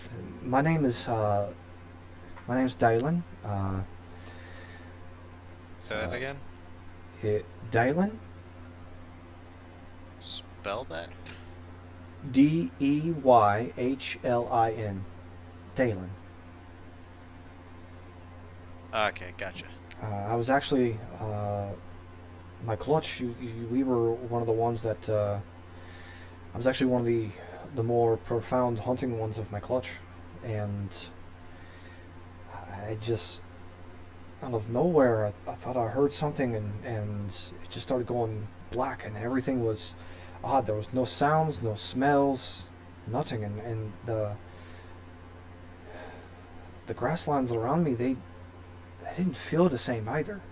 [SPEAKER 4] my name is Dylan.
[SPEAKER 2] Say that
[SPEAKER 4] Uh,
[SPEAKER 2] again.
[SPEAKER 4] Dylan,
[SPEAKER 2] Spell that.
[SPEAKER 4] Deyhlin, Dalen.
[SPEAKER 2] Okay, gotcha.
[SPEAKER 4] I was actually my clutch. We were one of the ones that I was actually one of the more profound hunting ones of my clutch, and I just out of nowhere I thought I heard something, and it just started going black, and everything was odd. There was no sounds, no smells, nothing, and the grasslands around me they didn't feel the same either.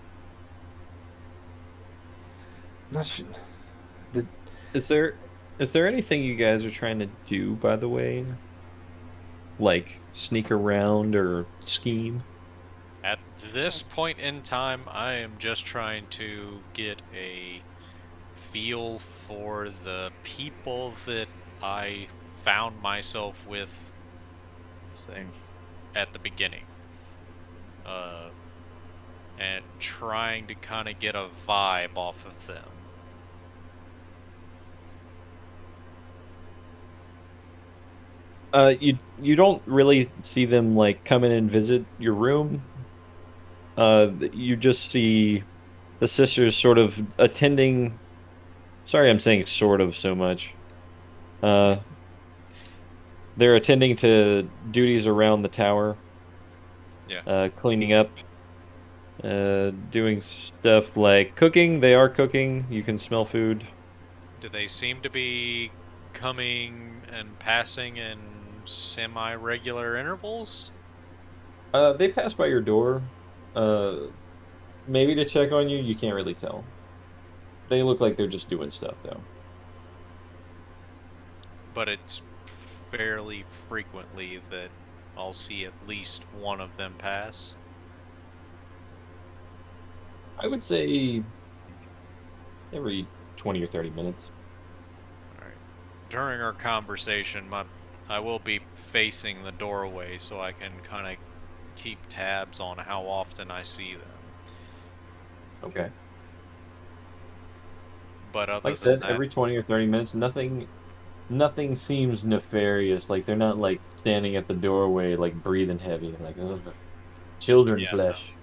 [SPEAKER 4] Not sure. The,
[SPEAKER 1] Is there anything you guys are trying to do, by the way? Like sneak around or scheme?
[SPEAKER 2] At this point in time, I am just trying to get a feel for the people that I found myself with
[SPEAKER 3] Same.
[SPEAKER 2] at the beginning. Uh, and trying to kind of get a vibe off of them.
[SPEAKER 1] You don't really see them like come in and visit your room. You just see the sisters sort of attending. Sorry, I'm saying sort of so much. Uh, they're attending to duties around the tower,
[SPEAKER 2] Yeah.
[SPEAKER 1] cleaning up, doing stuff like cooking. They are cooking. You can smell food.
[SPEAKER 2] Do they seem to be coming and passing in semi-regular intervals?
[SPEAKER 1] They pass by your door. Uh, maybe to check on you. You can't really tell. They look like they're just doing stuff though.
[SPEAKER 2] But it's fairly frequently that I'll see at least one of them pass.
[SPEAKER 1] I would say every 20 or 30 minutes.
[SPEAKER 2] All right. During our conversation, I will be facing the doorway so I can kind of keep tabs on how often I see them.
[SPEAKER 1] Okay.
[SPEAKER 2] But
[SPEAKER 1] Like
[SPEAKER 2] other
[SPEAKER 1] I
[SPEAKER 2] than
[SPEAKER 1] said,
[SPEAKER 2] that,
[SPEAKER 1] every 20 or 30 minutes, nothing seems nefarious. Like they're not like standing at the doorway like breathing heavy like ugh, children
[SPEAKER 2] yeah,
[SPEAKER 1] flesh.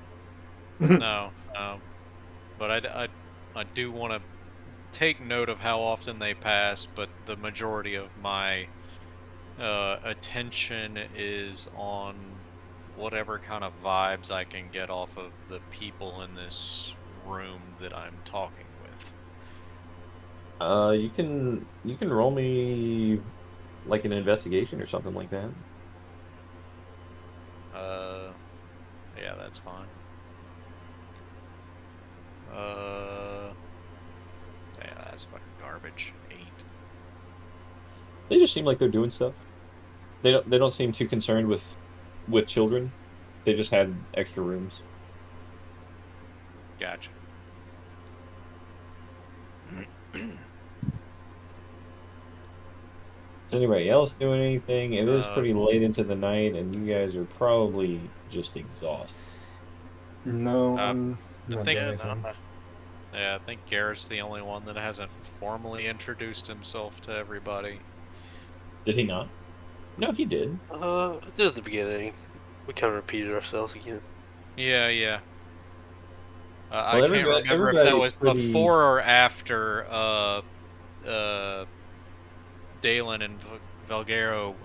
[SPEAKER 2] no, no. But I do want to take note of how often they pass, but the majority of my attention is on whatever kind of vibes I can get off of the people in this room that I'm talking with.
[SPEAKER 1] You can roll me like an investigation or something like that.
[SPEAKER 2] Uh, yeah, that's fine. Uh, yeah, that's fucking garbage. 8.
[SPEAKER 1] They just seem like they're doing stuff. They don't seem too concerned with children. They just had extra rooms.
[SPEAKER 2] Gotcha.
[SPEAKER 1] Is anybody else doing anything? It is
[SPEAKER 2] uh,
[SPEAKER 1] pretty late into the night, and you guys are probably just exhausted.
[SPEAKER 4] no,
[SPEAKER 2] uh,
[SPEAKER 4] I'm
[SPEAKER 2] I
[SPEAKER 4] not
[SPEAKER 2] think
[SPEAKER 4] doing
[SPEAKER 3] Yeah,
[SPEAKER 4] anything.
[SPEAKER 3] no,
[SPEAKER 2] Yeah, I think Garrett's the only one that hasn't formally introduced himself to everybody.
[SPEAKER 1] Did he not? No, he did.
[SPEAKER 5] Just at the beginning. We kind of repeated ourselves again.
[SPEAKER 2] Yeah. I
[SPEAKER 1] Well,
[SPEAKER 2] can't remember if that
[SPEAKER 1] everybody's
[SPEAKER 2] was
[SPEAKER 1] pretty.
[SPEAKER 2] before or after Dalen and Valgero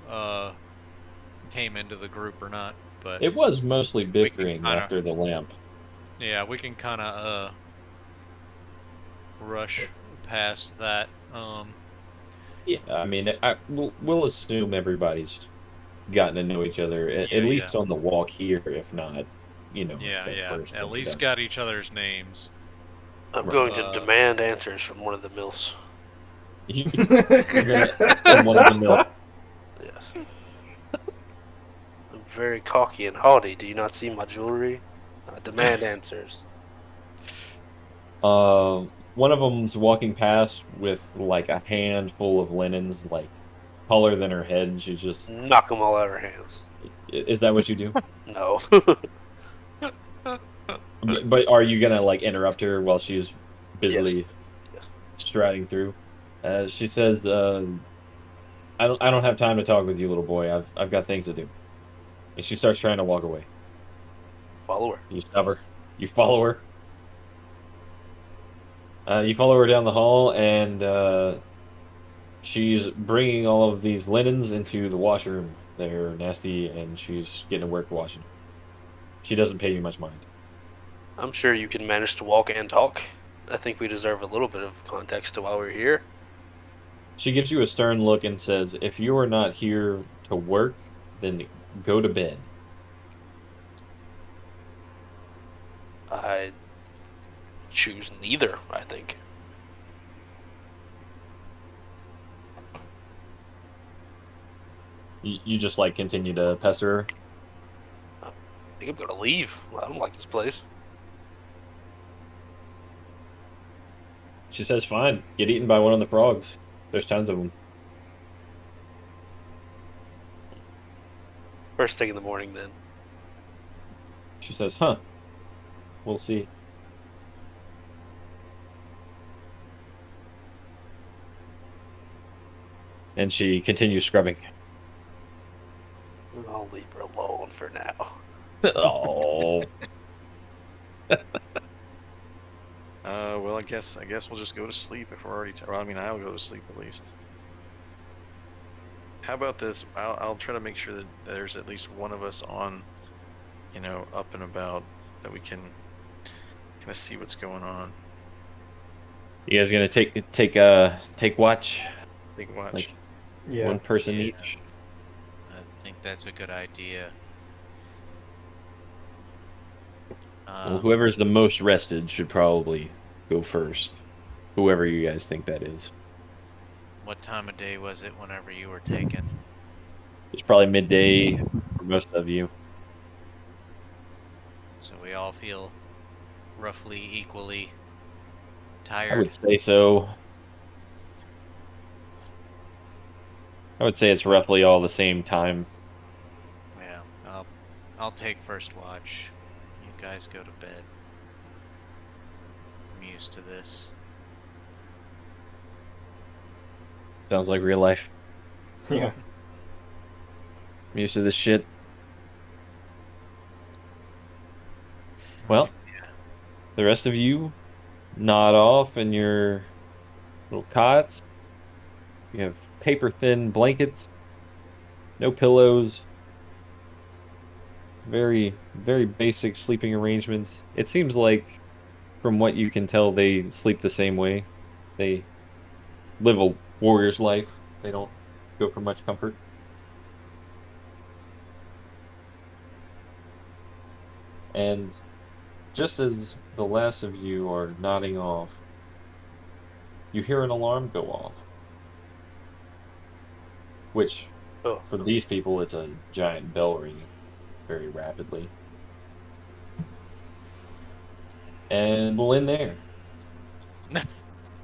[SPEAKER 2] came into the group or not, but
[SPEAKER 1] It was mostly
[SPEAKER 2] we can
[SPEAKER 1] bickering
[SPEAKER 2] kind of
[SPEAKER 1] after the lamp.
[SPEAKER 2] we can kind of rush past that.
[SPEAKER 1] Yeah, I mean, we'll assume everybody's gotten to know each other at
[SPEAKER 2] Yeah.
[SPEAKER 1] least on the walk here, if not, at
[SPEAKER 2] Yeah.
[SPEAKER 1] first
[SPEAKER 2] At least
[SPEAKER 1] introduction.
[SPEAKER 2] got each other's names.
[SPEAKER 5] I'm
[SPEAKER 1] Right.
[SPEAKER 5] going to demand answers from one of the mills.
[SPEAKER 1] You're gonna from one of the milk.
[SPEAKER 5] Yes. I'm very cocky and haughty. Do you not see my jewelry? I demand answers.
[SPEAKER 1] One of them's walking past with like a handful of linens, like taller than her head. And she's just,
[SPEAKER 5] Knock them all out of her hands.
[SPEAKER 1] is that what you do?
[SPEAKER 5] No.
[SPEAKER 1] But are you gonna like interrupt her while she's
[SPEAKER 5] Yes.
[SPEAKER 1] busily
[SPEAKER 5] Yes.
[SPEAKER 1] striding through? She says, I don't have time to talk with you, little boy. I've got things to do." And she starts trying to walk away.
[SPEAKER 5] Follow her.
[SPEAKER 1] You stop her. You follow her. You follow her down the hall, and she's bringing all of these linens into the washroom. They're nasty, and she's getting to work washing. She doesn't pay you much mind.
[SPEAKER 5] I'm sure you can manage to walk and talk. I think we deserve a little bit of context to why we're here.
[SPEAKER 1] She gives you a stern look and says, "If you are not here to work, then go to bed."
[SPEAKER 5] I choose neither, I think.
[SPEAKER 1] You just like continue to pester her.
[SPEAKER 5] I think I'm gonna leave. I don't like this place.
[SPEAKER 1] She says, "Fine, get eaten by one of the frogs. There's tons of them."
[SPEAKER 5] First thing in the morning, then.
[SPEAKER 1] She says, "Huh, we'll see." And she continues scrubbing.
[SPEAKER 5] I'll leave her alone for now.
[SPEAKER 1] Oh,
[SPEAKER 3] Well, I guess we'll just go to sleep if we're already. Well, I mean, I'll go to sleep at least. How about this? I'll try to make sure that there's at least one of us on, up and about, that we can kind of see what's going on.
[SPEAKER 1] you guys gonna take watch,
[SPEAKER 3] Take a watch.
[SPEAKER 1] like
[SPEAKER 4] Yeah.
[SPEAKER 1] one person
[SPEAKER 2] Yeah.
[SPEAKER 1] each.
[SPEAKER 2] I think that's a good idea.
[SPEAKER 1] Well, whoever's the most rested should probably go first. Whoever you guys think that is.
[SPEAKER 2] What time of day was it whenever you were taken?
[SPEAKER 1] It's probably midday for most of you.
[SPEAKER 2] So we all feel roughly equally
[SPEAKER 1] I
[SPEAKER 2] tired.
[SPEAKER 1] would say so. I would say it's roughly all the same time.
[SPEAKER 2] Yeah, I'll take first watch. You guys go to bed. I'm used to this.
[SPEAKER 1] Sounds like real life.
[SPEAKER 4] Yeah.
[SPEAKER 1] I'm used to this shit. Well, the rest of you nod off in your little cots. You have paper thin blankets, no pillows, very, very basic sleeping arrangements. It seems like, from what you can tell, they sleep the same way. They live a warrior's life. They don't go for much comfort. And just as the last of you are nodding off, you hear an alarm go off, which
[SPEAKER 5] Oh,
[SPEAKER 1] for these people, it's a giant bell ringing very rapidly. And we'll end there.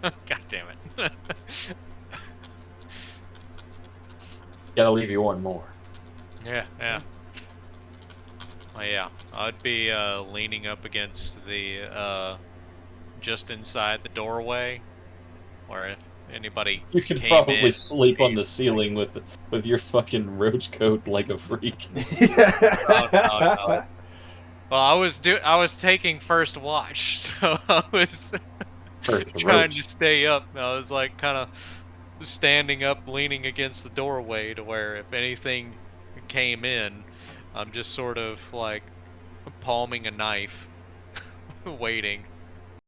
[SPEAKER 2] God damn it.
[SPEAKER 1] Gotta leave you one more.
[SPEAKER 2] Yeah. Oh yeah, I'd be leaning up against the just inside the doorway, or anybody
[SPEAKER 1] You could
[SPEAKER 2] came
[SPEAKER 1] probably
[SPEAKER 2] in.
[SPEAKER 1] sleep on the ceiling with your fucking roach coat like a freak.
[SPEAKER 2] Oh, no. Well, I was taking first watch, so I was
[SPEAKER 1] First
[SPEAKER 2] trying to
[SPEAKER 1] roach.
[SPEAKER 2] stay up. I was like kind of standing up, leaning against the doorway to where if anything came in, I'm just sort of like palming a knife, waiting.